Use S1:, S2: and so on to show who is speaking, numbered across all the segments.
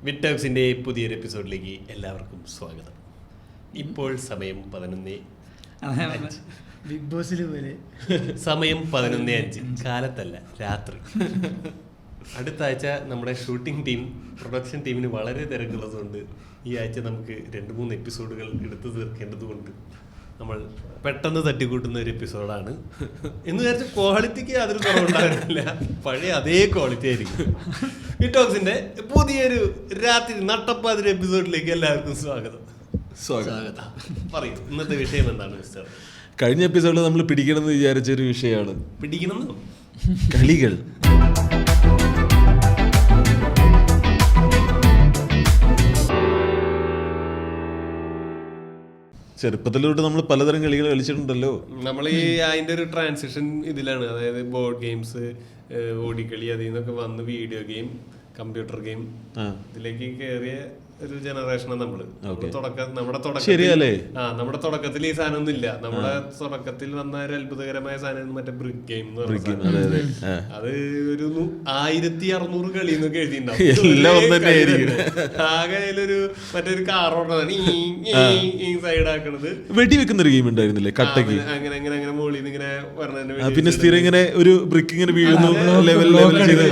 S1: Mid ടോക്സിൻ്റെ പുതിയൊരു എപ്പിസോഡിലേക്ക് എല്ലാവർക്കും സ്വാഗതം. ഇപ്പോൾ സമയം 11:05.
S2: ബിഗ് ബോസിൽ പോലെ
S1: സമയം 11:05, കാലത്തല്ല, രാത്രി. അടുത്ത ആഴ്ച നമ്മുടെ ഷൂട്ടിംഗ് ടീം, പ്രൊഡക്ഷൻ ടീമിന് വളരെ തിരക്കുള്ളതുകൊണ്ട് ഈ ആഴ്ച നമുക്ക് 2-3 എപ്പിസോഡുകൾ എടുത്തു തീർക്കേണ്ടതുകൊണ്ട് നമ്മൾ പെട്ടെന്ന് തട്ടിക്കൂട്ടുന്ന ഒരു എപ്പിസോഡാണ്. എന്ന് വിചാരിച്ച ക്വാളിറ്റിക്ക് യാതൊരു കുറവുണ്ടായിരുന്നില്ല, പഴയ അതേ ക്വാളിറ്റി ആയിരിക്കും. മിഡ് ടോക്സിന്റെ പുതിയൊരു രാത്രി നട്ടപ്പാതിരി എപ്പിസോഡിലേക്ക് എല്ലാവർക്കും സ്വാഗതം. പറയൂ, ഇന്നത്തെ വിഷയം എന്താണ് മിസ്റ്റർ?
S3: കഴിഞ്ഞ എപ്പിസോഡിൽ നമ്മൾ പിടിക്കണമെന്ന് വിചാരിച്ചൊരു വിഷയമാണ്
S1: പിടിക്കണം
S3: കളികൾ. ചെറുപ്പത്തിലോട്ട് നമ്മൾ പലതരം കളികൾ കളിച്ചിട്ടുണ്ടല്ലോ.
S1: നമ്മൾ ഈ അതിന്റെ ഒരു ട്രാൻസിഷൻ ഇതിലാണ്, അതായത് ബോർഡ് ഗെയിംസ്, ഓടിക്കളി, അതിൽ നിന്നൊക്കെ വന്ന് വീഡിയോ ഗെയിം, കമ്പ്യൂട്ടർ ഗെയിം, ഇതിലേക്ക് കയറിയ ഒരു ജനറേഷനാണ് നമ്മള്. നമ്മുടെ തുടക്കത്തിൽ ഈ സാധനം ഒന്നും ഇല്ല. നമ്മുടെ തുടക്കത്തിൽ വന്ന ഒരു അത്ഭുതകരമായ സാധനം മറ്റേ ബ്രിക്ക് ഗെയിം എന്ന് പറഞ്ഞത്. അത് ഒരു 1600 കളി എന്നൊക്കെ എഴുതിണ്ടാവും. ആകെ അതിലൊരു മറ്റൊരു കാറോടാണ് ഈ സൈഡ് ആക്കണത്.
S3: വെടിവെക്കുന്ന ഒരു ഗെയിം ഉണ്ടായിരുന്നില്ലേ, കട്ടക്ക്
S1: അങ്ങനെ അങ്ങനെ അങ്ങനെ മുകളിൽ നിന്ന് ഇങ്ങനെ പറഞ്ഞ,
S3: പിന്നെ സ്ഥിരം ഇങ്ങനെ ഒരു ബ്രിക്ക് ഇങ്ങനെ വീഴുന്നു, ലെവൽ ചെയ്ത്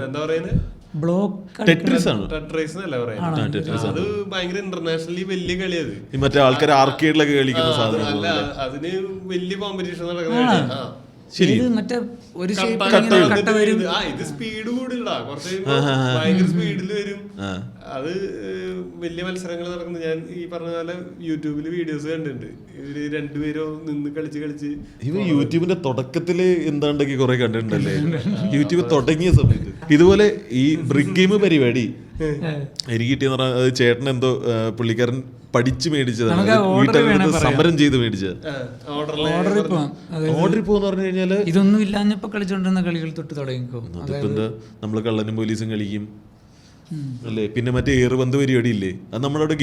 S1: എന്താ പറയുന്നത്,
S3: ടെട്രിസ് ആണ്.
S1: അത് ഭയങ്കര ഇന്റർനാഷണലി വലിയ കളിയത്.
S3: മറ്റേ ആൾക്കാർ ആർക്കേഡിലൊക്കെ കളിക്കുന്ന സാധനം.
S1: അല്ല, അതിന് വലിയ കോമ്പറ്റീഷൻ നടക്കുന്ന. ഇത് സ്പീഡ് കൂടില്ല, കുറച്ച് ഭയങ്കര സ്പീഡിൽ വരും. അത് വലിയ മത്സരങ്ങൾ നടക്കുന്നത് ഞാൻ ഈ പറഞ്ഞ പോലെ യൂട്യൂബില് വീഡിയോസ് കണ്ടിട്ടുണ്ട്. ഇവര് രണ്ടുപേരോ നിന്ന് കളിച്ച്
S3: ഇവ യൂട്യൂബിന്റെ തുടക്കത്തില് എന്താണ്ടൊക്കെ കുറെ കണ്ടിട്ടുണ്ടല്ലേ, യൂട്യൂബ് തുടങ്ങിയ സമയത്ത്. ഇതുപോലെ ഈ ബ്രിക്ക് ഗെയിം പരിപാടി എനിക്ക് കിട്ടിയെന്ന് പറഞ്ഞാൽ അത് ചേട്ടൻ എന്തോ പുള്ളിക്കാരൻ പഠിച്ചു മേടിച്ചതാണ്, വീട്ടിൽ സമരം ചെയ്ത് മേടിച്ചത്. ഓർഡറിൽ പോന്ന് പറഞ്ഞു കഴിഞ്ഞാല്
S2: ഇതൊന്നും ഇല്ലാഞ്ഞപ്പോ കളിച്ചോണ്ടിരുന്ന കളികൾ തൊട്ട് തുടങ്ങിക്കോ.
S3: അതിപ്പോ എന്താ, നമ്മള് കള്ളനും പോലീസും കളിക്കും അല്ലേ, പിന്നെ മറ്റേ ഏറുപന്ത് പരിപാടി ഇല്ലേ, അത് നമ്മളവിടെ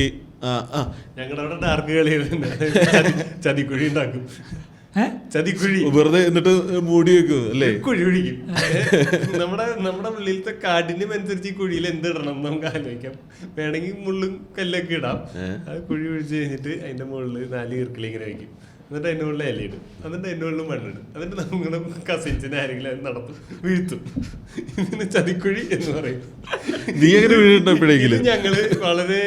S1: ഞങ്ങളുടെ അവിടെ ഡാർക്ക് കളികളുണ്ട്. ചതിക്കുഴി ഉണ്ടാക്കും, ചതിക്കുഴി
S3: വെറുതെ എന്നിട്ട് മൂടി വെക്കും അല്ലേ,
S1: കുഴി കുഴിക്കും. നമ്മുടെ ഉള്ളിലത്തെ കാഠിന്യം അനുസരിച്ച് ഈ കുഴിയിൽ എന്തിടണം നമുക്ക് ആലോചിക്കാം. വേണമെങ്കിൽ മുള്ളും കല്ലൊക്കെ ഇടാം. അത് കുഴി കുഴിച്ച് കഴിഞ്ഞിട്ട് അതിന്റെ മുകളിൽ 4 ഈർക്കിളി ഇങ്ങനെ വയ്ക്കും. എന്നിട്ട് അതിൻ്റെ മുകളിൽ ഇലയിടും, എന്നിട്ട് അതിൻ്റെ മുകളിൽ മണ്ണിടും. എന്നിട്ട് നമ്മുടെ കസിൻസിനെ ആരെങ്കിലും നടത്തും, വീഴ്ത്തും. ഇതിന് ചതിക്കുഴി എന്ന് പറയും. ഞങ്ങള് വളരെ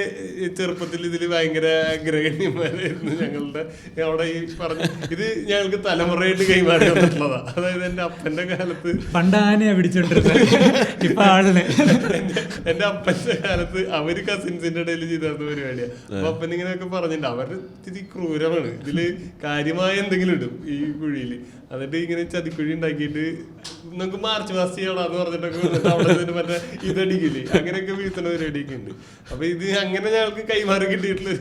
S1: ചെറുപ്പത്തിൽ ഇതിൽ ഭയങ്കര അഗ്രഗണ്യന്മാരായിരുന്നു. ഞങ്ങളുടെ അവിടെ ഈ പറഞ്ഞ ഇത് ഞങ്ങൾക്ക് തലമുറയായിട്ട് കൈമാറി വന്നിട്ടുള്ളതാ. അതായത് എന്റെ അപ്പന്റെ കാലത്ത്
S2: പണ്ട് ആനയാ പിടിച്ചോണ്ടിരുന്നത്, ഇപ്പൊ ആളിനെ.
S1: എന്റെ അപ്പന്റെ കാലത്ത് അവര് കസിൻസിന്റെ ഇടയിൽ ചെയ്തിരുന്ന പരിപാടിയാ. അപ്പൊ അപ്പൻ ഇങ്ങനെയൊക്കെ പറഞ്ഞിട്ടുണ്ട്, അവര് ഇത്തിരി ക്രൂരമാണ്. ഇതില് കാര്യമായ എന്തെങ്കിലും ഇടും ഈ കുഴിയില്. എന്നിട്ട് ഇങ്ങനെ ചതിക്കുഴി ഉണ്ടാക്കിയിട്ട് നമുക്ക് മാർച്ച് പാസ്റ്റ് ചെയ്യണമെന്ന് പറഞ്ഞിട്ടൊക്കെ അവിടെ മറ്റേ ഇതടിക്കില്ലേ, അങ്ങനെയൊക്കെ വീഴ്ത്തുന്ന പരിപാടിയൊക്കെ ഉണ്ട്. അപ്പൊ ഇത് അങ്ങനെ ഞങ്ങൾക്ക് കൈമാറി കിട്ടിയിട്ടുള്ള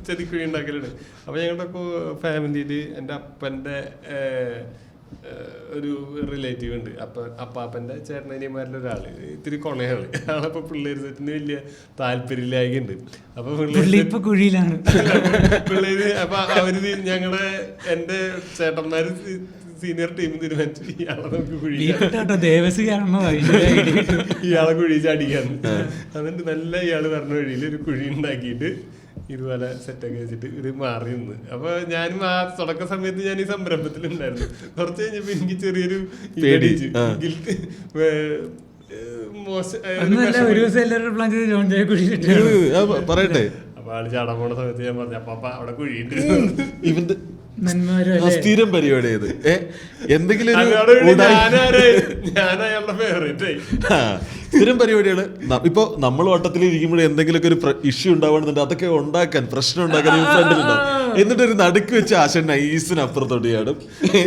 S1: ചതിക്കുഴി ഉണ്ടാക്കലുണ്ട്. അപ്പൊ ഞങ്ങളുടെ ഫാമിലിയില് എൻ്റെ അപ്പന്റെ ഒരു റിലേറ്റീവ് ഉണ്ട്, അപ്പാപ്പന്റെ ചേട്ടനനിയന്മാരിൽ ഒരാള് ഇത്തിരി കൊണയാണ്. ആളപ്പോ പിള്ളേര് സെറ്റിന് വലിയ താല്പര്യമില്ലായിട്ടുണ്ട്. അപ്പൊ
S2: കുഴിയിലാണ്
S1: പിള്ളേര്. അപ്പൊ അവര് എന്റെ ചേട്ടന്മാര് സീനിയർ ടീം തീരുമാനിച്ചു ഇയാളെ നമുക്ക് ഇയാളെ കുഴി ചാടിക്കാന്ന്. എന്നിട്ട് നല്ല ഇയാള് പറഞ്ഞ വഴിയിൽ ഒരു കുഴി ഉണ്ടാക്കിയിട്ട് ഇതുപോലെ സെറ്റൊക്കെ വെച്ചിട്ട് ഇത് മാറി നിന്ന്. അപ്പൊ ഞാനും ആ തുടക്ക സമയത്ത് ഞാൻ ഈ സംരംഭത്തിൽ ഉണ്ടായിരുന്നു. കുറച്ച് കഴിഞ്ഞപ്പോ എനിക്ക് ചെറിയൊരു
S3: പറയട്ടെ.
S1: അപ്പൊ ആള് ചാടാൻ പോണ സമയത്ത് ഞാൻ പറഞ്ഞു, അപ്പൊ അവിടെ കുഴിയുണ്ട്.
S3: ഇവന്റെ സ്ഥിരം പരിപാടി ഇത് എന്തെങ്കിലും സ്ഥിരം പരിപാടിയാണ്. ഇപ്പൊ നമ്മൾ വട്ടത്തിൽ ഇരിക്കുമ്പോൾ എന്തെങ്കിലുമൊക്കെ ഒരു ഇഷ്യൂ ഉണ്ടാവുന്നുണ്ട്, അതൊക്കെ ഉണ്ടാക്കാൻ, പ്രശ്നം ഉണ്ടാക്കാൻ ഫ്രണ്ടിലുണ്ടാവും. എന്നിട്ട് ഒരു നടുക്ക് വെച്ച് ആശൻ നൈസിന് അപ്പുറത്തോട്ട് ചാടും.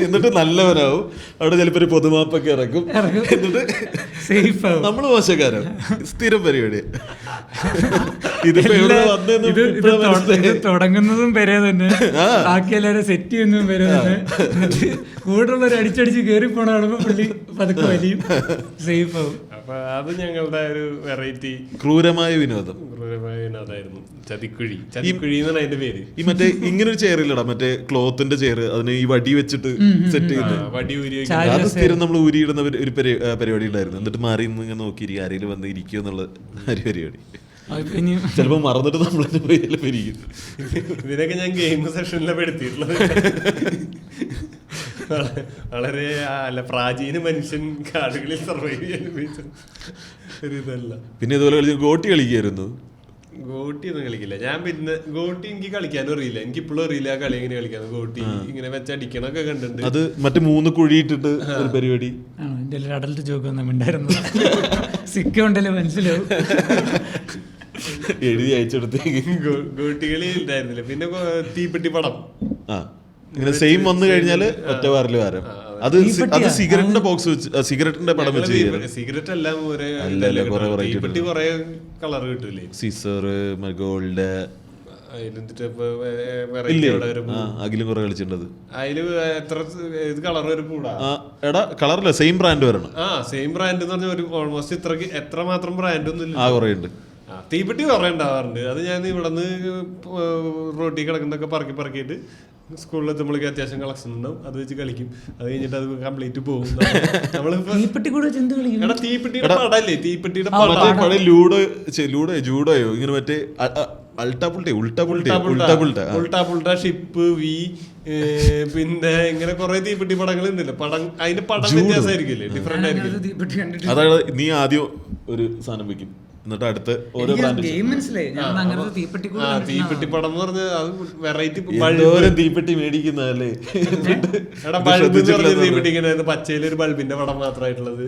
S3: എന്നിട്ട് നല്ലവനാവും, അവിടെ ചിലപ്പോ ഒരു പൊതുമാപ്പൊക്കെ ഇറക്കും. എന്നിട്ട് നമ്മള് മോശക്കാരാണ്. സ്ഥിരം പരിപാടി.
S2: തുടങ്ങുന്നതും വരെ തന്നെ, ബാക്കി എല്ലാവരും സെറ്റ് ചെയ്യുന്നതും വരെ തന്നെ. കൂടെ ഉള്ളവർ അടിച്ചടിച്ച് കയറി പോണ കാണുമ്പോ പുള്ളി പതുക്കെ വലിയും, സേഫ് ആവും.
S1: അപ്പൊ അത് ഞങ്ങളുടെ ഒരു വെറൈറ്റി
S3: ക്രൂരമായ വിനോദം.
S1: പിന്നെ അതായിരുന്നു ചതിക്കുഴി എന്നാണ് അതിന്റെ പേര്.
S3: ഈ മറ്റേ ഇങ്ങനെ ഒരു ചെയർ ഇല്ലടാ, മറ്റേ ക്ലോത്തിന്റെ ചെയർ, അതിന് ഈ വടി വെച്ചിട്ട് സെറ്റ് ചെയ്യുന്നത്.
S1: വടി ഊരി
S3: അത് സ്ഥിരം നമ്മൾ ഊരിയിടുന്ന ഒരു പരിപാടി ഉണ്ടായിരുന്നു. എന്നിട്ട് മാറി നിന്ന് ഇങ്ങനെ നോക്കിയിരിക്കും ആരെങ്കിലും വന്ന് ഇരിക്കുക എന്നുള്ള ഒരു പരിപാടി. ചിലപ്പോ മറന്നിട്ട് നമ്മളെ പിരിക്കും.
S1: ഇതിനൊക്കെ ഞാൻ ഗെയിം സെഷനിലാണ് എടുത്തിട്ടുള്ളത്. വളരെ അല്ല പ്രാചീന മനുഷ്യൻ കാടുകളിൽ സർവൈവ് ചെയ്യാൻ ഉപയോഗിച്ച ഒരു ഇതല്ല.
S3: പിന്നെ ഇതുപോലെ ഗോട്ടി കളിക്കായിരുന്നു.
S1: ഗോട്ടി ഒന്നും കളിക്കില്ല ഞാൻ. പിന്നെ ഗോട്ടി എനിക്ക് കളിക്കാനും അറിയില്ല, എനിക്ക് ഇപ്പോഴും അറിയില്ല ആ കളി എങ്ങനെ കളിക്കാന്ന്. ഗോട്ടി ഇങ്ങനെ വെച്ചടിക്കണൊക്കെ കണ്ടിട്ടുണ്ട്.
S3: അത് മറ്റേ 3 കുഴി ഇട്ടിട്ട് ഒരു പരിപാടി.
S2: അഡൽട്ട് ജോക്ക് ഒന്നും ഉണ്ടായിരുന്നു. സിക്ക ഉണ്ടല്ലോ മനസ്സിലാവും.
S3: എഴുതി അയച്ചെടുത്തേക്ക്
S1: ഗോട്ടികളി ഉണ്ടായിരുന്നില്ല. പിന്നെ തീപ്പെട്ടി പടം
S3: ഇങ്ങനെ സെയിം വന്നു കഴിഞ്ഞാല് ഒറ്റ വാറില് വാരം. അത് സിഗരറ്റിന്റെ ബോക്സ് വെച്ച് സിഗരറ്റിന്റെ പടം വെച്ച്
S1: സിഗരറ്റ് എല്ലാം തീപ്പെട്ടി കുറെ കളർ കിട്ടൂലേ.
S3: സിസർ, ഗോൾഡ്, അഖിലും കുറെ കളിച്ചിട്ടുണ്ട്.
S1: അതില് എത്ര കളർ വരും കൂടാ?
S3: എടാ കളറില്ല, സെയിം ബ്രാൻഡ് വരണം.
S1: സെയിം ബ്രാൻഡ് എന്ന് പറഞ്ഞാൽ ഒരു ഓൾമോസ്റ്റ് ഇത്രക്ക് എത്ര മാത്രം ബ്രാൻഡ് ഒന്നും ഇല്ല.
S3: കുറെ ഉണ്ട്.
S1: തീപ്പെട്ടി കുറെ ഉണ്ടാവാറുണ്ട്. അത് ഞാൻ ഇവിടെ നിന്ന് റോട്ടി കിടക്കുന്നതൊക്കെ പറക്കിയിട്ട് സ്കൂളിൽ എത്തുമ്പോഴേക്കും അത്യാവശ്യം കളക്ഷൻ ഉണ്ടാവും. അത് വെച്ച് കളിക്കും. അത് കഴിഞ്ഞിട്ട് അത് കംപ്ലീറ്റ് പോകും. തീപ്പെട്ടിയുടെ പടല്ലേ, തീപ്പെട്ടിയുടെ
S3: പഴയ ജൂഡോയോ ഇങ്ങനെ മറ്റേ
S1: ഉൾട്ടാ ഷിപ്പ് വി പിന്നെ ഇങ്ങനെ കുറെ തീപ്പെട്ടി പടങ്ങൾ ഉണ്ടല്ലോ. പടം അതിന്റെ പടം വ്യത്യാസമായിരിക്കില്ലേ, ഡിഫറെന്റ് ആയിരിക്കും.
S3: അതായത് നീ ആദ്യം ഒരു സാധനം വെക്കും, എന്നിട്ട് അടുത്ത് ഓരോ
S1: തീപ്പെട്ടി പടം എന്ന് പറഞ്ഞാൽ അത് വെറൈറ്റി
S3: തീപ്പെട്ടി മേടിക്കുന്നതല്ലേ.
S1: തീപ്പെട്ടി ഇങ്ങനെ പച്ചയിലൊരു ബൾബിന്റെ പടം മാത്രമായിട്ടുള്ളത്.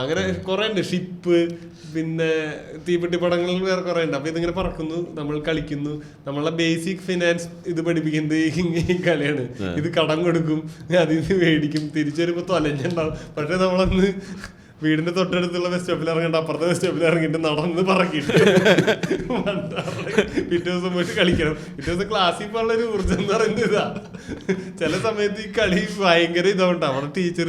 S1: അങ്ങനെ കുറെ ഉണ്ട്. ഷിപ്പ് പിന്നെ തീപ്പെട്ടി പടങ്ങൾ വേറെ കുറെ ഉണ്ട്. അപ്പൊ ഇതിങ്ങനെ പറക്കുന്നു, നമ്മൾ കളിക്കുന്നു. നമ്മളെ ബേസിക് ഫിനാൻസ് ഇത് പഠിപ്പിക്കുന്നത് ഈ കളിയാണ്. ഇത് കടം കൊടുക്കും, അതിന് മേടിക്കും, തിരിച്ചു വരുമ്പോ തൊലഞ്ഞുണ്ടാവും. പക്ഷെ നമ്മളന്ന് വീടിന്റെ തൊട്ടടുത്തുള്ള ബസ് സ്റ്റോപ്പിൽ ഇറങ്ങേണ്ട, അപ്പുറത്തെ ബസ് സ്റ്റോപ്പിൽ ഇറങ്ങിയിട്ട് നടന്ന് പറക്കിട്ട് പിറ്റേ ദിവസം പോയിട്ട് കളിക്കണം. പിറ്റേ ദിവസം ക്ലാസ്സിൽ പോകാനുള്ള ഒരു ഊർജ്ജം എന്ന് പറയുന്നത് ഇതാ. ചില സമയത്ത് ഈ കളി ഭയങ്കര ഇതാവണ്ട. അവിടെ ടീച്ചർ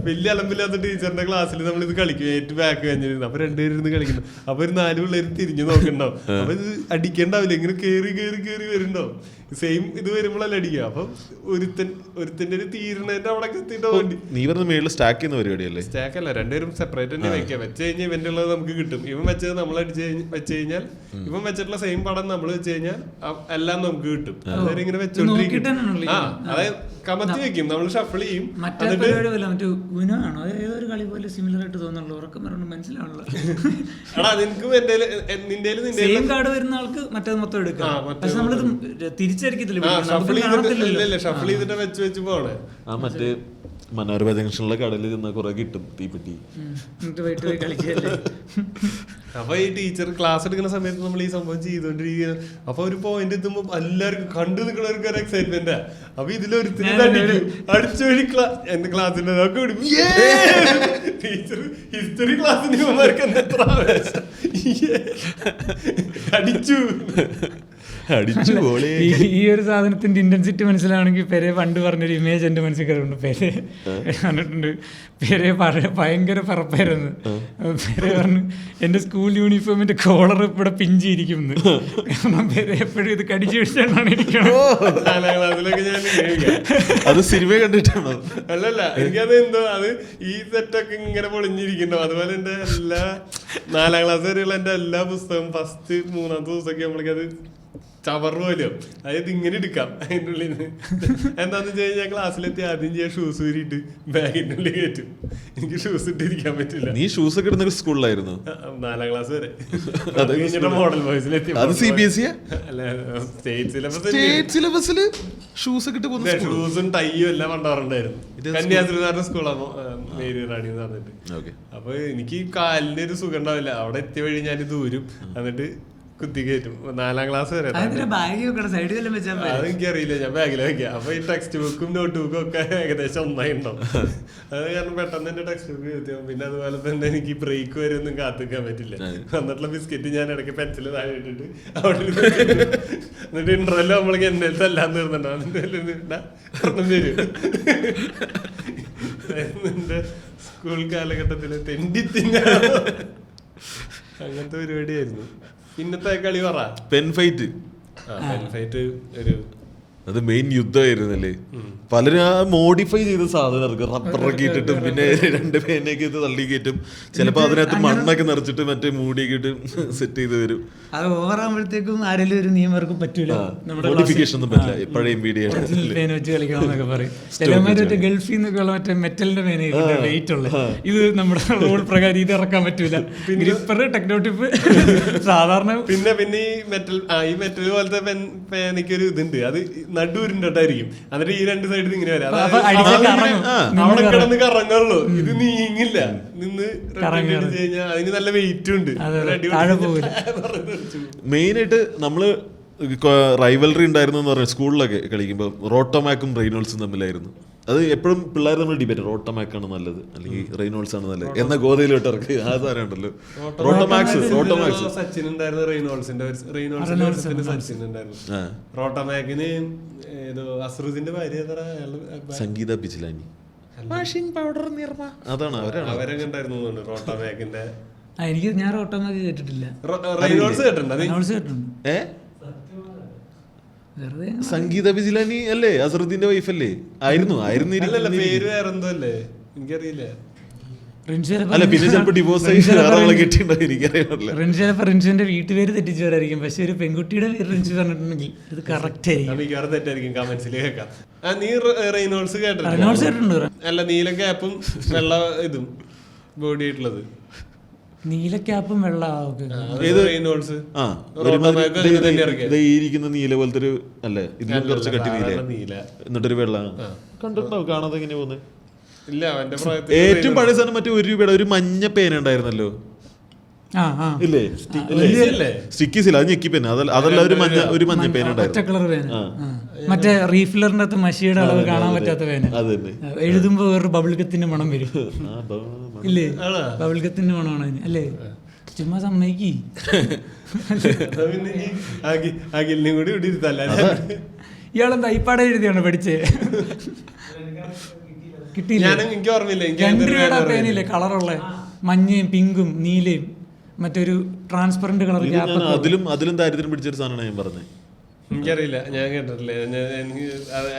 S1: വലിയ അലമ്പില്ലാത്ത ടീച്ചറിന്റെ ക്ലാസ്സിൽ നമ്മൾ ഇത് കളിക്കും, ഏറ്റവും ബാക്ക് കഴിഞ്ഞിരുന്നു. അപ്പൊ രണ്ടുപേരും ഇരുന്ന് കളിക്കണം. അപ്പൊ ഒരു 4 പിള്ളേര് തിരിഞ്ഞു നോക്കണ്ടാവും. അപ്പൊ ഇത് അടിക്കണ്ടാവില്ല, ഇങ്ങനെ കേറി വരുന്നുണ്ടാവും. സെയിം ഇത് വരുമ്പോഴല്ലേ അടിക്കുക. അപ്പൊ ഒരുത്തിന്റെ ഒരു തീരണേന്റെ അവിടെ എത്തിയിട്ട് വേണ്ടി
S3: നീ പറഞ്ഞ മേളിൽ സ്റ്റാക്ക് ചെയ്യുന്ന പരിപാടിയല്ലേ?
S1: സ്റ്റാക്ക് അല്ല, രണ്ടുപേരും സെപ്പറേറ്റ് തന്നെ വെക്കാം. വെച്ച് കഴിഞ്ഞാൽ ഇവന്റെ ഉള്ളത് നമുക്ക് കിട്ടും. ഇവൻ വെച്ചത് നമ്മൾ വെച്ച് കഴിഞ്ഞാൽ ഇവൻ വെച്ചിട്ടുള്ള സെയിം പടം നമ്മൾ വെച്ച് കഴിഞ്ഞാൽ എല്ലാം നമുക്ക് കിട്ടും. അതായത് ഇങ്ങനെ വെച്ചോണ്ടിരിക്കും. അതായത് കമത്തി വെക്കും, നമ്മൾ ഷഫിൾ ചെയ്യും. എടാ നിനക്കും ഷഫിൾ ചെയ്തിട്ട് വെച്ച് പോണേ.
S3: മറ്റേ മനോരമ ജംഗ്ഷനിലെ കടലിൽ ചെന്നാൽ കുറെ കിട്ടും തീപ്പെട്ടി.
S1: അപ്പൊ ഈ ടീച്ചർ ക്ലാസ് എടുക്കുന്ന സമയത്ത് നമ്മൾ ഈ സംഭവം ചെയ്തോണ്ടിരിക്കുന്നത്. അപ്പൊ ഒരു പോയിന്റ് എത്തുമ്പോ എല്ലാവർക്കും കണ്ടു നിൽക്കുന്നവർക്ക് ഒരു എക്സൈറ്റ്മെന്റ്. അപ്പൊ ഇതിലൊരുത്തിന് അടിച്ചൊഴി എന്റെ ക്ലാസ്സിന്റെ ടീച്ചർ ഹിസ്റ്ററി ക്ലാസ്സിന് എത്ര അടിച്ചു.
S2: ഈ ഒരു സാധനത്തിന്റെ ഇന്റൻസിറ്റി മനസ്സിലാണെങ്കിൽ പെരെ പണ്ട് പറഞ്ഞൊരു ഇമേജ് എന്റെ മനസ്സിൽ കയറുന്നുണ്ട്. പെരെ കണ്ടിട്ടുണ്ട്. പെരെ ഭയങ്കര പറപ്പായിരുന്നു. പെരെ പറഞ്ഞു എന്റെ സ്കൂൾ യൂണിഫോമിന്റെ കോളർ ഇവിടെ പിഞ്ചിരിക്കും. കാരണം പെരെ എപ്പോഴും ഇത് കടിച്ചു പിടിച്ചാണ് ഇരിക്കണം.
S3: അത് സിനിമ കണ്ടിട്ടാണോ?
S1: അല്ലല്ല, എനിക്കത് എന്തോ അത് ഈ സെറ്റൊക്കെ ഇങ്ങനെ പൊളിഞ്ഞിരിക്കണ്ടോ. അതുപോലെ എന്റെ എല്ലാ 4ാം ക്ലാസ് വരെയുള്ള എന്റെ എല്ലാ പുസ്തകം ഫസ്റ്റ് 3ാമത്തെ ദിവസമൊക്കെ നമ്മൾക്കത് ചവറുമല്ലോ. അതായത് ഇങ്ങനെ എടുക്കാം അതിൻ്റെ ഉള്ളിൽ നിന്ന്. എന്താന്ന് വെച്ച് കഴിഞ്ഞാൽ ക്ലാസ്സിലെത്തി ആദ്യം ചെയ്യാൻ ഷൂസ് ഊരിയിട്ട് ബാഗിന്റെ ഉള്ളിൽ കയറ്റും. എനിക്ക് ഷൂസ് ഇട്ടിരിക്കാൻ പറ്റില്ല.
S3: നീ ഷൂസ് ഒക്കെ ഇടുന്ന സ്കൂളിലായിരുന്നു?
S1: 4ാം ക്ലാസ് വരെ. മോഡൽ ബോയ്സിലെത്തി.
S3: സിലബസിൽ ഷൂസ് ഒക്കെ ഇട്ട്
S1: ഷൂസും ടൈയും എല്ലാം കൊണ്ടുവരണ്ടായിരുന്നു. കന്യാസ്ത്രീ സ്കൂളാണ് മേരി റാണി എന്ന് പറഞ്ഞിട്ട്. അപ്പൊ എനിക്ക് കാലിന് ഒരു സുഖം ഉണ്ടാവില്ല. അവിടെ എത്തിയ വഴി ഞാൻ ദൂരും എന്നിട്ട് കുത്തി കയറ്റും. 4ാം ക്ലാസ് വരെ. അതെനിക്കറിയില്ല, ഞാൻ ബാഗിൽ വെക്കാം. അപ്പൊ ഈ ടെക്സ്റ്റ് ബുക്കും നോട്ട് ബുക്കും ഒക്കെ ഏകദേശം ഒന്നായി ഉണ്ടാവും. അത് കാരണം പെട്ടെന്ന് എന്റെ ടെക്സ്റ്റ് ബുക്ക് എത്തിയാവും. പിന്നെ അതുപോലെ തന്നെ എനിക്ക് ബ്രേക്ക് വരെ ഒന്നും കാത്തിക്കാൻ പറ്റില്ല. വന്നിട്ടുള്ള ബിസ്ക്കറ്റ് ഞാൻ ഇടയ്ക്ക് പെൻസിൽ താഴെ ഇട്ടിട്ട് അവിടെ എന്നിട്ട് ഇന്റർവെല്ല് നമ്മൾക്ക് എന്റെ എല്ലാം തീർന്നിട്ടുണ്ടാവും. വരും. എന്റെ സ്കൂൾ കാലഘട്ടത്തില് തെണ്ടി തിന്ന അങ്ങനത്തെ പരിപാടിയായിരുന്നു. പിന്നത്തെ കളി പറ.
S3: Pen fight.
S1: പെൻ ഫൈറ്റ് ഒരു
S3: അത് മെയിൻ യുദ്ധമായിരുന്നല്ലേ. പലരും ആ മോഡിഫൈ ചെയ്ത സാധനം ഇറക്കും, റബ്ബറൊക്കെ ഇട്ടിട്ടും പിന്നെ 2 പേനയൊക്കെ ഇത് തള്ളി കയറ്റും. ചിലപ്പോൾ അതിനകത്ത് മണ്ണൊക്കെ നിറച്ചിട്ട് മറ്റേ മൂടിയൊക്കെ ഇട്ട് സെറ്റ് ചെയ്ത് വരും.
S2: അത് ഓവറാകുമ്പോഴത്തേക്കും ആരെങ്കിലും ഒരു നിയമർക്ക് പറ്റൂല,
S3: മോഡിഫിക്കേഷൻ ഒന്നും പറ്റില്ല. പഴയ മീഡിയ
S2: പേന വെച്ച് കളിക്കണമെന്നൊക്കെ പറയും. ചിലമാര് മറ്റേ ഗൾഫിൽ നിന്നൊക്കെയുള്ള മറ്റേ മെറ്റലിന്റെ പേന വെയിറ്റ് ഉള്ള ഇത് നമ്മുടെ റോൾ പ്രകാരം ഇത് ഇറക്കാൻ പറ്റൂല. ഗ്രിപ്പർ ടെക്നോട്ടിപ്പ് സാധാരണ.
S1: പിന്നെ ഈ മെറ്റൽ പോലത്തെ പേനയ്ക്കൊരു ഇതുണ്ട്, അത് നടുവിരുണ്ടായിരിക്കും. എന്നിട്ട് ഈ 2 സൈഡിൽ ഇങ്ങനെ വരാം. അവിടെ കിടന്ന് കറങ്ങുള്ളൂ, ഇത് നീങ്ങില്ല. നിന്ന് കഴിഞ്ഞാൽ അതിന് നല്ല വെയിറ്റും ഉണ്ട്.
S3: മെയിൻ ആയിട്ട് നമ്മള് റൈവൽറി ഉണ്ടായിരുന്നു എന്ന് പറഞ്ഞാൽ സ്കൂളിലൊക്കെ കളിക്കുമ്പോൾ റോട്ടോമാക്കും റെയ്നോൾസും തമ്മിലായിരുന്നു. അത് എപ്പോഴും പിള്ളേർ നമ്മൾ ഡിബേറ്റ്, റോട്ടോമാക്കാണ് നല്ലത് അല്ലെങ്കിൽ റെയ്നോൾസ് ആണ് നല്ലത് എന്ന ഗോതയിലോട്ട് ഇറക്കി. ആ സാധനം ഉണ്ടല്ലോ റോട്ടോമാക്സ്.
S1: സച്ചിൻ ഉണ്ടായിരുന്നു, റെയ്നോൾസിന്റെ സച്ചിൻ ഉണ്ടായിരുന്നു. റോട്ടോമാക്കിന് അസ്രുദിന്റെ ഭാര്യ
S3: സംഗീത ബിജ്ലാനി, അതാണ്
S1: അവരൊക്കെ ഉണ്ടായിരുന്നു റോട്ടോമാക്കിന്റെ.
S2: ഞാൻ റോട്ടോമാക്ക് കേട്ടിട്ടില്ല.
S1: റെയ്നോൾസ് കേട്ടിട്ടുണ്ട്.
S3: സംഗീത ബിജ്ലാനി അല്ലേ അസറുദ്ദീന്റെ വൈഫ് അല്ലേ? ആയിരുന്നു
S1: പേര് വേറെ എന്തോ അല്ലേ, എനിക്കറിയില്ല.
S3: അല്ല പിന്നെ ചിലപ്പോ ഡിവോഴ്സ് ആയി കിട്ടിയിട്ടുണ്ടോ എനിക്കറിയില്ല.
S2: റിൻഷുവിന്റെ വീട്ടുപേര് തെറ്റിച്ചവരായിരിക്കും, പക്ഷെ ഒരു പെൺകുട്ടിയുടെ പേര് റിൻഷു പറഞ്ഞിട്ടുണ്ടെങ്കിൽ ഇത് കറക്റ്റ് ആയിരിക്കും.
S1: തെറ്റായിരിക്കും, കമന്റ്സിൽ കേൾക്കാം. നീ റെയ്നോൾസ് കേട്ടിട്ടുണ്ട്? അല്ല, നീല ക്യാപ്പും വെള്ള ഇതും ബോഡി ആയിട്ടുള്ളത്.
S2: നീല ക്യാപ്പും വെള്ള
S3: ഇരിക്കുന്ന നീല പോലത്തെ ഒരു അല്ലേ, ഇതിലും കുറച്ച് കട്ടി നീല എന്നിട്ടൊരു വെള്ള കണ്ടിട്ടുണ്ടാവും. കാണാതെ എങ്ങനെ പോകുന്നത്?
S1: ഇല്ല,
S3: ഏറ്റവും പഴയ സാധനം മറ്റേ 1 രൂപയുടെ ഒരു മഞ്ഞ പേന ഉണ്ടായിരുന്നല്ലോ, ഇല്ലേ? സ്റ്റിക്കീസില്ല, അത് ഞെക്കി പേന. അതല്ല ഒരു മഞ്ഞ പേന ഉണ്ടായിരുന്നു.
S2: മറ്റേ റീഫില്ലറിന്റെ മഷിയുടെ അളവ് കാണാൻ പറ്റാത്ത പേന. എഴുതുമ്പോ വേറൊരു ബബിൾഗത്തിന്റെ മണം വരും ഇല്ലേ? ബബിൾഗത്തിന്റെ മണമാണ് അതിന് അല്ലേ? ചുമ്മാ സമ്മതിക്കി. ഇയാളെന്താ ഇപ്പാടെ എഴുതിയാണ് പഠിച്ചേ? കിട്ടിയില്ല. 2 രൂപയുടെ പേനില്ലേ കളറുള്ള മഞ്ഞയും പിങ്കും നീലയും മറ്റൊരു ട്രാൻസ്പെറന്റ് കളർ.
S3: അതിലും ദാരിദ്ര്യം പിടിച്ചൊരു സാധനമാണ് ഞാൻ പറഞ്ഞത്.
S1: എനിക്കറിയില്ല, ഞാൻ കേട്ടിട്ടില്ല.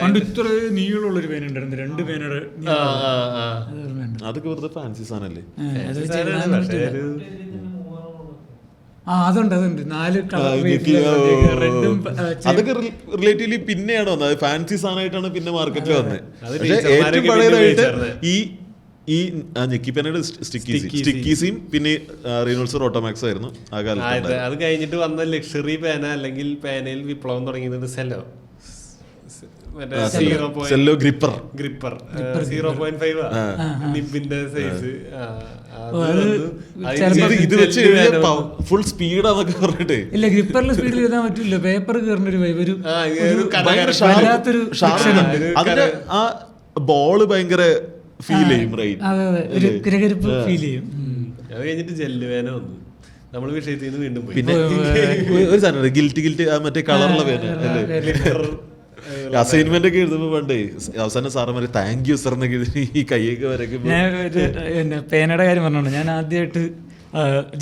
S2: പണ്ട് ഇത്ര നീളമുള്ളൊരു പേന ഉണ്ടായിരുന്നു, 2 പേനയുടെ.
S3: അതൊക്കെ വെറുതെ ഫാൻസി സാധനല്ലേ?
S2: അതുണ്ട് 4
S3: അതൊക്കെ റിലേറ്റീവ്ലി പിന്നെയാണ് വന്നത്. ഫാൻസി സാധനമായിട്ടാണ് പിന്നെ മാർക്കറ്റിൽ വന്നത്. പക്ഷേ ഏറ്റവും പഴയതായിട്ട് ഈ ഞെക്കിപ്പേനയുടെ സ്റ്റിക്കീസിയും പിന്നെ റെയ്നോൾസ് റോട്ടോമാക്സ് ആയിരുന്നു ആ കാലത്ത്.
S1: അത് കഴിഞ്ഞിട്ട് വന്ന ലക്ഷറി പേന അല്ലെങ്കിൽ പേനയിൽ വിപ്ലവം തുടങ്ങിയത് സെല്ലോ.
S3: സെല്ലോ ഗ്രിപ്പർ
S1: 0.5 നിബിന്റെ സൈസ്.
S3: ഇത് വെച്ച് ഫുൾ സ്പീഡാന്നൊക്കെ പറഞ്ഞിട്ട്
S2: ഇല്ല, ഗ്രിപ്പറിൽ സ്പീഡിൽ എഴുതാൻ പറ്റില്ല. പേപ്പർ കയറുന്ന ഒരു വൈബ്,
S3: അതിന്റെ ആ ബോള് ഭയങ്കര ഫീൽ ചെയ്യും.
S2: ഒരു കിരകിരിപ്പ് ഫീൽ ചെയ്യും.
S1: അത് കഴിഞ്ഞിട്ട് ജെല്ല് പേന വന്നു. നമ്മള് വിഷയത്തിൽ നിന്ന് വീണ്ടും പോയി.
S3: പിന്നെ ഒരു സാധനം ഗിൽറ്റ് മറ്റേ കളറുള്ള പേന അല്ലേ? അസൈൻമെന്റ് ഒക്കെ എഴുതുമ്പോ പണ്ടേ അവസാനം സാറന്മാര് താങ്ക് യു സർ എന്നൊക്കെ ഈ കൈയൊക്കെ വരയ്ക്കും.
S2: പേനയുടെ കാര്യം പറഞ്ഞോണ്ട് ഞാൻ ആദ്യമായിട്ട്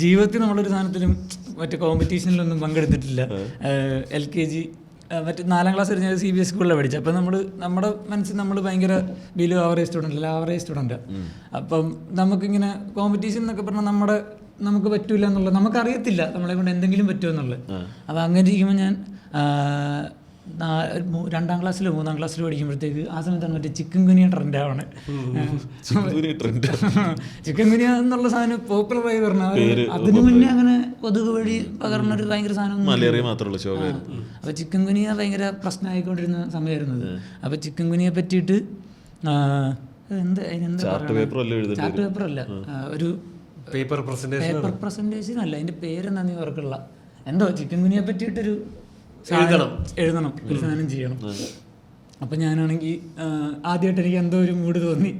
S2: ജീവിതത്തിൽ നമ്മളൊരു സാധനത്തിലും മറ്റേ കോമ്പറ്റീഷനിലൊന്നും പങ്കെടുത്തിട്ടില്ല. LKG മറ്റേ 4ാം ക്ലാസ് വരെ ഞാൻ CBSE സ്കൂളിലാണ് പഠിച്ചത്. അപ്പം നമ്മുടെ മനസ്സിൽ നമ്മൾ ഭയങ്കര ബിലോ ആവറേജ് സ്റ്റുഡൻ്റ് അല്ല, ആവറേജ് സ്റ്റുഡൻറ്റാണ്. അപ്പം നമുക്കിങ്ങനെ കോമ്പറ്റീഷൻ എന്നൊക്കെ പറഞ്ഞാൽ നമുക്ക് പറ്റൂല എന്നുള്ളത്, നമുക്കറിയത്തില്ല നമ്മളെ കൊണ്ട് എന്തെങ്കിലും പറ്റുമോ എന്നുള്ളത്. അപ്പം അങ്ങനെ ഇരിക്കുമ്പോൾ ഞാൻ 2ാം ക്ലാസ്സിലോ 3ാം ക്ലാസ്സിലോ പഠിക്കുമ്പോഴത്തേക്ക് ആ സമയത്താണ് മറ്റേ ചിക്കൻ ഗുനിയ ട്രെൻഡ് ആവണേ. ചിക്കൻ ഗുനിയ എന്നുള്ള സാധനം പോപ്പുലറായി പറഞ്ഞാൽ അതിനു മുന്നേ അങ്ങനെ കൊതുക് വഴി പകർന്നൊരു ഭയങ്കര സാധനം. അപ്പൊ ചിക്കൻ ഗുനിയ ഭയങ്കര പ്രശ്നമായിക്കൊണ്ടിരുന്ന സമയമായിരുന്നത്. അപ്പൊ ചിക്കൻ ഗുനിയെ പറ്റിയിട്ട് ചാർട്ട് പേപ്പർ അല്ല, ഒരു പേപ്പർ പ്രസന്റേഷൻ അല്ല, അതിന്റെ പേരെന്താ ഓർക്കുള്ള എന്തോ ചിക്കൻ ഗുനിയെ പറ്റിയിട്ടൊരു എഴുതണം, ഒരു സാധനം ചെയ്യണം. അപ്പം ഞാനാണെങ്കിൽ ആദ്യമായിട്ട് എനിക്ക് എന്തോ ഒരു മൂഡ് തോന്നി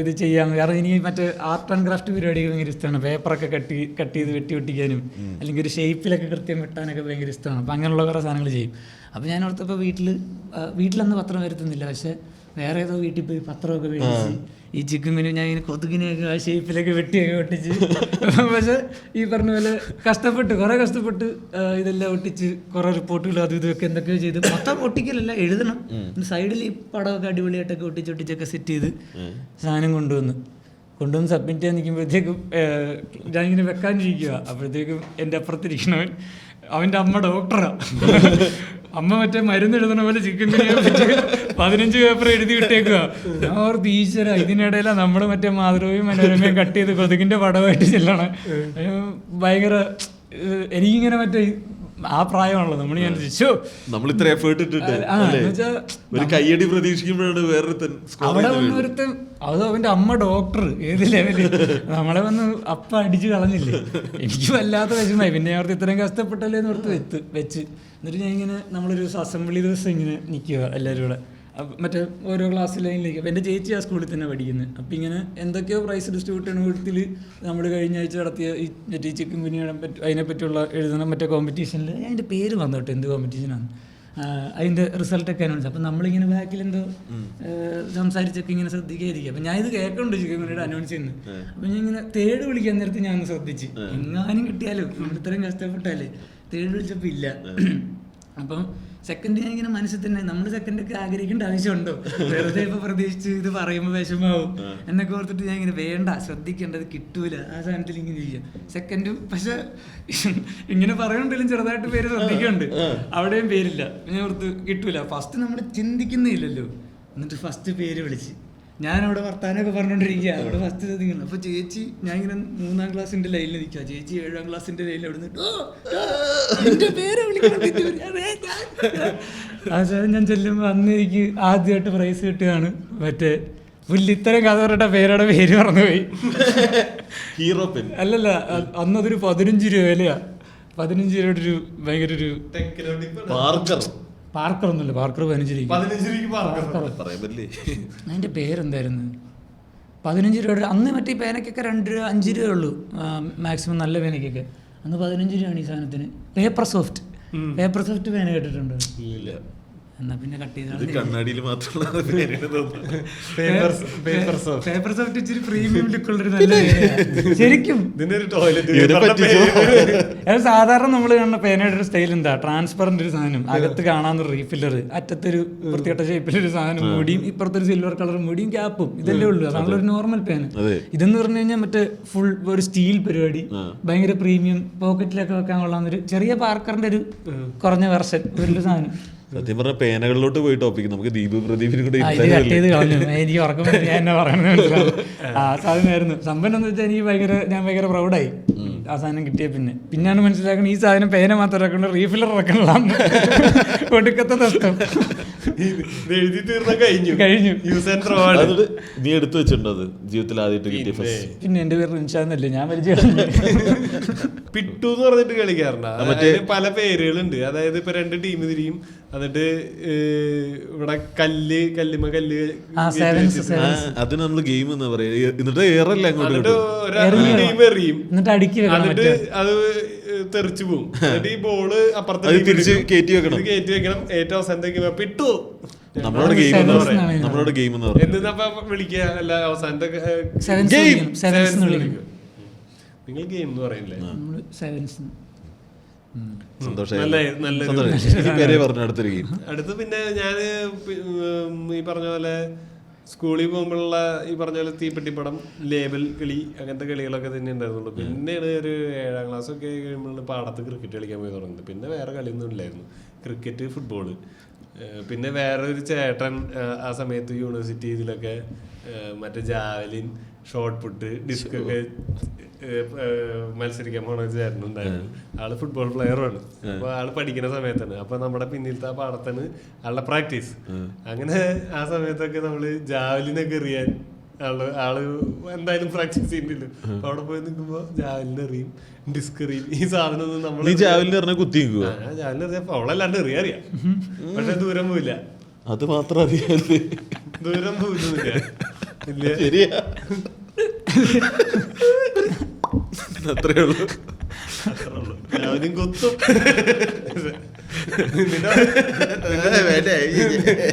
S2: ഇത് ചെയ്യാം. കാരണം എനിക്ക് മറ്റേ ആർട്ട് ആൻഡ് ക്രാഫ്റ്റ് പരിപാടികൾ ഭയങ്കര ഇഷ്ടമാണ്. പേപ്പറൊക്കെ കട്ട് ചെയ്ത് വെട്ടി ഒട്ടിക്കാനും അല്ലെങ്കിൽ ഒരു ഷേപ്പിലൊക്കെ കൃത്യം വെട്ടാനൊക്കെ ഭയങ്കര ഇഷ്ടമാണ്. അപ്പം അങ്ങനെയുള്ള കുറേ സാധനങ്ങൾ ചെയ്യും. അപ്പോൾ ഞാൻ ഓർത്തപ്പോൾ വീട്ടിലന്ന് പത്രം വരുത്തുന്നില്ല, പക്ഷേ വേറെ ഏതോ വീട്ടിൽ പോയി പത്രമൊക്കെ മേടിച്ച് ഈ ചിക്കൻ കുഞ്ഞു ഞാൻ ഇങ്ങനെ കൊതുകിനെയൊക്കെ ആ ഷേപ്പിലൊക്കെ വെട്ടിയൊക്കെ ഒട്ടിച്ച് പക്ഷെ ഈ പറഞ്ഞ പോലെ കുറേ കഷ്ടപ്പെട്ട് ഇതെല്ലാം ഒട്ടിച്ച് കുറേ റിപ്പോർട്ടുകൾ അതും ഇതൊക്കെ എന്തൊക്കെയോ ചെയ്ത് മൊത്തം ഒട്ടിക്കലല്ല, എഴുതണം. സൈഡിൽ ഈ പടമൊക്കെ അടിപൊളിയായിട്ടൊക്കെ ഒട്ടിച്ചൊക്കെ സെറ്റ് ചെയ്ത് സാധനം കൊണ്ടുവന്ന് സബ്മിറ്റ് ചെയ്യാൻ നിൽക്കുമ്പോഴത്തേക്കും ഞാനിങ്ങനെ വെക്കാനിരിക്കുക. അപ്പോഴത്തേക്കും എൻ്റെ അപ്പുറത്തിരിക്കണവൻ അവൻ്റെ അമ്മ ഡോക്ടറാണ്. അമ്മ മറ്റേ മരുന്ന് എഴുതണ പോലെ ചിക്കൻ കുനിയെ പറ്റി 15 പേപ്പർ എഴുതി വിട്ടേക്കുക. ഞാൻ ഓർത്ത് ഈശ്വര, ഇതിനിടയിലാണ് നമ്മൾ മറ്റേ മാതൃഭൂമിയും മനോരമയും കട്ട് ചെയ്ത് കൊതുകിൻ്റെ പടമായിട്ട് ചെല്ലണം. ഭയങ്കര എനിക്കിങ്ങനെ മറ്റേ ആ പ്രായമാണല്ലോ നമ്മൾ, ഞാൻ
S3: നമ്മൾ ഇത്ര എഫേർട്ട് ഇട്ടിട്ട് ഒരു കയ്യടി പ്രതീക്ഷിക്കുമ്പോഴാണ്
S2: അവിടെ വന്നൊരുത്തൻ, അത് അവന്റെ അമ്മ ഡോക്ടർ, ഏത് ലെവല് നമ്മളെ വന്ന് അപ്പ അടിച്ചു കളഞ്ഞില്ലേ. എനിക്ക് വല്ലാത്ത വിഷമമായി. പിന്നെ അവർക്ക് ഇത്രയും കഷ്ടപ്പെട്ടല്ലേ എന്ന് ഓർത്ത് വെച്ച് എന്നിട്ട് ഞാൻ ഇങ്ങനെ നമ്മളൊരു അസംബ്ലി ദിവസം ഇങ്ങനെ നിൽക്കുക എല്ലാവരും കൂടെ, മറ്റേ ഓരോ ക്ലാസ് ലൈനിലേക്ക്. അപ്പോൾ എൻ്റെ ചേച്ചി ആ സ്കൂളിൽ തന്നെ പഠിക്കുന്നത്. അപ്പം ഇങ്ങനെ എന്തൊക്കെയോ പ്രൈസ് ഡിസ്ട്രിബ്യൂട്ട് ചെയ്യുന്ന കൂട്ടത്തിൽ നമ്മൾ കഴിഞ്ഞ ആഴ്ച നടത്തിയ ഈ മറ്റേ ചിക്കൻ കുനിയുടെ അതിനെപ്പറ്റിയുള്ള എഴുതണം മറ്റേ കോമ്പറ്റീഷനിൽ അതിൻ്റെ പേര് വന്നോട്ടെ, എന്ത് കോമ്പറ്റീഷനാണ് അതിൻ്റെ റിസൾട്ടൊക്കെ അനൗൺസ്. അപ്പം നമ്മളിങ്ങനെ ബാക്കിൽ എന്തോ സംസാരിച്ചൊക്കെ ഇങ്ങനെ ശ്രദ്ധിക്കാതിരിക്കുക. അപ്പം ഞാൻ ഇത് കേൾക്കുന്നുണ്ട് ചിക്കൻ കുനിയുടെ അനൗൺസ് ചെയ്യുന്നത്. അപ്പം ഞാൻ ഇങ്ങനെ തേട് വിളിക്കാൻ നേരത്തെ ഞാൻ ഒന്ന് ശ്രദ്ധിച്ച്, എങ്ങാനും കിട്ടിയാലും നമ്മൾ ഇത്രയും കഷ്ടപ്പെട്ടാലേ. തേട് വിളിച്ചപ്പോൾ ഇല്ല. അപ്പം സെക്കൻഡ് ഞാൻ ഇങ്ങനെ മനസ്സിൽ തന്നെ, നമ്മൾ സെക്കൻഡൊക്കെ ആഗ്രഹിക്കേണ്ട ആവശ്യമുണ്ടോ, വെറുതെ ഇപ്പൊ പ്രതീക്ഷിച്ച് ഇത് പറയുമ്പോൾ വിഷമാവും എന്നൊക്കെ ഓർത്തിട്ട് ഞാൻ ഇങ്ങനെ വേണ്ട, ശ്രദ്ധിക്കേണ്ടത് കിട്ടൂല ആ സാധനത്തിൽ ഇങ്ങനെ ഇരിക്കുക. സെക്കൻഡും പക്ഷെ ഇങ്ങനെ പറയുന്നുണ്ടെങ്കിലും ചെറുതായിട്ട് പേര് ശ്രദ്ധിക്കുന്നുണ്ട്, അവിടെയും പേരില്ല. ഞാൻ ഓർത്ത് കിട്ടൂല. ഫസ്റ്റ് നമ്മൾ ചിന്തിക്കുന്നില്ലല്ലോ, എന്നിട്ട് ഫസ്റ്റ് പേര് വിളിച്ച് ഞാനവിടെ വർത്താനമൊക്കെ പറഞ്ഞുകൊണ്ടിരിക്കുക. അവിടെ ഫസ്റ്റ് ശ്രദ്ധിക്കുന്നു. അപ്പോൾ ചേച്ചി, ഞാൻ ഇങ്ങനെ 3ാം ക്ലാസ്സിൻ്റെ ലൈനിൽ നിൽക്കുക, ചേച്ചി 7ാം ക്ലാസ്സിൻ്റെ ലൈനിൽ അവിടെ നിന്നിട്ട് പേര് അവസാനം ഞാൻ ചെല്ലുമ്പോൾ അന്ന് എനിക്ക് ആദ്യമായിട്ട് പ്രൈസ് കിട്ടുകയാണ്. മറ്റേ പുല്ല് ഇത്തരം കഥ പറഞ്ഞിട്ട പേരുടെ പേര് മറന്നുപോയി.
S3: ഹീറോ പെൻ
S2: അല്ലല്ല, അന്നതൊരു 15 രൂപ വിലയാ. 15 രൂപയുടെ ഒരു ഭയങ്കര ഒരു പാർക്കർ ഒന്നുമില്ല, പാർക്കർ 15 രൂപ. അതിൻ്റെ പേരെന്തായിരുന്നു? 15 രൂപയുടെ. അന്ന് മറ്റേ പേനക്കൊക്കെ 2 രൂപ 5 രൂപ ഉള്ളൂ മാക്സിമം, നല്ല പേനക്കൊക്കെ. അന്ന് 15 രൂപയാണ് ഈ സാധനത്തിന്. പേപ്പർ സോഫ്റ്റ് പേന കേട്ടിട്ടുണ്ടോ? എന്നാ പിന്നെ കട്ട് ചെയ്ത്
S3: കണ്ണാടിയിൽ മാത്രമുള്ള
S2: പേപ്പർ സോഫ്റ്റ് ഇച്ചിരി പ്രീമിയം ലുക്കുള്ളൊരു നല്ല ശരിക്കും. സാധാരണ നമ്മൾ കാണുന്ന പേനയുടെ ഒരു സ്റ്റൈൽ എന്താ, ട്രാൻസ്പെറന്റ് ഒരു സാധനം, അകത്ത് കാണാന്നൊരു റീഫില്ലർ, അറ്റത്തൊരു വൃത്തികെട്ട ഷേപ്പിലൊരു സാധനം, മൂടിയും ഇപ്പുറത്തൊരു സിൽവർ കളർ മൂടിയും ക്യാപ്പും, ഇതല്ലേ ഉള്ളൂ. അതാണല്ലോ ഒരു നോർമൽ പേന. ഇതെന്ന് പറഞ്ഞു കഴിഞ്ഞാൽ മറ്റേ ഫുൾ ഒരു സ്റ്റീൽ പരിപാടി, ഭയങ്കര പ്രീമിയം, പോക്കറ്റിലൊക്കെ വെക്കാൻ കൊള്ളാവുന്നൊരു ചെറിയ പാർക്കറിന്റെ ഒരു കുറഞ്ഞ വെർഷൻ ഒരു സാധനം.
S3: സത്യം പറഞ്ഞ പേനകളിലോട്ട് പോയി ടോപ്പിക്ക് നമുക്ക് ദീപ് പ്രദീപിനും കൂടെ
S2: എനിക്ക് ഉറക്കം എന്നെ പറയുന്നത് ആ സാധനമായിരുന്നു. സംഭവം എന്ന് വെച്ചാൽ ഞാൻ ഭയങ്കര പ്രൗഡായി ആ സാധനം കിട്ടിയ. പിന്നെയാണ് മനസ്സിലാക്കുന്നത് ഈ സാധനം പേന മാത്രം ഇറക്കണം, റീഫില്ലർ ഇറക്കണം. ഒടുക്കത്തെ നഷ്ടം.
S1: എഴുതി തീർന്ന കഴിഞ്ഞു.
S3: നീ എടുത്തു വെച്ചിട്ടുണ്ടോ അത് ജീവിതത്തിൽ ആദ്യമായിട്ട് കിട്ടിയ ഫസ്റ്റ്?
S2: പിന്നെ എന്റെ പേര് റിൻഷാന്നല്ലേ, ഞാൻ വലിയ
S1: പിട്ടു എന്ന് പറഞ്ഞിട്ട് കളിക്കാറുണ്ട്. പല പേരുകളുണ്ട്. അതായത് ഇപ്പൊ 2 ടീം തിരിയും, എന്നിട്ട് ഇവിടെ കല്ലുമ്മ കല്ല്
S3: അതിന് നമ്മള് ഗെയിം എന്നാ പറയാ. എന്നിട്ട് ഏറല്ലേ അങ്ങോട്ട്
S1: ടീം എറിയും, എന്നിട്ട് അത് തെറിച്ചു പോകും. എന്നിട്ട് ഈ ബോള് അപ്പുറത്തെ
S3: തിരിച്ച് കയറ്റി വെക്കണം.
S1: ഏറ്റവും അവസാനത്തേക്ക് പിട്ടു.
S3: നമ്മളോട് ഗെയിം എന്ന് പറയാം.
S1: എന്തിനാ വിളിക്കുക? അല്ല അവസാനത്തെ നിങ്ങൾ ഗെയിം എന്ന് പറയില്ലേ? അടുത്ത് പിന്നെ ഞാന് ഈ പറഞ്ഞ പോലെ സ്കൂളിൽ പോകുമ്പോഴുള്ള ഈ പറഞ്ഞ പോലെ തീപ്പെട്ടിപ്പടം, ലേബൽ കളി, അങ്ങനത്തെ കളികളൊക്കെ തന്നെ ഉണ്ടായിരുന്നുള്ളൂ. പിന്നെയാണ് ഒരു 7ാം ക്ലാസ് ഒക്കെ കഴിയുമ്പോൾ പാടത്ത് ക്രിക്കറ്റ് കളിക്കാൻ പോയി തുടങ്ങുന്നത്. പിന്നെ വേറെ കളിയൊന്നും ഇല്ലായിരുന്നു. Cricket, football. പിന്നെ വേറൊരു ചേട്ടൻ ആ സമയത്ത് യൂണിവേഴ്സിറ്റി ഇതിലൊക്കെ മറ്റേ ജാവലിൻ, ഷോർട്ട് പുട്ട്, ഡിസ്ക് ഒക്കെ മത്സരിക്കാൻ പോണ ചേട്ടനുണ്ടായിരുന്നു. ആള് ഫുട്ബോൾ പ്ലെയറാണ്. അപ്പൊ ആള് പഠിക്കുന്ന സമയത്താണ്. അപ്പൊ നമ്മുടെ പിന്നിലത്തെ ആ പാടത്താണ് ആളുടെ പ്രാക്ടീസ്. അങ്ങനെ ആ സമയത്തൊക്കെ നമ്മള് ജാവലിനൊക്കെ എറിയാൻ ആള് എന്തായാലും പ്രാക്ടീസ് ചെയ്യുന്നില്ല. അപ്പൊ അവിടെ പോയി നിൽക്കുമ്പോ ജാവലിന് എറിയും, ഡിസ്ക് എറിയും. ഈ സാധനം ഒന്നും നമ്മൾ
S3: ജാവലിന് കുത്തി
S1: ജാവലിന് എറിയാ അവളല്ലാണ്ട് എറിയാറിയാം, പക്ഷെ ദൂരം പോയില്ല.
S3: അത് മാത്രം അറിയാതെ
S1: ദൂരം പോയില്ല.
S3: ശരിയാ, അത്രേ ഉള്ളൂ.
S1: കൊത്തും.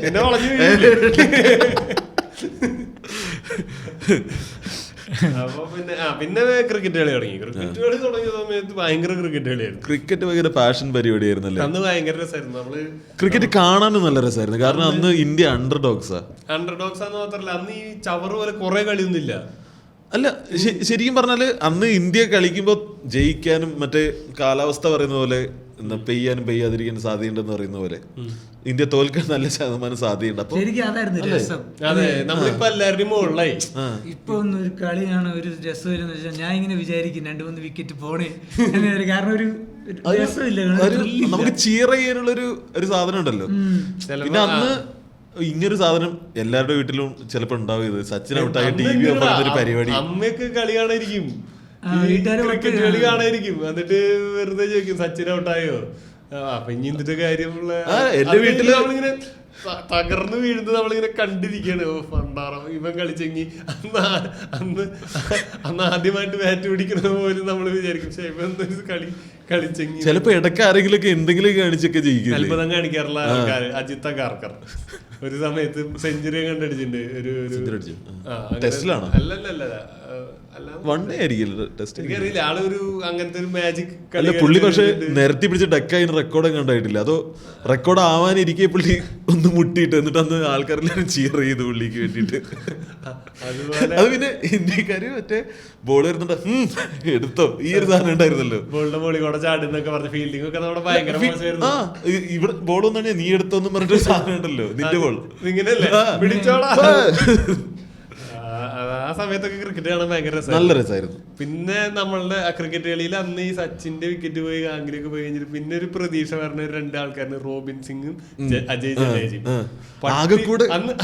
S1: നിന്നെ വളഞ്ഞു വീഴില്ലേ? അപ്പൊ പിന്നെ ക്രിക്കറ്റ് കളി തുടങ്ങി. ക്രിക്കറ്റ് കളി തുടങ്ങിയ സമയത്ത് ഭയങ്കര ക്രിക്കറ്റ് കളിയായിരുന്നു.
S3: ക്രിക്കറ്റ് ഭയങ്കര പാഷൻ പരിപാടിയായിരുന്നല്ലേ?
S1: അന്ന് ഭയങ്കര രസമായിരുന്നു. നമ്മള്
S3: ക്രിക്കറ്റ് കാണാനും നല്ല രസമായിരുന്നു. കാരണം അന്ന് ഇന്ത്യ അണ്ടർഡോഗ്സാന്ന്
S1: മാത്രല്ല, അന്ന് ഈ ചവറ് പോലെ കുറെ കളിയൊന്നുമില്ല.
S3: അല്ല, ശരിക്കും പറഞ്ഞാല് അന്ന് ഇന്ത്യ കളിക്കുമ്പോ ജയിക്കാനും മറ്റേ കാലാവസ്ഥ പറയുന്ന പോലെ പെയ്യാനും പെയ്യാതിരിക്കാനും സാധ്യതയുണ്ടെന്ന് പറയുന്ന പോലെ ഇന്ത്യ തോൽക്കാൻ നല്ല ശതമാനം സാധ്യതയുണ്ട്. അപ്പൊ
S1: അതെ, നമ്മളിപ്പോ എല്ലാവരുടെയും മുകളിലായി.
S2: ഇപ്പൊ ഒന്നും ഒരു കളിയാണ് ഒരു രസമില്ലെന്ന് വെച്ചാൽ ഞാൻ ഇങ്ങനെ വിചാരിക്കും 2-3 വിക്കറ്റ് പോണേ. കാരണം ഒരു
S3: നമുക്ക് ചിയർ ചെയ്യാനുള്ള ഒരു സാധനം ഉണ്ടല്ലോ. പിന്നെ അന്ന് ഇങ്ങനൊരു സാധനം എല്ലാവരുടെ വീട്ടിലും ചിലപ്പോ ഉണ്ടാവും. ഇത് സച്ചിൻ ഔട്ടായ ടി വി ഒരു പരിപാടി.
S1: അമ്മയൊക്കെ കളി കാണായിരിക്കും, ക്രിക്കറ്റ് കളി കാണായിരിക്കും. എന്നിട്ട് വെറുതെ ചോദിക്കും സച്ചിൻ ഔട്ടായോ, അപ്പൊ ഇനി എന്തിന്റെ കാര്യമുള്ള
S3: എന്റെ വീട്ടില്
S1: നമ്മളിങ്ങനെ തകർന്നു വീഴുന്നത് നമ്മളിങ്ങനെ കണ്ടിരിക്കുകയാണ്. പണ്ടാറം ഇവൻ കളിച്ചെങ്കി അന്ന് ആദ്യമായിട്ട് ബാറ്റ് പിടിക്കുന്നത് പോലും നമ്മൾ വിചാരിക്കും. പക്ഷെ ഇവ എന്തൊരു കളിച്ചെങ്കി
S3: ചിലപ്പോ ഇടയ്ക്ക് ആരെങ്കിലും എന്തെങ്കിലും കാണിച്ചൊക്കെ ജയിക്കും.
S1: അത്ഭുതം കാണിക്കാറുള്ള ആൾക്കാർ. അജിത് അഗാർക്കർ ഒരു സമയത്ത് സെഞ്ചുറി കണ്ടടിച്ചിട്ടുണ്ട്. എനിക്കറിയില്ല, ആളൊരു അങ്ങനത്തെ ഒരു മാജിക്
S3: അല്ല പുള്ളി. പക്ഷെ നിരത്തി പിടിച്ച് ഡക്കായി റെക്കോർഡ് കണ്ടായിട്ടില്ല. അതോ റെക്കോർഡ് ആവാനിരിക്കെ പുള്ളി ഒന്ന് മുട്ടിയിട്ട് എന്നിട്ട് അന്ന് ആൾക്കാരെല്ലാരും ചീർ ചെയ്ത് പുള്ളിക്ക് വേണ്ടിട്ട്. അത് പിന്നെ ഇന്ത്യക്കാര് മറ്റേ ബോൾ വരുന്നുണ്ട് എടുത്തോ ഈ ഒരു സാധനം ഉണ്ടായിരുന്നല്ലോ.
S1: ബോളിന്റെ മോളി കൂടെ ചാടുന്നൊക്കെ പറഞ്ഞ ഫീൽഡിംഗ് ഒക്കെ നമ്മുടെ ഭയങ്കര മോശമായിരുന്നു.
S3: ഇവിടെ ബോൾ വന്നാണ് നീ എടുത്തോന്നും പറഞ്ഞിട്ട് സാധനം ഉണ്ടല്ലോ, നിന്റെ ബോൾ
S1: ഇങ്ങനെയല്ലേ പിടിച്ചോടാ. ആ സമയത്തൊക്കെ ക്രിക്കറ്റ് കാണാൻ ഭയങ്കര
S3: നല്ല രസമായിരുന്നു.
S1: പിന്നെ നമ്മളുടെ ക്രിക്കറ്റ് കളിയിൽ അന്ന് ഈ സച്ചിന്റെ വിക്കറ്റ് പോയി ഗാംഗുലിയൊക്കെ പോയി കഴിഞ്ഞിട്ട് പിന്നെ ഒരു പ്രതീക്ഷ പറഞ്ഞ 2 ആൾക്കാരും റോബിൻ സിംഗും അജയ് ജഡേജയും.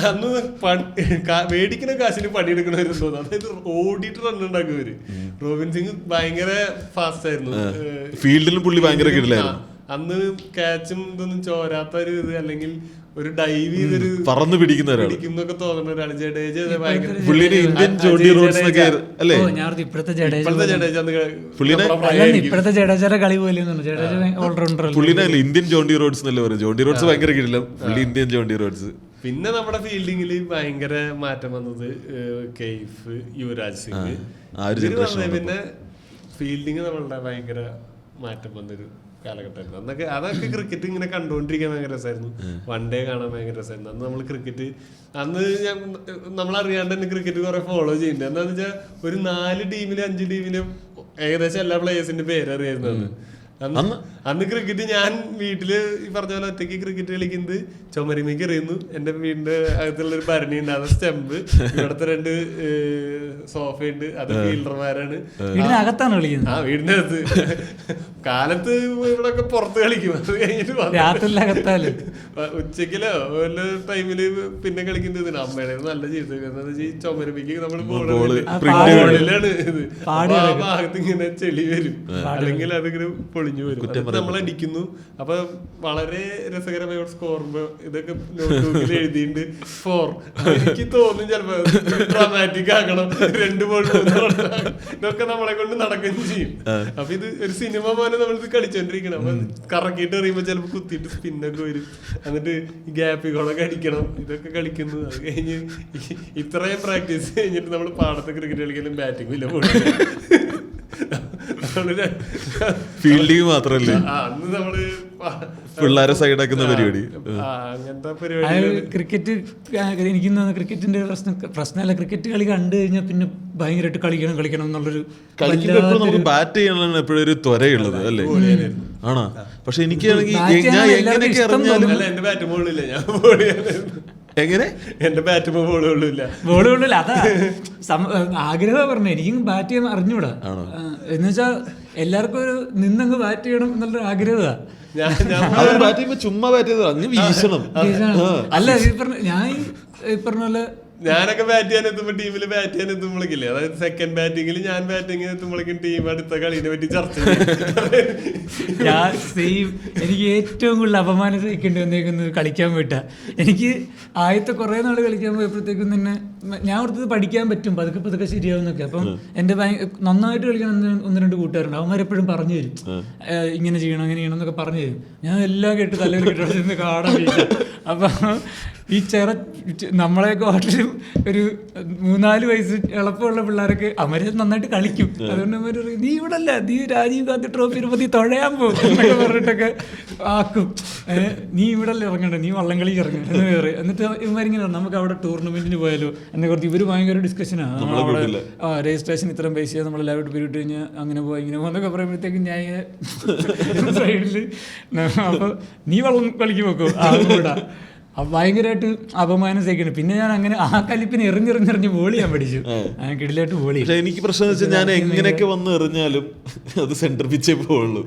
S1: അന്ന് മേടിക്കുന്ന കാശിന് പണിയെടുക്കണവരും തോന്നുന്നു. അതായത് ഓടിയിട്ട് റൺ ഉണ്ടാക്കുവര്. റോബിൻ സിംഗ് ഭയങ്കര ഫാസ്റ്റ് ആയിരുന്നു.
S3: ഫീൽഡിലും പുള്ളി ഭയങ്കര കിടിലായിരുന്നു.
S1: അന്ന് ക്യാച്ചും ഇതൊന്നും ചോരാത്ത ഒരു ഇത്, അല്ലെങ്കിൽ ഒരു ഡൈവ് ചെയ്തൊരു
S3: പറന്ന്
S1: പിടിക്കുന്നൊക്കെ തോന്നുന്ന ഒരാള്. ജഡേജ
S3: ഇന്ത്യൻ ജോണ്ടി റോഡ്സ് അല്ലേ?
S2: ഇപ്പോഴത്തെ
S3: ജഡേജയുടെ കളി പോലെ പുള്ളിനെ ഇന്ത്യൻ ജോണ്ടി റോഡ്സ് എന്നല്ലേ പറയും. ജോണ്ടി റോഡ്സ് ഭയങ്കര കിടിലം, പുള്ളി ഇന്ത്യൻ ജോണ്ടി റോഡ്സ്.
S1: പിന്നെ നമ്മുടെ ഫീൽഡിങ്ങിൽ ഭയങ്കര മാറ്റം വന്നത് കെയ്ഫ്, യുവരാജ് സിംഗ്. പിന്നെ ഫീൽഡിങ് നമ്മളുടെ ഭയങ്കര മാറ്റം വന്നൊരു കാലഘട്ടമായിരുന്നു. അതൊക്കെ ക്രിക്കറ്റ് ഇങ്ങനെ കണ്ടുകൊണ്ടിരിക്കാൻ ഭയങ്കര രസമായിരുന്നു. വൺ ഡേ കാണാൻ ഭയങ്കര രസമായിരുന്നു. അന്ന് നമ്മൾ ക്രിക്കറ്റ് നമ്മളറിയാണ്ട് തന്നെ ക്രിക്കറ്റ് കുറെ ഫോളോ ചെയ്യുന്നുണ്ട്. എന്താന്ന് വെച്ചാൽ ഒരു 4 ടീമിലും 5 ടീമിലും ഏകദേശം എല്ലാ പ്ലേയേഴ്സിന്റെ പേരറിയായിരുന്നു. അന്ന് ക്രിക്കറ്റ് ഞാൻ വീട്ടില് ഈ പറഞ്ഞ പോലെ ഒറ്റയ്ക്ക് ക്രിക്കറ്റ് കളിക്കുന്നത് ചുമരിമേക്ക് എറിയുന്നു. എന്റെ വീടിന്റെ അകത്തുള്ള ഒരു ഭരണി ഉണ്ട്, അത് സ്റ്റെമ്പ്. ഇവിടത്തെ 2 സോഫയുണ്ട്, അത് ഫീൽഡർമാരാണ്.
S2: അകത്താണ് കളിക്കുന്നത്.
S1: വീടിന്റെ അകത്ത്. കാലത്ത് ഇവിടെ പുറത്ത് കളിക്കും. അത് കഴിഞ്ഞിട്ട് ഉച്ചക്കിലോ വല്ല ടൈമില് പിന്നെ കളിക്കുന്നത് ഇതിന് അമ്മയുടെ നല്ല ചെയ്ത് ചുമരിമേക്ക് നമ്മള് ബോളിലാണ് ഇത്. ആ ഭാഗത്ത് ഇങ്ങനെ ചെളി വരും, അല്ലെങ്കിൽ അതിങ്ങനെ പൊളിഞ്ഞു വരും. നമ്മളടിക്കുന്നു. അപ്പൊ വളരെ രസകരമായ സ്കോർ ഇതൊക്കെ നോട്ട്ബുക്കിൽ എഴുതിയിട്ടുണ്ട് 4. എനിക്ക് തോന്നും ചിലപ്പോ ഡ്രാമാറ്റിക് ആക്കണം, 2 ബോൾ ഇതൊക്കെ നമ്മളെ കൊണ്ട് നടക്കുകയും ചെയ്യും. അപ്പൊ ഇത് ഒരു സിനിമ പോലെ നമ്മളിത് കളിച്ചോണ്ടിരിക്കണം. അപ്പൊ കറക്കിയിട്ട് എറിയുമ്പോ ചിലപ്പോ കുത്തിയിട്ട് സ്പിന്നൊക്കെ വരും. എന്നിട്ട് ഗ്യാപ്പിൽ കൂടെ അടിക്കണം. ഇതൊക്കെ കളിക്കുന്നു. അത് കഴിഞ്ഞ് ഇത്രയും പ്രാക്ടീസ് കഴിഞ്ഞിട്ട് നമ്മൾ പാടത്ത് ക്രിക്കറ്റ് കളിക്കലും ബാറ്റിംഗും ഇല്ല,
S3: ഫീൽഡിങ് മാത്രല്ലേ
S1: അന്ന് നമ്മള്
S3: പിള്ളേരെ സൈഡാക്കുന്ന പരിപാടി.
S1: അങ്ങനത്തെ പരിപാടി.
S2: ക്രിക്കറ്റ് എനിക്ക് തോന്നുന്നു ക്രിക്കറ്റിന്റെ പ്രശ്നമല്ല. ക്രിക്കറ്റ് കളി കണ്ടു കഴിഞ്ഞാൽ പിന്നെ ഭയങ്കരമായിട്ട് കളിക്കണം എന്നുള്ളൊരു
S3: നമുക്ക് ബാറ്റ് ചെയ്യാനാണ് എപ്പോഴും ഒരു ത്വരയുള്ളത് അല്ലേ? ആണോ? പക്ഷെ എനിക്കാണെങ്കിൽ ഞാൻ എങ്ങനെയൊക്കെ അറിഞ്ഞാലും
S1: എന്റെ ബാറ്റ് ബോളില്ല, ഞാൻ
S3: എങ്ങനെ
S1: എന്റെ ബാറ്റ് ബോളുകളില്ല.
S2: അതാ ആഗ്രഹം പറഞ്ഞു. എനിക്കും ബാറ്റ് ചെയ്യാൻ അറിഞ്ഞൂടാ. എന്ന് വെച്ചാൽ എല്ലാവർക്കും ഒരു നിന്നങ്ങ് ബാറ്റ് ചെയ്യണം എന്നുള്ളൊരു ആഗ്രഹമാണ്.
S3: ചുമ്മാ ബാറ്റ് ചെയ്ത് അങ്ങ് വീശണം.
S2: അല്ല ഞാൻ ഈ പറഞ്ഞ പോലെ
S1: ഞാനൊക്കെ ബാറ്റ് ചെയ്യാൻ എത്തുമ്പോ ടീമിൽ ബാറ്റ് ചെയ്യാൻ എത്തുമ്പോഴേക്കില്ലേ, അതായത് സെക്കൻഡ് ബാറ്റിങ്ങിൽ ഞാൻ ബാറ്റിംഗ് എത്തുമ്പോഴേക്കും ടീം അടുത്ത കളീനെ പറ്റി ചർച്ച
S2: ഞാൻ സെയിം. എനിക്ക് ഏറ്റവും കൂടുതൽ അപമാനം സഹിക്കേണ്ടി വന്നേക്കുന്നത് കളിക്കാൻ പോയിട്ടാ. എനിക്ക് ആദ്യത്തെ കുറേ നാൾ കളിക്കാൻ പോയപ്പോഴത്തേക്കും തന്നെ ഞാൻ ഓർത്തത് പഠിക്കാൻ പറ്റും, പതുക്കെ പതുക്കെ ശരിയാവുന്നൊക്കെ. അപ്പം എൻ്റെ നന്നായിട്ട് കളിക്കാൻ ഒന്ന് രണ്ട് കൂട്ടുകാരുണ്ട്, അവന്മാരെപ്പോഴും പറഞ്ഞു തരും ഇങ്ങനെ ചെയ്യണം അങ്ങനെ ചെയ്യണം എന്നൊക്കെ പറഞ്ഞു തരും. ഞാൻ എല്ലാം കേട്ട് തലയിൽ കേട്ട് കാണാൻ വീട്ടിൽ. അപ്പം ഈ നമ്മളെയൊക്കെ ഹോട്ടലും ഒരു 3-4 വയസ്സ് എളുപ്പമുള്ള പിള്ളേരൊക്കെ അവരെ നന്നായിട്ട് കളിക്കും. അതുകൊണ്ട് അവര് പറയും, നീ ഇവിടെ അല്ല, നീ രാജീവ് ഗാന്ധി ട്രോഫി ഇരുപത്തി തൊഴയാൻ പോകും എന്നൊക്കെ പറഞ്ഞിട്ടൊക്കെ ആക്കും. നീ ഇവിടെ അല്ല ഇറങ്ങണ്ട, നീ വള്ളംകളി ഇറങ്ങും എന്ന് പറയും. എന്നിട്ട് ഇവരിങ്ങനെ നമുക്ക് അവിടെ ടൂർണമെന്റിന് പോയാലോ എന്നെ കുറിച്ച് ഇവർ ഭയങ്കര ഡിസ്കഷനാണ്. നമ്മളവിടെ രജിസ്ട്രേഷൻ ഇത്രയും പൈസ നമ്മളെല്ലാവരും പിരിവിട്ട് കഴിഞ്ഞാൽ അങ്ങനെ പോയി ഇങ്ങനെ പോകുന്നൊക്കെ പറയുമ്പോഴത്തേക്കും ഞാൻ ഇങ്ങനെ സൈഡിൽ അപ്പോൾ നീ വള്ളം കളിക്ക് വെക്കോ കൂടാ. ഭയങ്കരമായിട്ട് അപമാനം സഹിക്കണം. പിന്നെ ഞാൻ അങ്ങനെ ആ കലിപ്പിന് എറിഞ്ഞെറിഞ്ഞെറിഞ്ഞ് ബോൾ ചെയ്യാൻ പഠിച്ചു. കിടിലായിട്ട് ബോൾ ചെയ്യും.
S3: പക്ഷെ എനിക്ക് പ്രശ്നം എന്ന് വെച്ചാൽ ഞാൻ എങ്ങനെയൊക്കെ വന്ന് എറിഞ്ഞാലും അത് സെന്റർ പിച്ചേ പോവുള്ളൂ.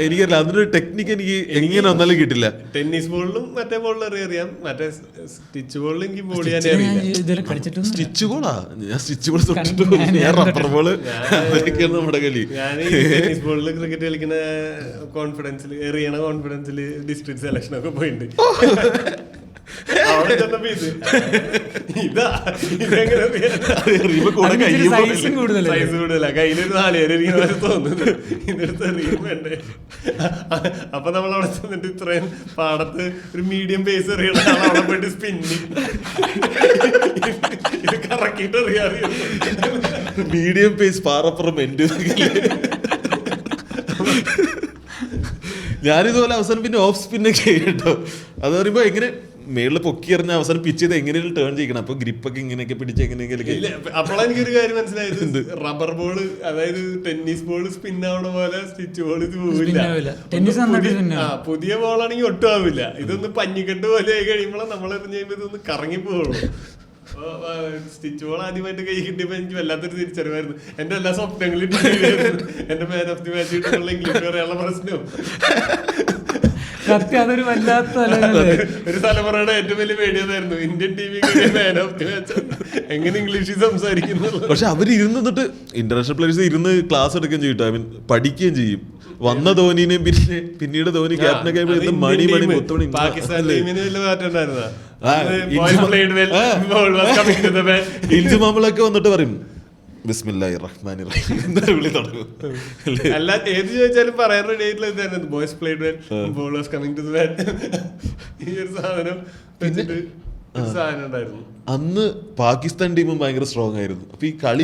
S3: എനിക്കറിയില്ല, അതിനൊരു ടെക്നിക്ക് എനിക്ക് എങ്ങനെ വന്നാലും കിട്ടില്ല.
S1: ടെന്നീസ് ബോളിലും മറ്റേ ബോളിൽ അറിയാം, മറ്റേ സ്റ്റിച്ച് ബോളിൽ എനിക്ക് ബോൾ ചെയ്യാൻ
S2: ഇതുവരെ കളിച്ചിട്ടുണ്ട്.
S3: സ്റ്റിച്ച് ബോളാ ഞാൻ സ്റ്റിച്ച് ബോൾ തൊട്ടിട്ട് ഞാൻ റബ്ബർ ബോള് അതൊക്കെയാണ് നമ്മുടെ കളി.
S1: ഞാൻ ടെന്നീസ് ബോളിൽ ക്രിക്കറ്റ് കളിക്കുന്ന കോൺഫിഡൻസിൽ എറിയണ കോൺഫിഡൻസിൽ ഡിസ്ട്രിക്ട് സെലക്ഷൻ ഒക്കെ പോയിട്ടുണ്ട്. അവിടെ ചെന്നപ്പോ ഇതാ ഇതെങ്ങനെ സൈസ് കൂടുതല, കയ്യിലൊരു 4 പേര് ഇരിക്കുന്ന തോന്നുന്നത്, ഇതെടുത്ത് എറിയും വേണ്ടേ. അപ്പൊ നമ്മളവിടെ ചെന്നിട്ട് ഇത്രയും പാടത്ത് ഒരു മീഡിയം പേസ് എറിയണ അവിടെ പോയിട്ട് സ്പിന്നിങ് ഇത് കറക്കിട്ട് അറിയാറിയ
S3: മീഡിയം പേസ് പാറപ്പുറം എൻഡ്. ഞാനിതുപോലെ അവസാനം പിന്നെ ഓഫ് സ്പിന്നൊക്കെ കേട്ടോ. അത് പറയുമ്പോ എങ്ങനെ മേളിൽ പൊക്കി എറിഞ്ഞ അവസാനം പിച്ച് ചെയ്ത് എങ്ങനെയും ടേൺ ചെയ്യണം. അപ്പൊ ഗ്രിപ്പൊക്കെ ഇങ്ങനെയൊക്കെ പിടിച്ച് എങ്ങനെയെങ്കിലും.
S1: അപ്പോഴാണ് എനിക്കൊരു കാര്യം മനസ്സിലായത്, റബ്ബർ ബോള് അതായത് ടെന്നീസ് ബോള് സ്പിൻ ആവണ പോലെ സ്റ്റിച്ച് ബോൾ ഇത് പോവില്ല. പുതിയ ബോളാണെങ്കിൽ ഒട്ടും ആവില്ല. ഇതൊന്ന് പഞ്ഞിക്കെട്ട് പോലെ ആയി കഴിയുമ്പോൾ നമ്മൾ എറിഞ്ഞ് കഴിയുമ്പോൾ ഇതൊന്ന് കറങ്ങി പോവുള്ളൂ. സ്റ്റിച്ച് ബോൾ ആദ്യമായിട്ട് കൈ കിട്ടിയപ്പോ എനിക്ക് വല്ലാത്തൊരു തിരിച്ചറിവായിരുന്നു. എന്റെ എല്ലാ സ്വപ്നങ്ങളും എന്റെ മാൻ ഓഫ് ദി മാച്ച് കിട്ടുന്നുള്ള ഇംഗ്ലീഷ് പറയാനുള്ള പ്രശ്നവും
S2: അതൊരു വല്ലാത്ത
S1: ഒരു തലമുറയുടെ ഏറ്റവും വലിയ പേടിയതായിരുന്നു ഇന്ത്യൻ ടീമിൽ മാൻ ഓഫ് ദി മാച്ച് എങ്ങനെ ഇംഗ്ലീഷിൽ സംസാരിക്കുന്നു.
S3: പക്ഷെ അവര് ഇരുന്നിട്ട് ഇന്റർനാഷണൽ പ്ലേയേഴ്സ് ഇരുന്ന് ക്ലാസ് എടുക്കുകയും ചെയ്യും, ഐ മീൻ പഠിക്കുകയും ചെയ്യും. വന്ന ധോനിനെയും പിന്നീട് ധോനി ക്യാപ്റ്റനൊക്കെ മണി മുത്തമണി
S1: പാകിസ്ഥാൻ ടീമിന് വലിയ മാറ്റം ഉണ്ടായിരുന്ന
S3: ഇൽജുമാമളൊക്കെ വന്നിട്ട് പറയും ബിസ്മില്ലാഹിർ റഹ്മാനിർ റഹീം എന്ന് വിളി തുടങ്ങും.
S1: അല്ല ഏത് ചോദിച്ചാലും പറയാൻ റെഡി ആയിട്ടുള്ള ഇതായിരുന്നു, boys played well, bowlers coming to the bat. ഈ ഒരു സാധനം വെച്ചിട്ട് സാധനം ഉണ്ടായിരുന്നു.
S3: അന്ന് പാകിസ്ഥാൻ ടീമും ഭയങ്കര സ്ട്രോങ് ആയിരുന്നു. അപ്പൊ ഈ കളി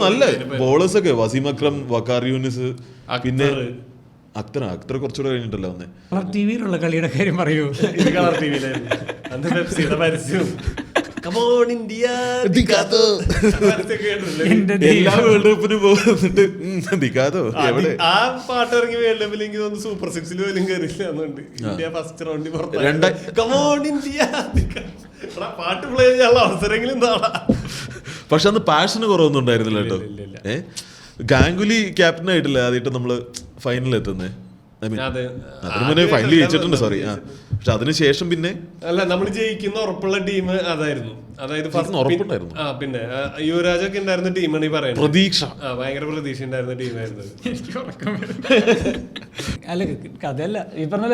S3: നല്ല ബോളേഴ്സ് ഒക്കെ വസീം അക്രം, വക്കാർ യൂനിസ്, പിന്നെ അക്തർ കുറച്ചുകൂടെ കഴിഞ്ഞിട്ടല്ല വന്നേ.
S2: കളർ ടിവിയിലുള്ള കളിയുടെ കാര്യം പറയൂ.
S1: കളർ ടിവിയിലായിരുന്നു അന്ന് പെപ്സിയുടെ പരസ്യവും
S3: എല്ലാ വേൾഡ് കപ്പിനും പോകുന്നുണ്ട്.
S1: ആ പാട്ട് ഇറങ്ങി വേൾഡ് കപ്പിൽ എനിക്ക് തോന്നുന്നു സൂപ്പർ 6 പോലും കയറിയില്ല. ഇന്ത്യ ഫസ്റ്റ് റൗണ്ടിൽ പാട്ട് പ്ലേ ചെയ്യാനുള്ള അവസരങ്ങളും എന്താ.
S3: പക്ഷെ അന്ന് പാഷന് കുറവൊന്നും ഉണ്ടായിരുന്നില്ല കേട്ടോ. ഗാംഗുലി ക്യാപ്റ്റൻ ആയിട്ടില്ല ആദ്യമായിട്ട് നമ്മള് ഫൈനലിൽ എത്തുന്നേ. Final ജയിച്ചിട്ടുണ്ട്, sorry. പക്ഷെ അതിനുശേഷം പിന്നെ
S1: അല്ല നമ്മൾ ജയിക്കുന്ന ഉറപ്പുള്ള ടീം അതായിരുന്നു. അതായത് പിന്നെ യുവരാജൊക്കെ ഉണ്ടായിരുന്ന ടീമാണ് ഈ പറയുന്നത്.
S3: പ്രതീക്ഷ
S1: ഭയങ്കര പ്രതീക്ഷ ഉണ്ടായിരുന്ന ടീമായിരുന്നു.
S2: അല്ല കഥയല്ല, ഈ പറഞ്ഞ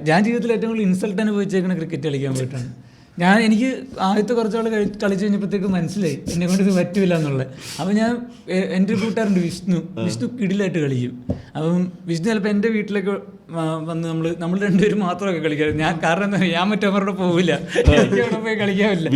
S2: ഞാൻ ജീവിതത്തിൽ ഏറ്റവും കൂടുതൽ ഇൻസൾട്ട് അനുഭവിച്ചേക്കണ ക്രിക്കറ്റ് കളിക്കാൻ പോയിട്ടാണ്. എനിക്ക് ആദ്യത്തെ കുറച്ചാൾ കളിച്ച് കഴിഞ്ഞപ്പോഴത്തേക്ക് മനസ്സിലായി എന്നെ കൊണ്ട് ഇത് പറ്റില്ല എന്നുള്ളത്. അപ്പം ഞാൻ എൻ്റെ ഒരു കൂട്ടുകാരുണ്ട് വിഷ്ണു കിടിലായിട്ട് കളിക്കും. അപ്പം വിഷ്ണു ചിലപ്പോൾ എൻ്റെ വീട്ടിലേക്ക് വന്ന് നമ്മൾ രണ്ടുപേരും മാത്രമൊക്കെ കളിക്കാറ്. കാരണം എന്താ, ഞാൻ മറ്റവരുടെ പോവില്ല, എനിക്ക് അവിടെ പോയി കളിക്കാൻ പറ്റില്ല.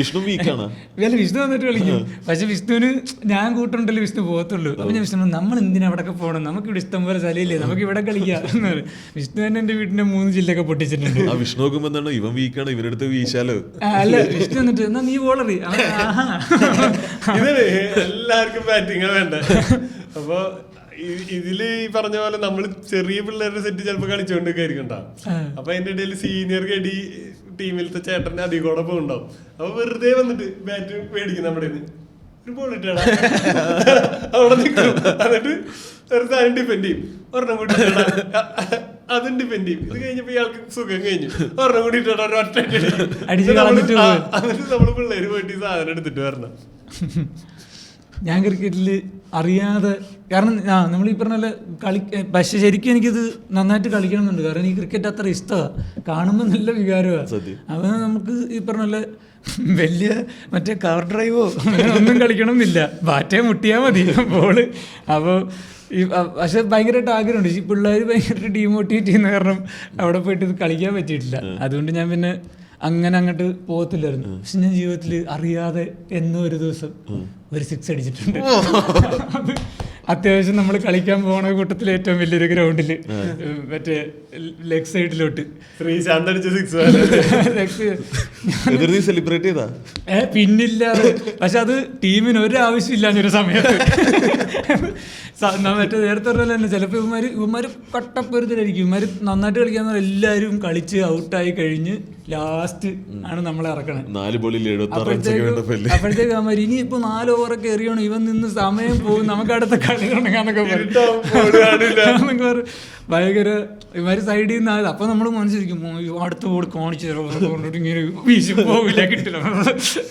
S2: അല്ല വിഷ്ണു വന്നിട്ട് കളിക്കും. പക്ഷെ വിഷ്ണുവിന് ഞാൻ കൂട്ടുണ്ടല്ലോ വിഷ്ണു പോകത്തുള്ളൂ. അപ്പം ഞാൻ വിഷ്ണു നമ്മൾ എന്തിനാ അവിടെയൊക്കെ പോകണം, നമുക്കിവിടെ ഇഷ്ടം പോലെ സ്ഥലമില്ലേ, നമുക്ക് ഇവിടെ കളിക്കാം എന്ന് പറയും. വിഷ്ണു തന്നെ എൻ്റെ വീടിൻ്റെ 3 ജില്ലയൊക്കെ പൊട്ടിച്ചിട്ടുണ്ട്.
S3: വിഷ്ണു നോക്കുമ്പോൾ എന്താണ് ഇവൻ വീക്കാണ്, ഇവരെടുത്ത് വീശാലോ.
S2: അല്ല വിഷ്ണു വന്നിട്ട് എന്നാ നീ ബോളറി
S1: എല്ലാവർക്കും ബാറ്റിംഗ് വേണ്ട. അപ്പൊ ഇതില് ഈ പറഞ്ഞ പോലെ നമ്മള് ചെറിയ പിള്ളേരുടെ സെറ്റ് ചിലപ്പോ കളിച്ചോണ്ടിരിക്കും. അപ്പൊ അതിന്റെ ഇടയിൽ സീനിയർ കടി ടീമിലത്തെ ചേട്ടന്റെ അധികോടൊപ്പം ഉണ്ടാവും. അപ്പൊ വെറുതെ വന്നിട്ട് ബാറ്റ് മേടിക്കും നമ്മുടെ ഒരു ബോൾ ഇട്ടാടാ അവിടെ നിൽക്കും. എന്നിട്ട് ഒരു സാധനം ഡിഫെൻഡ് ചെയ്യും, ഒരെണ്ണം കൂടി അതും ഡിപ്പെൻഡ് ചെയ്യും. ഇത് കഴിഞ്ഞപ്പോ ഇയാൾക്ക് സുഖം കഴിഞ്ഞു, ഒരെണ്ണം കൂടി ഇട്ടോ ഒറ്റ
S2: അടിച്ച് കളഞ്ഞിട്ട് പോകും.
S1: എന്നിട്ട് നമ്മള് പിള്ളേര് പോയിട്ട് ഈ സാധനം എടുത്തിട്ട് വരണം.
S2: ഞാൻ ക്രിക്കറ്റിൽ അറിയാതെ, കാരണം നമ്മൾ ഈ പറഞ്ഞ പോലെ പക്ഷെ ശരിക്കും എനിക്കിത് നന്നായിട്ട് കളിക്കണമെന്നുണ്ട്. കാരണം ഈ ക്രിക്കറ്റ് അത്ര ഇഷ്ടമാണ്, കാണുമ്പോൾ നല്ല വികാരമാണ്. അപ്പോൾ നമുക്ക് ഈ പറഞ്ഞ പോലെ വലിയ മറ്റേ കവർ ഡ്രൈവോ ഒന്നും കളിക്കണം എന്നില്ല, ബാറ്റേ മുട്ടിയാൽ മതി ബോള്. അപ്പോൾ പക്ഷെ ഭയങ്കരമായിട്ട് ആഗ്രഹമുണ്ട്. ഈ പിള്ളേർ ഭയങ്കരമായിട്ട് ഡീമോട്ടിവേറ്റ് ചെയ്യുന്ന കാരണം അവിടെ പോയിട്ട് ഇത് കളിക്കാൻ പറ്റിയിട്ടില്ല. അതുകൊണ്ട് ഞാൻ പിന്നെ അങ്ങനെ അങ്ങോട്ട് പോകത്തില്ലായിരുന്നു. പക്ഷെ ഞാൻ ജീവിതത്തിൽ അറിയാതെ എന്നോ ഒരു ദിവസം ഒരു 6 അടിച്ചിട്ടുണ്ട്. അത് അത്യാവശ്യം നമ്മൾ കളിക്കാൻ പോണ കൂട്ടത്തിൽ ഏറ്റവും വലിയൊരു ഗ്രൗണ്ടിൽ മറ്റേ ലെഗ് സൈഡിലോട്ട്
S1: ശ്രീശാന്ത് അടിച്ച 6
S3: സെലിബ്രേറ്റ് ചെയ്താ
S2: പിന്നില്ലാതെ. പക്ഷെ അത് ടീമിന് ഒരു ആവശ്യമില്ലാഞ്ഞൊരു സമയത്ത് മറ്റേ നേരത്തെ പറഞ്ഞ തന്നെ ചിലപ്പോൾ ഇവന്മാർ കട്ടപ്പൊരുത്തലായിരിക്കും. ഇവന്മാർ നന്നായിട്ട് കളിക്കാന്ന് പറഞ്ഞാൽ എല്ലാവരും കളിച്ച് ഔട്ടായി കഴിഞ്ഞ് ലാസ്റ്റ് ആണ് നമ്മളെ ഇറക്കണേ. അപ്പോഴത്തേക്ക് അവന്മാർ ഇനിയിപ്പോ 4 ഓവറൊക്കെ എറിയണം, ഇവൻ നിന്ന് സമയം പോകും, നമുക്ക് അടുത്ത കളി തുടങ്ങാന്നൊക്കെ പറയും. ഭയങ്കര ഇവര് സൈഡിൽ നിന്ന്. അപ്പൊ നമ്മൾ മനസ്സിലിരിക്കും അടുത്ത ബോൾ കാണിച്ചു തരാം, ഇങ്ങനെ വീശി പോവില്ല, കിട്ടില്ല.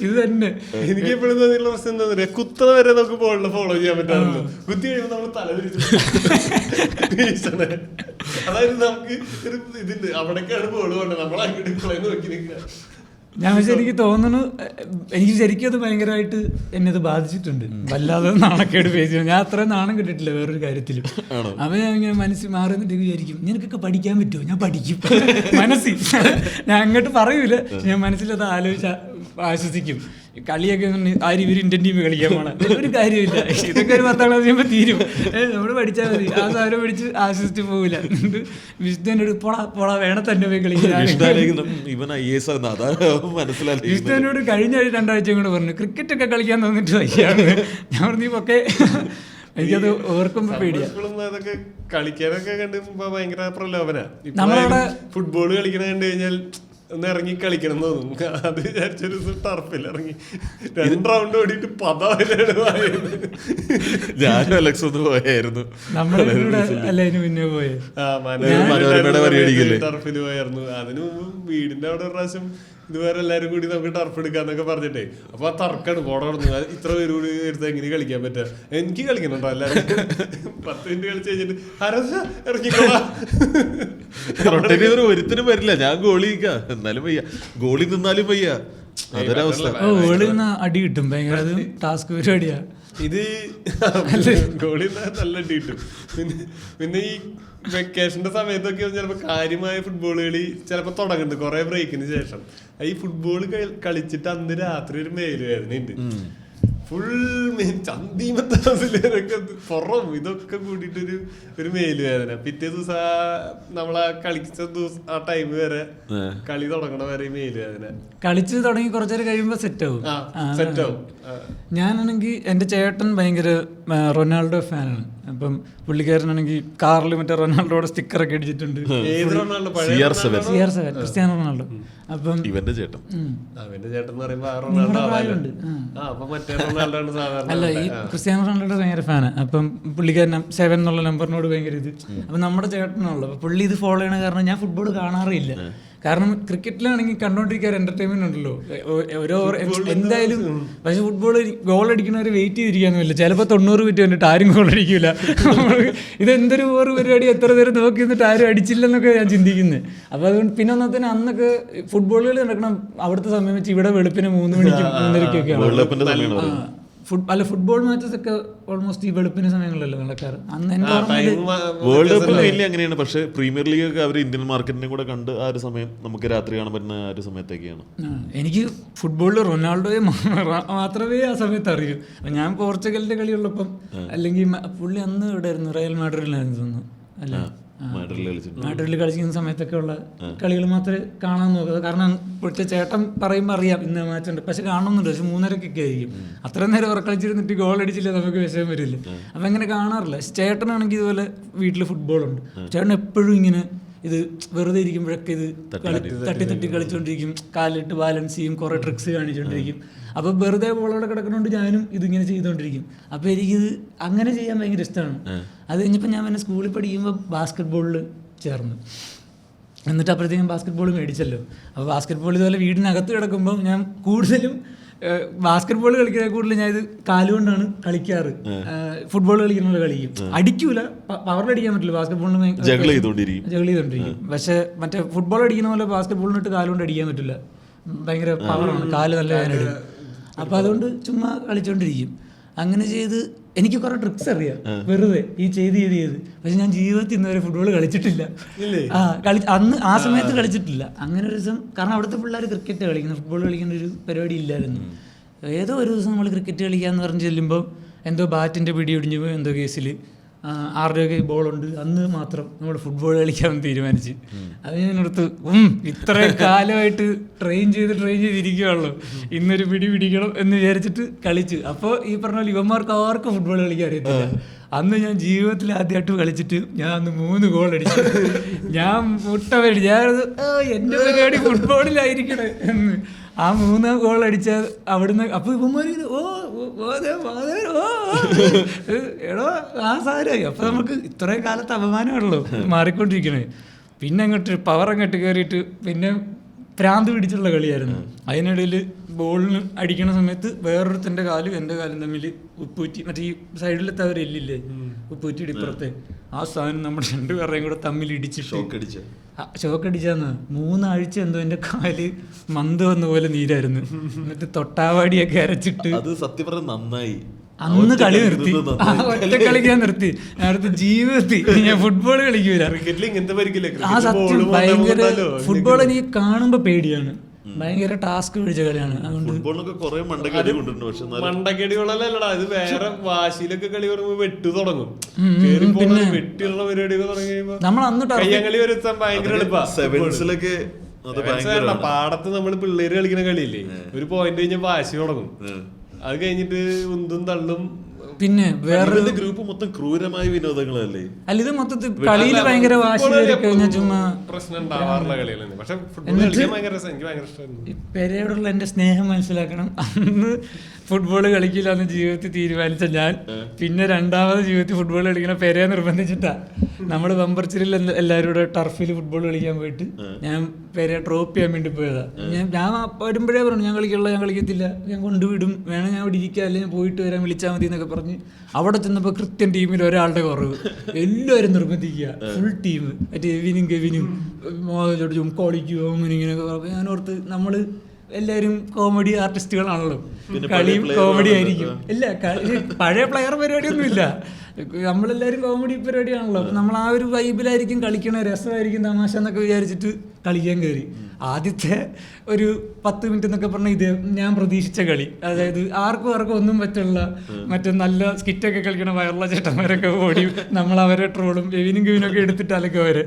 S2: ഇത് തന്നെ
S1: എനിക്ക് എപ്പോഴും തോന്നിയുള്ള പ്രശ്നം എന്താ പറയുക, കുത്തറ വരെ നമുക്ക് ബോളിനെ ഫോളോ ചെയ്യാൻ പറ്റാറുള്ളൂ. കുത്തി കഴിയുമ്പോൾ നമ്മൾ തലതിരിച്ചു. അതായത് നമുക്ക് ഒരു ഇതിണ്ട്, അവിടേക്കാണ് ബോൾ കൊണ്ട് നമ്മൾ അങ്ങോട്ട് ഇപ്പോഴേ നോക്കി നിൽക്കുക.
S2: ഞാൻ പക്ഷെ എനിക്ക് തോന്നുന്നു, എനിക്ക് ശരിക്കും അത് ഭയങ്കരമായിട്ട് എന്നെ അത് ബാധിച്ചിട്ടുണ്ട്. വല്ലാതെ നാണക്കേട് ഫേസ് ചെയ്യണം. ഞാൻ അത്രയും നാണം കിട്ടിയിട്ടില്ല വേറൊരു കാര്യത്തിലും. അപ്പൊ ഞാൻ ഇങ്ങനെ മനസ്സിൽ മാറി നിന്നിട്ട് വിചാരിക്കും നിനക്കൊക്കെ പഠിക്കാൻ പറ്റുമോ, ഞാൻ പഠിക്കും മനസ്സിൽ. ഞാൻ അങ്ങോട്ട് പറയൂല, ഞാൻ മനസ്സിലത് ആശ്വസിക്കും. കളിയൊക്കെ ആരും ഇവർ ഇന്ത്യൻ ടീം കളിക്കാൻ പോണ ഒരു കാര്യമില്ല, ഇതൊക്കെ ഒരു 10ാം ക്ലാസ് ചെയ്യുമ്പോൾ തീരും, നമ്മൾ പഠിച്ചാൽ മതി. ആ സാധനം പഠിച്ച് ആശ്വസിച്ച് പോകില്ല. വിഷ്ണുവിനോട് പോടാ വേണ തന്നെ പോയി കളിക്കാൻ. വിഷ്ണുവിനോട് കഴിഞ്ഞ 2 ആഴ്ചയും കൂടെ പറഞ്ഞു ക്രിക്കറ്റ് ഒക്കെ കളിക്കാൻ തോന്നിട്ട് വയ്യാണ്. ഞാൻ പറഞ്ഞു ഒക്കെ എനിക്കത് ഓർക്കുമ്പോ പേടിയാ.
S1: അതൊക്കെ കളിക്കാനൊക്കെ കണ്ടുമ്പോ ഭയങ്കര പ്രലോഭന.
S2: നമ്മളവിടെ
S1: ഫുട്ബോൾ കളിക്കണ കണ്ടു കഴിഞ്ഞാൽ ഒന്ന് ഇറങ്ങി കളിക്കണം എന്ന് തോന്നും. അത് വിചാരിച്ചൊരു ടർഫിൽ ഇറങ്ങി 2 റൗണ്ട് ഓടിയിട്ട്
S3: ഞാനും അലക്സ് ഒന്ന് പോയായിരുന്നു.
S1: ടർഫിൽ പോയായിരുന്നു. അതിന് വീടിന്റെ അവിടെ ഒരു പ്രാവശ്യം ഇതുവരെ എല്ലാരും കൂടി നമുക്ക് ടർഫ് എടുക്കാന്നൊക്കെ പറഞ്ഞിട്ടേ, അപ്പൊ ആ തർക്കാണ് പോടന്നു. ഇത്ര പേര് കൂടി എടുത്ത് എങ്ങനെ കളിക്കാൻ പറ്റുക, എനിക്ക് കളിക്കണുണ്ടോ എല്ലാരും. 10 മിനിറ്റ് കളിച്ച് കഴിഞ്ഞിട്ട് ഇറങ്ങിക്കോളാം.
S3: ഒരുത്തിനും വരില്ല, ഞാൻ ഗോളിക്ക എന്നാലും വയ്യ, ഗോളി നിന്നാലും വയ്യ, അതൊരവസ്ഥ.
S2: അടി കിട്ടും, ഭയങ്കര ടാസ്ക് പരിപാടിയാ
S1: ഇത്. ഗോളി നല്ല അടി കിട്ടും. പിന്നെ ഈ വെക്കേഷന്റെ സമയത്തൊക്കെ ചിലപ്പോ കാര്യമായ ഫുട്ബോൾ കളി ചിലപ്പോ തുടങ്ങുന്നുണ്ട് കുറെ ബ്രേക്കിന് ശേഷം. ഈ ഫുട്ബോൾ കളിച്ചിട്ട് അന്ന് രാത്രി ഒരു മേലുവേദന ഉണ്ട്, ഫുൾ ചന്തിമൊക്കെ പുറം ഇതൊക്കെ കൂട്ടിയിട്ടൊരു മേലുവേദന. പിറ്റേ ദിവസം നമ്മളാ കളിച്ച ദിവസം ആ ടൈം വരെ കളി തുടങ്ങണ വരെ മേലുവേദന.
S2: കളിച്ച് തുടങ്ങി കുറച്ചേരം കഴിയുമ്പോ സെറ്റ് ആവും. ഞാനാണെങ്കിൽ എൻ്റെ ചേട്ടൻ ഭയങ്കര റൊണാൾഡോ ഫാനാണ്. അപ്പം പുള്ളിക്കാരനാണെങ്കിൽ കാറിൽ മറ്റേ റൊണാൾഡോയുടെ സ്റ്റിക്കറൊക്കെ അടിച്ചിട്ടുണ്ട്. Cristiano Ronaldo. അപ്പം
S3: ഇവന്റെ ചേട്ടൻ
S2: അല്ല, ഈ ക്രിസ്ത്യാനോ റൊണാൾഡോയുടെ ഭയങ്കര ഫാനാണ്. അപ്പം പുള്ളിക്കാരൻ 7 എന്നുള്ള നമ്പറിനോട് ഭയങ്കര ഇത്. അപ്പം നമ്മുടെ ചേട്ടനാണല്ലോ, അപ്പം പുള്ളി ഇത് ഫോളോ ചെയ്യണ കാരണം ഞാൻ ഫുട്ബോൾ കാണാറില്ല. കാരണം ക്രിക്കറ്റിലാണെങ്കിൽ കണ്ടോണ്ടിരിക്കാൻ എന്റർടൈൻമെന്റ് ഉണ്ടല്ലോ ഓരോ എന്തായാലും. പക്ഷെ ഫുട്ബോൾ ഗോൾ അടിക്കുന്നവർ വെയിറ്റ് ചെയ്തിരിക്കാന്നുമില്ല. ചിലപ്പോൾ 90 മിനിറ്റ് കണ്ടിട്ട് ആരും ഗോൾ അടിക്കില്ല. ഇതെന്തൊരു ഓരോ പരിപാടി, എത്ര നേരം നോക്കി നിന്നിട്ട് ആരും അടിച്ചില്ലെന്നൊക്കെ ഞാൻ ചിന്തിക്കുന്നത്. അപ്പോൾ അതുകൊണ്ട് പിന്നെ ഒന്നത്തിന് അന്നൊക്കെ ഫുട്ബോളുകൾ നടക്കണം അവിടുത്തെ സമയം വെച്ച് ഇവിടെ വെളുപ്പിന് 3 മണിക്കും 3:30 അല്ല ഫുട്ബോൾ മാച്ചസ് ഒക്കെ ഓൾമോസ്റ്റ് ഈ വെളുപ്പിന് സമയങ്ങളിലല്ലോ നടക്കാറ്. അന്ന്
S3: വേൾഡ് കപ്പിൽ മെയിൻലി അങ്ങനെയാണ്. പക്ഷേ പ്രീമിയർ ലീഗ് ഒക്കെ അവർ ഇന്ത്യൻ മാർക്കറ്റിനെ കൂടെ കണ്ട് ആ ഒരു സമയം നമുക്ക് രാത്രി കാണാൻ പറ്റുന്ന ആ ഒരു സമയത്തൊക്കെയാണ്.
S2: എനിക്ക് ഫുട്ബോളിൽ റൊണാൾഡോയെ മാത്രമേ ആ സമയത്ത് അറിയൂ. ഞാൻ പോർച്ചുഗലിന്റെ കളിയുള്ളപ്പം, അല്ലെങ്കിൽ പുള്ളി അന്ന് ഇവിടെ ആയിരുന്നു, റയൽ മാഡ്രിഡിലായിരുന്നു തോന്നുന്നു. അല്ല, മാഡ്രിഡിൽ കളിക്കുന്ന സമയത്തൊക്കെ ഉള്ള കളികൾ മാത്രമേ കാണാൻ നോക്കുക. കാരണം ഇപ്പോഴത്തെ ചേട്ടൻ പറയുമ്പോൾ അറിയാം ഇന്ന മാച്ചുണ്ട്, പക്ഷെ കാണുന്നുണ്ട്. പക്ഷെ 3:30 ആയിരിക്കും. അത്രയും നേരം ഉറക്കളിച്ചിരുന്നിട്ട് ഗോൾ അടിച്ചില്ല നമുക്ക് വിഷയം വരില്ല. അപ്പം അങ്ങനെ കാണാറില്ല. ചേട്ടനാണെങ്കിൽ ഇതുപോലെ വീട്ടിൽ ഫുട്ബോളുണ്ട്. ചേട്ടൻ എപ്പോഴും ഇങ്ങനെ ഇത് വെറുതെ ഇരിക്കുമ്പോഴൊക്കെ ഇത് തട്ടി കളിച്ചുകൊണ്ടിരിക്കും, കാലിട്ട് ബാലൻസ് ചെയ്യും, കുറേ ട്രിക്സ് കാണിച്ചുകൊണ്ടിരിക്കും. അപ്പോൾ വെറുതെ ബോളോടെ കിടക്കുന്നതുകൊണ്ട് ഞാനും ഇതിങ്ങനെ ചെയ്തുകൊണ്ടിരിക്കും. അപ്പോൾ എനിക്കിത് അങ്ങനെ ചെയ്യാൻ ഭയങ്കര ഇഷ്ടമാണ്. അത് കഴിഞ്ഞപ്പോൾ ഞാൻ പിന്നെ സ്കൂളിൽ പഠിക്കുമ്പോൾ ബാസ്കറ്റ് ബോളിൽ ചേർന്നു. എന്നിട്ട് അപ്പോഴത്തേക്കും ബാസ്കറ്റ് ബോൾ മേടിച്ചല്ലോ. അപ്പോൾ ബാസ്കറ്റ് ബോൾ ഇതുപോലെ വീടിനകത്ത് കിടക്കുമ്പോൾ ഞാൻ കൂടുതലും ബാസ്കറ്റ് ബോൾ കളിക്കുന്ന കൂടുതൽ ഞാൻ ഇത് കാലുകൊണ്ടാണ് കളിക്കാറ്. ഫുട്ബോൾ കളിക്കുന്ന പോലെ കളിക്കും, അടിക്കൂല, പവറിൽ അടിക്കാൻ പറ്റില്ല. ബാസ്കറ്റ് ബോളിന് ജഗിൾ ചെയ്തോണ്ടിരിക്കും. പക്ഷെ മറ്റേ ഫുട്ബോൾ അടിക്കുന്ന പോലെ ബാസ്കറ്റ് ബോളിനിട്ട് കാലുകൊണ്ട് അടിക്കാൻ പറ്റില്ല, ഭയങ്കര പവറാണ്, കാല് നല്ല വേദനയിടും. അപ്പോൾ അതുകൊണ്ട് ചുമ്മാ കളിച്ചോണ്ടിരിക്കും. അങ്ങനെ ചെയ്ത് എനിക്ക് കുറെ ട്രിക്സ് അറിയാം വെറുതെ ഈ ചെയ്ത്. പക്ഷെ ഞാൻ ജീവിതത്തിൽ ഇന്നുവരെ ഫുട്ബോൾ കളിച്ചിട്ടില്ല. അന്ന് ആ സമയത്ത് കളിച്ചിട്ടില്ല. അങ്ങനെ ഒരു ദിവസം, കാരണം അവിടുത്തെ പിള്ളേർ ക്രിക്കറ്റ് കളിക്കുന്നു, ഫുട്ബോൾ കളിക്കേണ്ട ഒരു പരിപാടി ഇല്ലായിരുന്നു. ഏതോ ഒരു ദിവസം നമ്മൾ ക്രിക്കറ്റ് കളിക്കാന്ന് പറഞ്ഞ് ചെല്ലുമ്പോൾ എന്തോ ബാറ്റിൻ്റെ പിടി ഒടിഞ്ഞു പോയി, എന്തോ കേസിൽ ആരുടെയൊക്കെ ബോളുണ്ട്. അന്ന് മാത്രം നമ്മൾ ഫുട്ബോൾ കളിക്കാമെന്ന് തീരുമാനിച്ച്. അത് ഞാനടുത്ത് ഇത്രയും കാലമായിട്ട് ട്രെയിൻ ചെയ്തിരിക്കുകയുള്ളൂ, ഇന്നൊരു പിടി പിടിക്കണം എന്ന് വിചാരിച്ചിട്ട് കളിച്ചു. അപ്പോൾ ഈ പറഞ്ഞ പോലെ ഇവന്മാർക്ക് ആർക്കും ഫുട്ബോൾ കളിക്കാൻ അറിയത്തില്ല. അന്ന് ഞാൻ ജീവിതത്തിൽ ആദ്യമായിട്ട് കളിച്ചിട്ട് ഞാൻ അന്ന് 3 ഗോൾ അടിച്ചു. ഞാൻ മുട്ട മേടിച്ചു, ഞാനത് എൻ്റെ പരിപാടി ഫുട്ബോളിലായിരിക്കണേ എന്ന്. ആ 3 ഗോൾ അടിച്ച അവിടുന്ന്. അപ്പോൾ ഇവന്മാരിങ്ങനെ എടോ ആ സാരമായി. അപ്പോൾ നമുക്ക് ഇത്രയും കാലത്ത് അപമാനമാണല്ലോ മാറിക്കൊണ്ടിരിക്കണേ. പിന്നെ അങ്ങോട്ട് പവർ അങ്ങോട്ട് കയറിയിട്ട് പിന്നെ ഭ്രാന്ത് പിടിച്ചുള്ള കളിയായിരുന്നു. അതിനിടയിൽ ബോളിന് അടിക്കണ സമയത്ത് വേറൊരുത്തൻ്റെ കാലും എൻ്റെ കാലും തമ്മിൽ ഉപ്പൂറ്റി, മറ്റേ ഈ സൈഡിലത്തെ അവർ എല്ലില്ലേ ഉപ്പൂറ്റിയുടെ ഇപ്പുറത്തെ ആ സാധനം നമ്മുടെ 2 പേരുടെയും കൂടെ തമ്മിൽ ഇടിച്ച് ഷോക്കടിച്ചാന്ന്. 3 ആഴ്ച എന്തോ എൻ്റെ കാല് മന്ത് വന്ന പോലെ നീരായിരുന്നു. എന്നിട്ട് തൊട്ടാവാടിയൊക്കെ അരച്ചിട്ട്
S3: സത്യം പറഞ്ഞ നന്നായി.
S2: അന്ന് കളി നിർത്തി, ഒറ്റ കളിക്കാൻ നിർത്തി. അടുത്ത ജീവിതത്തിൽ ഞാൻ ഫുട്ബോൾ കളിക്കൂല. ആ സത്യം ഭയങ്കര ഫുട്ബോൾ എനിക്ക് കാണുമ്പോ പേടിയാണ്, ഭയങ്കര ടാസ്ക് പിടിച്ച കളിയാണ്. അതുകൊണ്ട്
S1: മണ്ടക്കടികളല്ലടാ, ഇത് വേറെ വാശിയിലൊക്കെ കളി പറയുമ്പോ വെട്ടു തുടങ്ങും.
S2: പിന്നെ
S1: വെട്ടിയുള്ള പരിപാടിയൊക്കെ തുടങ്ങി
S2: നമ്മൾ അന്ന്
S1: കയ്യങ്ങളി വരുത്താൻ ഭയങ്കര എളുപ്പമൊക്കെ. പാടത്ത് നമ്മള് പിള്ളേര് കളിക്കുന്ന കളിയില്ലേ, ഒരു പോയിന്റ് കഴിഞ്ഞാൽ വാശി തുടങ്ങും. അത് കഴിഞ്ഞിട്ട് ഉന്തും തള്ളും.
S2: പിന്നെ വേറെ
S3: ഗ്രൂപ്പ് മൊത്തം ക്രൂരമായ വിനോദങ്ങളല്ലേ.
S2: അല്ല, ഇത് മൊത്തത്തിൽ കളിയിൽ ഭയങ്കര വാശി കഴിഞ്ഞാൽ ചുമ്മാ
S1: പ്രശ്നം ഉണ്ടാവാറുള്ള കളികളാണ്. പക്ഷെ ഫുട്ബോൾ കളിക്കാൻ ഭയങ്കര രസം, എനിക്ക് ഭയങ്കര ഇഷ്ടമായിരുന്നു.
S2: പെരയോടുള്ള എന്റെ സ്നേഹം മനസ്സിലാക്കണം. അന്ന് ഫുട്ബോൾ കളിക്കില്ല എന്ന് ജീവിതത്തിൽ തീരുമാനിച്ച ഞാൻ പിന്നെ രണ്ടാമത് ജീവിതത്തിൽ ഫുട്ബോൾ കളിക്കണ പെരയെ നിർബന്ധിച്ചിട്ടാ. നമ്മൾ ബമ്പർച്ചിരിൽ എല്ലാവരും കൂടെ ടർഫിൽ ഫുട്ബോൾ കളിക്കാൻ പോയിട്ട് ഞാൻ പെരയെ ഡ്രോപ്പ് ചെയ്യാൻ വേണ്ടി പോയതാ. ഞാൻ വരുമ്പോഴേ പറഞ്ഞു ഞാൻ കളിക്കത്തില്ല, ഞാൻ കൊണ്ടുവിടും, വേണം ഞാൻ ഇവിടെ ഇരിക്കുക, അല്ലെങ്കിൽ ഞാൻ പോയിട്ട് വരാൻ വിളിച്ചാൽ മതി എന്നൊക്കെ പറഞ്ഞ് അവിടെ ചെന്നപ്പോൾ കൃത്യം ടീമിൽ ഒരാളുടെ കുറവ്. എല്ലാവരും നിർബന്ധിക്കുക, ഫുൾ ടീം. മറ്റേ എവിനും കെവിനും കളിക്കുമോ അങ്ങനെ ഇങ്ങനെയൊക്കെ പറഞ്ഞു. ഞാൻ ഓർത്ത് നമ്മൾ എല്ലാവരും കോമഡി ആർട്ടിസ്റ്റുകളാണല്ലോ, കളിയും കോമഡി ആയിരിക്കും. ഇല്ല, പഴയ പ്ലെയർ പരിപാടിയൊന്നും ഇല്ല, നമ്മളെല്ലാവരും കോമഡി പരിപാടിയാണല്ലോ. അപ്പം നമ്മൾ ആ ഒരു വൈബിലായിരിക്കും കളിക്കണ, രസമായിരിക്കും, തമാശ എന്നൊക്കെ വിചാരിച്ചിട്ട് കളിക്കാൻ കയറി. ആദ്യത്തെ ഒരു 10 മിനിറ്റ് എന്നൊക്കെ പറഞ്ഞാൽ ഇത് ഞാൻ പ്രതീക്ഷിച്ച കളി. അതായത് ആർക്കും ഒന്നും പറ്റുള്ള മറ്റേ നല്ല സ്കിറ്റൊക്കെ കളിക്കണ വയറുള്ള ചേട്ടന്മാരൊക്കെ ഓടി നമ്മളവരെ ട്രോളും, കെവിനൊക്കെ എടുത്തിട്ട് അലക്കെ വരെ.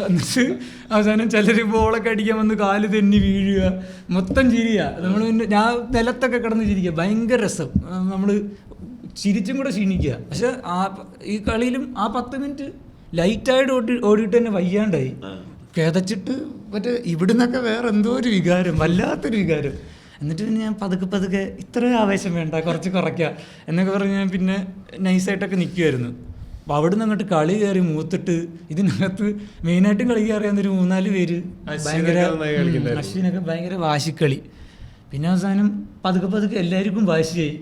S2: എന്നിട്ട് അവസാനം ചിലർ ബോളൊക്കെ അടിക്കാൻ വന്ന് കാല് തെന്നി വീഴുക, മൊത്തം ചിരിയുക. നമ്മൾ പിന്നെ ഞാൻ നിലത്തൊക്കെ കിടന്ന് ചിരിക്കുക, ഭയങ്കര രസം. നമ്മൾ ചിരിച്ചും കൂടെ ക്ഷീണിക്കുക. പക്ഷെ ഈ കളിയിലും ആ 10 മിനിറ്റ് ലൈറ്റായിട്ട് ഓടിയിട്ട് തന്നെ വയ്യാണ്ടായി, കിതച്ചിട്ട്. മറ്റേ ഇവിടുന്നൊക്കെ വേറെ എന്തോ ഒരു വികാരം, വല്ലാത്തൊരു വികാരം. എന്നിട്ട് പിന്നെ ഞാൻ പതുക്കെ ഇത്രയും ആവേശം വേണ്ട, കുറച്ച് കുറയ്ക്കുക എന്നൊക്കെ പറഞ്ഞ് ഞാൻ പിന്നെ നൈസായിട്ടൊക്കെ നിൽക്കുമായിരുന്നു. അപ്പോൾ അവിടെ നിന്ന് അങ്ങോട്ട് കളി കയറി മൂത്തിട്ട് ഇതിനകത്ത് മെയിനായിട്ടും കളിക്കാൻ അറിയാവുന്നൊരു 3-4 പേര് ഭയങ്കര അശ്വിനൊക്കെ ഭയങ്കര വാശിക്കളി. പിന്നെ അവസാനം പതുക്കെ എല്ലാവർക്കും വാശിയായി.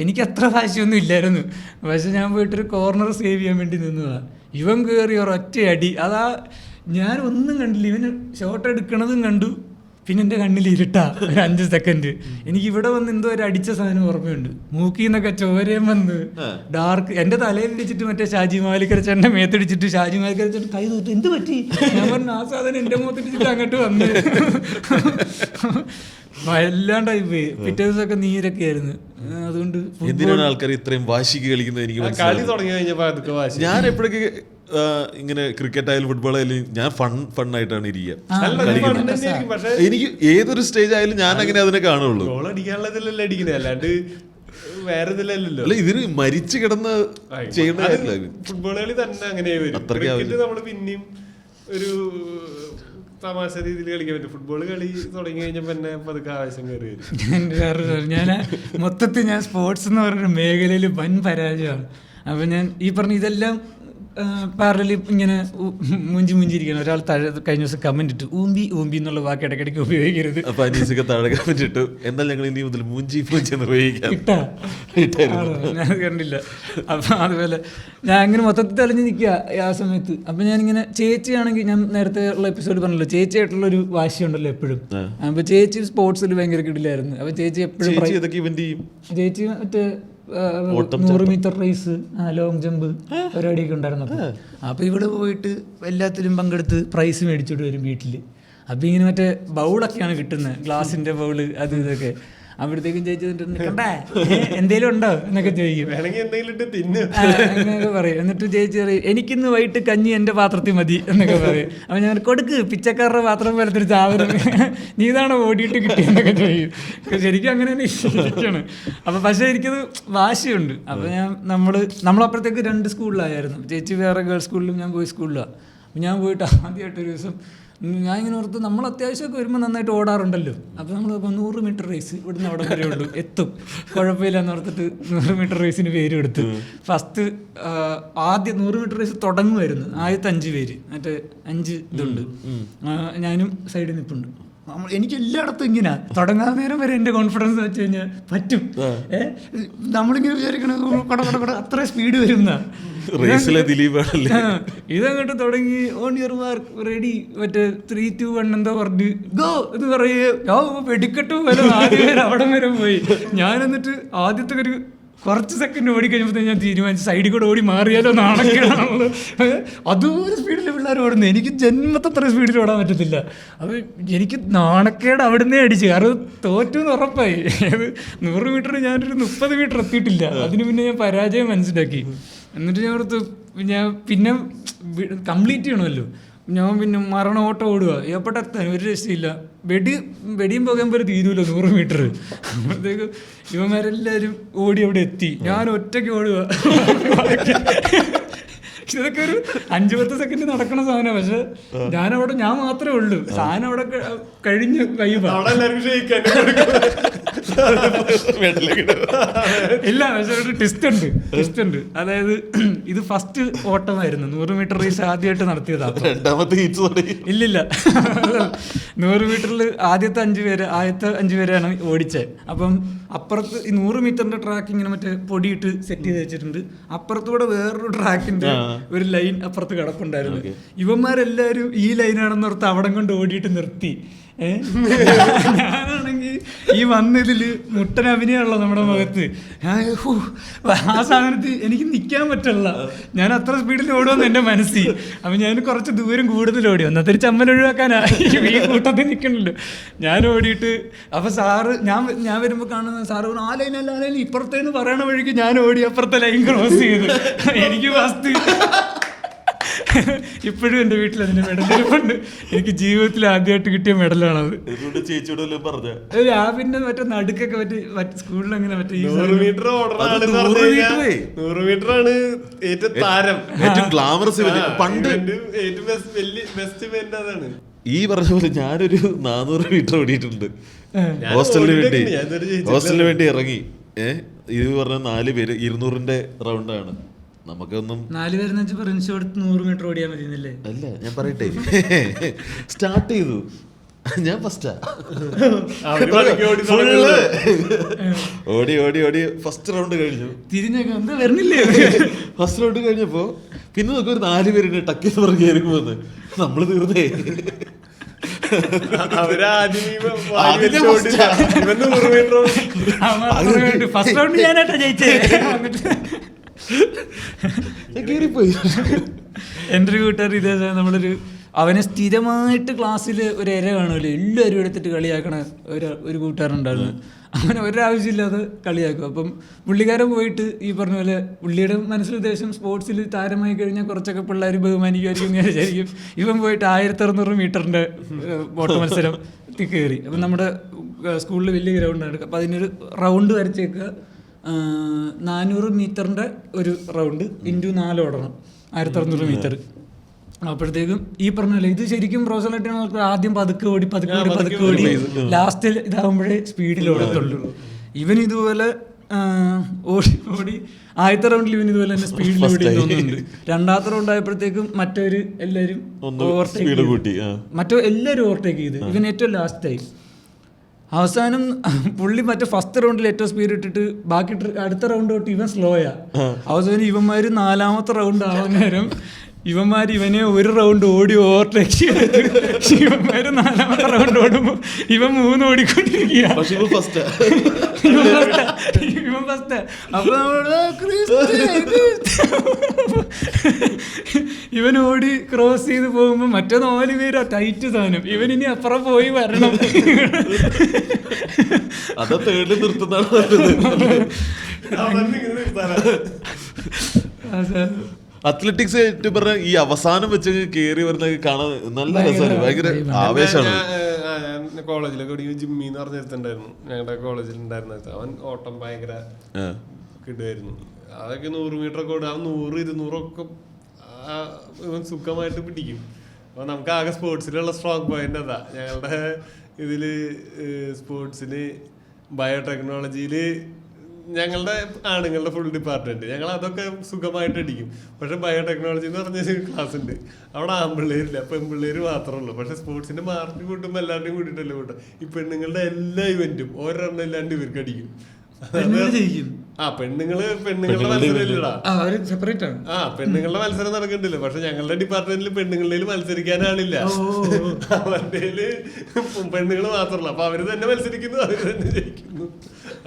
S2: എനിക്ക് അത്ര വാശിയൊന്നും ഇല്ലായിരുന്നു. പക്ഷെ ഞാൻ പോയിട്ടൊരു കോർണർ സേവ് ചെയ്യാൻ വേണ്ടി നിന്നതാണ്. ഇവൻ കയറി ഒരൊറ്റ അടി. അതാ ഞാൻ ഒന്നും കണ്ടില്ല, ഇവന് ഷോട്ട് എടുക്കണതും കണ്ടു, പിന്നെ എൻ്റെ കണ്ണിൽ ഇരുട്ടാ ഒരു 5 സെക്കൻഡ്. എനിക്ക് ഇവിടെ വന്ന് എന്തോ ഒരു അടിച്ച സാധനം ഓർമ്മയുണ്ട്, മൂക്കിൽ നിന്നൊക്കെ ചോരയും വന്ന് ഡാർക്ക്. എൻ്റെ തലയിൽ ഇടിച്ചിട്ട് മറ്റേ ഷാജി മാലിക്കരച്ചേട്ടൻ്റെ മേത്തടിച്ചിട്ട് ഷാജി മാലിക്കരച്ചേട്ടൻ കൈ തോറ്റ് എന്ത് പറ്റി, ഞാൻ പറഞ്ഞു ആ സാധനം എൻ്റെ മുഖത്തിടിച്ചിട്ട് അങ്ങോട്ട് വന്ന് വല്ലാണ്ടായി പോയി. പിറ്റേ ദിവസമൊക്കെ നീരൊക്കെ ആയിരുന്നു. അതുകൊണ്ട്
S3: എന്തിനാണ് ആൾക്കാർ ഇത്രയും വാശിക്ക് കളിക്കുന്നത് എനിക്ക് മനസ്സിലായി. ഞാൻ എപ്പോഴൊക്കെ ഇങ്ങനെ ക്രിക്കറ്റ് ആയാലും ഫുട്ബോൾ ആയാലും ഞാൻ ഫണ്ണായിട്ടാണ് ഇരിക്കുക. എനിക്ക് ഏതൊരു സ്റ്റേജ് ആയാലും ഞാൻ അങ്ങനെ അതിനെ കാണുള്ളൂ. അല്ല, ഇതിന് മരിച്ചു കിടന്ന് ചെയ്യേണ്ട കാര്യമില്ല.
S1: ഫുട്ബോൾ കളി തന്നെ അങ്ങനെ നമ്മള് പിന്നെയും ഒരു തമാശ രീതിയിൽ കളിക്കാൻ പറ്റും. ഫുട്ബോൾ കളി തുടങ്ങി കഴിഞ്ഞപ്പോ തന്നെ പതുക്കെ ആവേശം കയറി വരും.
S2: ഞാൻ മൊത്തത്തിൽ ഞാൻ സ്പോർട്സ് എന്ന് പറഞ്ഞൊരു മേഖലയിൽ വൻ പരാജയമാണ്. അപ്പൊ ഞാൻ ഈ പറഞ്ഞ ഇതെല്ലാം പാരലി ഇങ്ങനെ മുഞ്ചിരിക്കണം. ഒരാൾ താഴെ കഴിഞ്ഞ ദിവസം കമന്റ് ഇട്ടു, ഊമ്പി ഊമ്പി എന്നുള്ള വാക്ക് ഇടയ്ക്കിടയ്ക്ക് ഉപയോഗിക്കരുത്.
S3: അപ്പൊ അനീസൊക്കെ താഴെ കമന്റ് ഇട്ടു, എന്നാൽ ഞങ്ങൾ ഇനി മുതൽ മൂഞ്ചി മൂഞ്ചി എന്ന് ഉപയോഗിക്കാം.
S2: ഞാൻ കണ്ടില്ല. അപ്പം അതുപോലെ ഞാൻ ഇങ്ങനെ മൊത്തത്തിൽ തെളിഞ്ഞ് നിൽക്കുക ആ സമയത്ത്. അപ്പം ഞാനിങ്ങനെ ചേച്ചിയാണെങ്കിൽ, ഞാൻ നേരത്തെ ഉള്ള എപ്പിസോഡ് പറഞ്ഞല്ലോ, ചേച്ചിയായിട്ടുള്ള ഒരു വാശിയുണ്ടല്ലോ എപ്പോഴും. അപ്പൊ ചേച്ചി സ്പോർട്സിൽ ഭയങ്കര കിടിലായിരുന്നു. അപ്പൊ ചേച്ചി എപ്പോഴും ചേച്ചി മറ്റേ 100 മീറ്റർ റേസ്, ലോങ് ജമ്പ് പരിപാടിയൊക്കെ ഉണ്ടായിരുന്നു. അപ്പൊ ഇവിടെ പോയിട്ട് എല്ലാത്തിലും പങ്കെടുത്ത് പ്രൈസ് മേടിച്ചോട്ട് വരും വീട്ടില്. അപ്പൊ ഇങ്ങനെ മറ്റേ ബൗളൊക്കെയാണ് കിട്ടുന്നത്, ഗ്ലാസിന്റെ ബൗള്, അത് ഇതൊക്കെ. അവിടത്തേക്കും ചേച്ചി കണ്ടേ എന്തേലും ഉണ്ടോ എന്നൊക്കെ ചോദിക്കും, അങ്ങനെയൊക്കെ പറയും. എന്നിട്ട് ചേച്ചി പറയും, എനിക്കിന്ന് വൈകിട്ട് കഞ്ഞി എന്റെ പാത്രത്തിൽ മതി എന്നൊക്കെ പറയും. അപ്പൊ ഞാൻ കൊടുക്ക്, പിച്ചക്കാരുടെ പാത്രം പോലത്തെ ഒരു സാധനം, നീ ഇതാണോ ഓടിയിട്ട് കിട്ടിയെന്നൊക്കെ ചോദിക്കും. ശരിക്കും അങ്ങനെ തന്നെ ഇഷ്ടമാണ്. അപ്പൊ പക്ഷെ എനിക്കത് വാശിയുണ്ട്. അപ്പൊ നമ്മളപ്പുറത്തേക്ക് 2 സ്കൂളിലായിരുന്നു. ചേച്ചി വേറെ ഗേൾസ് സ്കൂളിലും ഞാൻ ബോയ്സ് സ്കൂളിലാണ്. അപ്പം ഞാൻ പോയിട്ട് ആദ്യമായിട്ടൊരു ദിവസം ഞാൻ ഇങ്ങനെ ഓർത്ത്, നമ്മൾ അത്യാവശ്യമൊക്കെ വരുമ്പോൾ നന്നായിട്ട് ഓടാറുണ്ടല്ലോ. അപ്പോൾ നമ്മൾ 100 മീറ്റർ റേസ് ഇവിടുന്ന് അവിടെ വരെ ഉള്ളൂ, എത്തും, കുഴപ്പമില്ലെന്ന് ഓർത്തിട്ട് 100 മീറ്റർ റേസിന് പേര് കൊടുത്തു. ഫസ്റ്റ് ആദ്യം 100 മീറ്റർ റേസ് തുടങ്ങുമായിരുന്നു. ആദ്യത്തെ 5 പേര്, മറ്റേ 5 ഇതുണ്ട്, ഞാനും സൈഡിൽ നിൽപ്പുണ്ട്. എനിക്ക് എല്ലായിടത്തും ഇങ്ങനെ തുടങ്ങാൻ നേരം വരെ എൻ്റെ കോൺഫിഡൻസ് വെച്ച് കഴിഞ്ഞാൽ പറ്റും. നമ്മളിങ്ങനെ വിചാരിക്കണ അത്ര സ്പീഡ് വരുന്ന ഇതങ്ങോട്ട് തുടങ്ങി, ഓൺ യുവർ മാർക്ക് റെഡി, മറ്റേ 3, 2, 1 എന്തോ പറഞ്ഞു ഗോ എന്ന് പറയുക. വെടിക്കെട്ട് പോലെ 4 പേര് അവിടെ വരെ പോയി. ഞാൻ എന്നിട്ട് ആദ്യത്തെ ഒരു കുറച്ച് സെക്കൻഡ് ഓടിക്കഴിഞ്ഞപ്പോൾ ഞാൻ തീരുമാനിച്ചു സൈഡിൽ കൂടെ ഓടി മാറിയാലോ, നാണക്കേടാണല്ലോ. അതുപോലെ സ്പീഡിൽ പിള്ളേർ ഓടുന്നു, എനിക്ക് ജന്മത്തത്ര സ്പീഡിൽ ഓടാൻ പറ്റത്തില്ല. അപ്പോൾ എനിക്ക് നാണക്കേട് അവിടുന്ന് അടിച്ചു, കാരണം തോറ്റു എന്ന് ഉറപ്പായി. 100 മീറ്റർ ഞാനൊരു 30 മീറ്റർ എത്തിയിട്ടില്ല, അതിന് പിന്നെ ഞാൻ പരാജയം മനസ്സിലാക്കി. എന്നിട്ട് ഞാൻ ഓർത്ത് പിന്നെ കംപ്ലീറ്റ് ചെയ്യണമല്ലോ. ഞാൻ പിന്നെ മരണ ഓട്ടം ഓടുക, എപ്പോഴെത്താൻ ഒരു രക്ഷയില്ല. വെടിയും പോകാൻ പോലെ തീരുമല്ലോ 100 മീറ്റർ. അപ്പോഴത്തേക്ക് ഇവന്മാരെല്ലാവരും ഓടി അവിടെ എത്തി, ഞാൻ ഒറ്റയ്ക്ക് ഓടുക. ഇതൊക്കെ ഒരു 5-10 സെക്കൻഡ് നടക്കണ സാധനം. പക്ഷെ ഞാൻ മാത്രമേ ഉള്ളൂ, സാധനം അവിടെ കഴിഞ്ഞ് ഇല്ല. പക്ഷെ ഒരു ട്വിസ്റ്റ് ഉണ്ട്. അതായത് ഇത് ഫസ്റ്റ് ഓട്ടമായിരുന്നു, 100 മീറ്റർ റേസ് ആദ്യമായിട്ട് നടത്തിയതാണ്. ഇല്ലില്ല, 100 മീറ്ററിൽ ആദ്യത്തെ 5 പേരാണ് ഓടിച്ചത്. അപ്പം അപ്പുറത്ത് ഈ 100 മീറ്ററിന്റെ ട്രാക്ക് ഇങ്ങനെ മറ്റേ പൊടിയിട്ട് സെറ്റ് ചെയ്ത് വെച്ചിട്ടുണ്ട്. അപ്പുറത്തൂടെ വേറൊരു ട്രാക്കിന്റെ ഒരു ലൈൻ അപ്പുറത്ത് കിടപ്പുണ്ടായിരുന്നു. ഇവന്മാരെല്ലാരും ഈ ലൈനാണെന്നോർത്ത് അവിടം കൊണ്ട് ഓടിയിട്ട് നിർത്തി. ഞാനാണെങ്കിൽ ഈ വന്നതില് മുട്ടൻ അഭിനയമുള്ള നമ്മുടെ മുഖത്ത്, ആ സാധനത്തിൽ എനിക്ക് നിൽക്കാൻ പറ്റില്ല. ഞാൻ അത്ര സ്പീഡിൽ ഓടുമെന്ന് എൻ്റെ മനസ്സിൽ. അപ്പം ഞാൻ കുറച്ച് ദൂരം കൂടുതൽ ഓടി, ഒന്നത്തെ ഒരു ചമ്മൽ ഒഴിവാക്കാനായി ഈ കൂട്ടത്തിൽ നിൽക്കണല്ലോ. ഞാൻ ഓടിയിട്ട് അപ്പം സാറ് ഞാൻ വരുമ്പോൾ കാണുന്ന സാറ് ആ ലൈൻ ഇപ്പുറത്തേന്ന് പറയണ വഴിക്ക് ഞാൻ ഓടി അപ്പുറത്തെ ലൈൻ ക്രോസ് ചെയ്തു. എനിക്ക് ഫസ്റ്റ് ഇപ്പോഴും എൻ്റെ വീട്ടിൽ അതിന്റെ മെഡലുണ്ട്. എനിക്ക് ജീവിതത്തിൽ ആദ്യമായിട്ട് കിട്ടിയ മെഡലാണത്. പിന്നെ മറ്റേ നടുക്കൊക്കെ മറ്റേ സ്കൂളിൽ അങ്ങനെ മറ്റേ
S1: 100 മീറ്റർ ആണ് ഏറ്റവും താരം,
S3: ഏറ്റവും ഗ്ലാമറസ്. പണ്ട് ഈ പറഞ്ഞ പോലെ ഞാനൊരു 400 മീറ്റർ ഓടിയിട്ടുണ്ട്. ഹോസ്റ്റലിന് വേണ്ടി ഇറങ്ങി. ഇത് പറഞ്ഞ 4 പേര് 200ന്റെ റൗണ്ടാണ്. നമുക്കൊന്നും
S2: 4 പേരെന്ന് വെച്ചാൽ 100 മീറ്റർ ഓടിയാൽ മതി എന്നല്ലേ?
S3: അല്ല, ഞാൻ പറയട്ടെ, സ്റ്റാർട്ട് ചെയ്തു, ഞാൻ ഫസ്റ്റാ. ഓടി ഫസ്റ്റ് റൗണ്ട് കഴിഞ്ഞു,
S2: വരുന്നില്ലേ?
S3: ഫസ്റ്റ് റൗണ്ട് കഴിഞ്ഞപ്പോ പിന്നെ നമുക്ക് ഒരു 4 പേരുടെ ടക്കേന്ന് പറഞ്ഞ് കയറിപ്പോന്ന് നമ്മള് തീർന്നേ.
S2: First round ഞാനായിട്ടാ ജയിച്ചേ. എൻ്റെ ഒരു കൂട്ടുകാർ ഇതേ നമ്മളൊരു അവനെ സ്ഥിരമായിട്ട് ക്ലാസ്സിൽ ഒരു ഇര കാണുമല്ലോ, എല്ലാവരും എടുത്തിട്ട് കളിയാക്കണ ഒരു കൂട്ടുകാരുണ്ടായിരുന്നു. അവനെ ഒരാവശ്യമില്ലാതെ കളിയാക്കും. അപ്പം പുള്ളിക്കാരൻ പോയിട്ട് ഈ പറഞ്ഞ പോലെ പുള്ളിയുടെ മനസ്സിലുദ്ദേശം സ്പോർട്സിൽ താരമായി കഴിഞ്ഞാൽ കുറച്ചൊക്കെ പിള്ളേർ ബഹുമാനിക്കുമായിരിക്കും എന്ന് വിചാരിക്കും. ഇവൻ പോയിട്ട് 1600 മീറ്ററിൻ്റെ ഓട്ട മത്സരം കയറി. അപ്പം നമ്മുടെ സ്കൂളിൽ വലിയ ഗ്രൗണ്ടാണ്. അപ്പം അതിനൊരു റൗണ്ട് വരച്ചേക്കുക, 400 മീറ്ററിൻ്റെ ഒരു റൗണ്ട് ഇൻറ്റു 4 ഓടണം, 1600 മീറ്റർ. അപ്പോഴത്തേക്കും ഈ പറഞ്ഞല്ലേ ഇത് ശരിക്കും പ്രൊഫഷണലായിട്ട് ആദ്യം പതുക്കെ ഓടി ലാസ്റ്റിൽ ഇതാകുമ്പോഴേ സ്പീഡിൽ ഓടത്തുള്ളൂ. ഇവൻ ഇതുപോലെ ഓടി ഓടി ആദ്യത്തെ റൗണ്ടിൽ ഇവൻ ഇതുപോലെ തന്നെ സ്പീഡിൽ ഓടി തോന്നുന്നുണ്ട്. രണ്ടാമത്തെ റൗണ്ട് ആയപ്പോഴത്തേക്കും മറ്റവര് എല്ലാവരും എല്ലാവരും ഓവർടേക്ക് ചെയ്ത് ഇവൻ ഏറ്റവും ലാസ്റ്റായി. അവസാനം പുള്ളി മറ്റേ ഫസ്റ്റ് റൗണ്ടിൽ ഏറ്റവും സ്പീഡ് ഇട്ടിട്ട് ബാക്കി അടുത്ത റൗണ്ട് തൊട്ട് ഇവൻ സ്ലോയാ. അവസാനം ഇവന്മാര് 4ാമത്തെ റൗണ്ട് ആവാൻ നേരം ഇവന്മാർ ഇവനെ ഒരു റൗണ്ട് ഓടി ഓവർടേക്ക് ചെയ്തിട്ട് ഇവന്മാര് 4ാമത്തെ റൗണ്ട് ഓടുമ്പോ ഇവൻ 3 ഓടിക്കൊണ്ടിരിക്കുക. ഇവൻ ഫസ്റ്റ്. അപ്പൊ ഇവൻ ഓടി ക്രോസ് ചെയ്ത് പോകുമ്പോ മറ്റേ 4 പേര് ടൈറ്റ് സാധനം. ഇവൻ ഇനി അപ്പുറം പോയി വരണം.
S3: അത് തേടി നിർത്തുന്നതാണ്. അത്ലറ്റിക്സ് ഏറ്റവും പറഞ്ഞ ഈ അവസാനം വെച്ച് കയറി വരുന്ന കാണാൻ നല്ല രസമാണ്, ഭയങ്കര ആവേശമാണ്.
S1: കോളേജിലൊക്കെ ജിമ്മി എന്ന് പറഞ്ഞിട്ടുണ്ടായിരുന്നു, ഞങ്ങളുടെ കോളേജിൽ ഉണ്ടായിരുന്ന. അവൻ ഓട്ടം ഭയങ്കര കിട്ടുമായിരുന്നു. അതൊക്കെ 100 മീറ്റർ ഒക്കെ ഓടും. അവൻ 100-200 ഒക്കെ ഇവൻ സുഖമായിട്ട് പിടിക്കും. അപ്പൊ നമുക്ക് ആകെ സ്പോർട്സിലുള്ള സ്ട്രോങ് പോയിന്റ് അതാ. ഞങ്ങളുടെ ഇതില് സ്പോർട്സിന് ബയോടെക്നോളജിയില് ഞങ്ങളുടെ ആണുങ്ങളുടെ ഫുൾ ഡിപ്പാർട്ട്മെന്റ് ഞങ്ങൾ അതൊക്കെ സുഖമായിട്ട് അടിക്കും. പക്ഷെ ബയോടെക്നോളജി എന്ന് പറഞ്ഞൊരു ക്ലാസ് ഉണ്ട്, അവിടെ ആൺപിള്ളേരില്ല, പെൺപിള്ളേര് മാത്രമേ ഉള്ളൂ. പക്ഷെ സ്പോർട്സിന്റെ മാർക്ക് കൂട്ടുമ്പോൾ എല്ലാവരുടെയും കൂട്ടിയിട്ടല്ലേ കൂട്ടും. ഈ പെണ്ണുങ്ങളുടെ എല്ലാ ഇവന്റും ഒരെണ്ണം ഇല്ലാണ്ട് ഇവർക്ക് അടിക്കും. പെണ്ണുങ്ങളുടെ മത്സരം ഇല്ലടാ, പെണ്ണുങ്ങളുടെ മത്സരം നടക്കണ്ടില്ല. പക്ഷെ ഞങ്ങളുടെ ഡിപ്പാർട്ട്മെന്റിൽ പെണ്ണുങ്ങളുടെ മത്സരിക്കാൻ ആളില്ല, അവരുടെ പെണ്ണുങ്ങള് മാത്രമല്ല. അപ്പൊ അവര് തന്നെ മത്സരിക്കുന്നു, അവര് തന്നെ ജയിക്കുന്നു.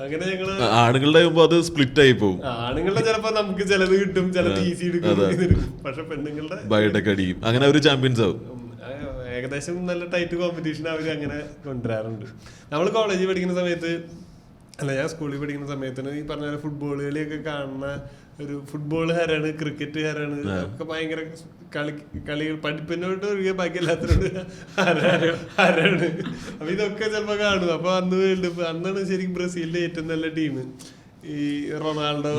S1: അങ്ങനെ ഞങ്ങള്
S3: ആണുങ്ങളുടെ അത് സ്പ്ലിറ്റ് ആയി പോകും.
S1: ആണുങ്ങളുടെ ചിലപ്പോ നമുക്ക് ചിലത് കിട്ടും, ചിലത് ഈസി എടുക്കും. പക്ഷെ പെണ്ണുങ്ങളുടെ
S3: ബയോടെക് അടിക്കും, അങ്ങനെ അവര് ചാമ്പ്യൻസ് ആവും.
S1: ഏകദേശം നല്ല ടൈറ്റ് കോമ്പറ്റീഷൻ അവര് അങ്ങനെ കൊണ്ടുവരാറുണ്ട്. നമ്മള് കോളേജിൽ പഠിക്കുന്ന സമയത്ത്, അല്ല ഞാൻ സ്കൂളിൽ പഠിക്കുന്ന സമയത്തിന് ഈ പറഞ്ഞ ഫുട്ബോൾ കളിയൊക്കെ കാണുന്ന ഒരു ഫുട്ബോൾ ഹരാണ്, ക്രിക്കറ്റ് ഹരാണ്, ഒക്കെ ഭയങ്കര കളികൾ പഠിപ്പിനോട്ട് ഒഴികെ ബാക്കി എല്ലാത്തിനോട് ഹരാണ്. അപ്പൊ ഇതൊക്കെ ചിലപ്പോ കാണും. അപ്പൊ അന്ന് വേൾഡ് കപ്പ്, അന്നാണ് ശരിക്കും ബ്രസീലിന്റെ ഏറ്റവും നല്ല ടീം. ഈ റൊണാൾഡോ,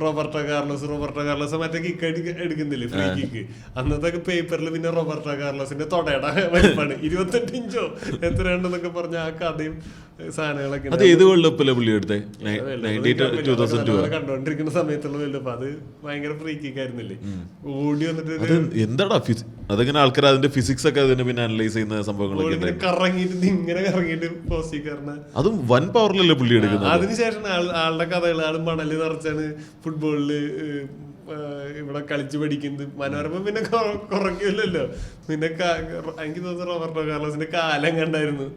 S1: റോബർട്ടോ കാർലോസ് മറ്റേ കിക്ക് എടുക്കുന്നില്ലേ, ഫ്രീ കിക്ക്. അന്നത്തെ പേപ്പറിൽ പിന്നെ റോബർട്ടോ കാർലോസിന്റെ തൊടയുടെ വലിപ്പാണ്, 28 ഇഞ്ചോ എത്രയുണ്ടെന്നൊക്കെ പറഞ്ഞ ആ കഥയും സാധനങ്ങളൊക്കെ കണ്ടോണ്ടിരിക്കുന്ന സമയത്തുള്ള വേൾഡ് കപ്പ്. അത് ഭയങ്കര ഫ്രീ കിക്ക് ആയിരുന്നില്ലേ, ഓടി വന്നിട്ട്
S3: എന്താടാ അതെങ്ങനെ ആൾക്കാർ അതിന്റെ ഫിസിക്സ് ഒക്കെ അതിന്റെ പിന്നെ അനലൈസ് ചെയ്യുന്ന സംഭവങ്ങളൊക്കെ
S1: കറങ്ങിയിട്ട് ഇങ്ങനെ കറങ്ങിയിട്ട് പോസ്റ്റ് കയറുന്ന,
S3: അതും വൻ പവറിലല്ലേ പുള്ളി എടുക്കുന്നത്.
S1: അതിനുശേഷം ആളുടെ കഥകൾ, ആള് മണല് നിറച്ചാണ് ഫുട്ബോളില് ഇവിടെ കളിച്ചു പഠിക്കുന്നത്. മനോരമ പിന്നെ കുറയ്ക്കില്ലല്ലോ. പിന്നെ എനിക്ക് തോന്നുന്നു റോബർട്ടോ കാർലോസിന്റെ കാലം കണ്ടായിരുന്നു,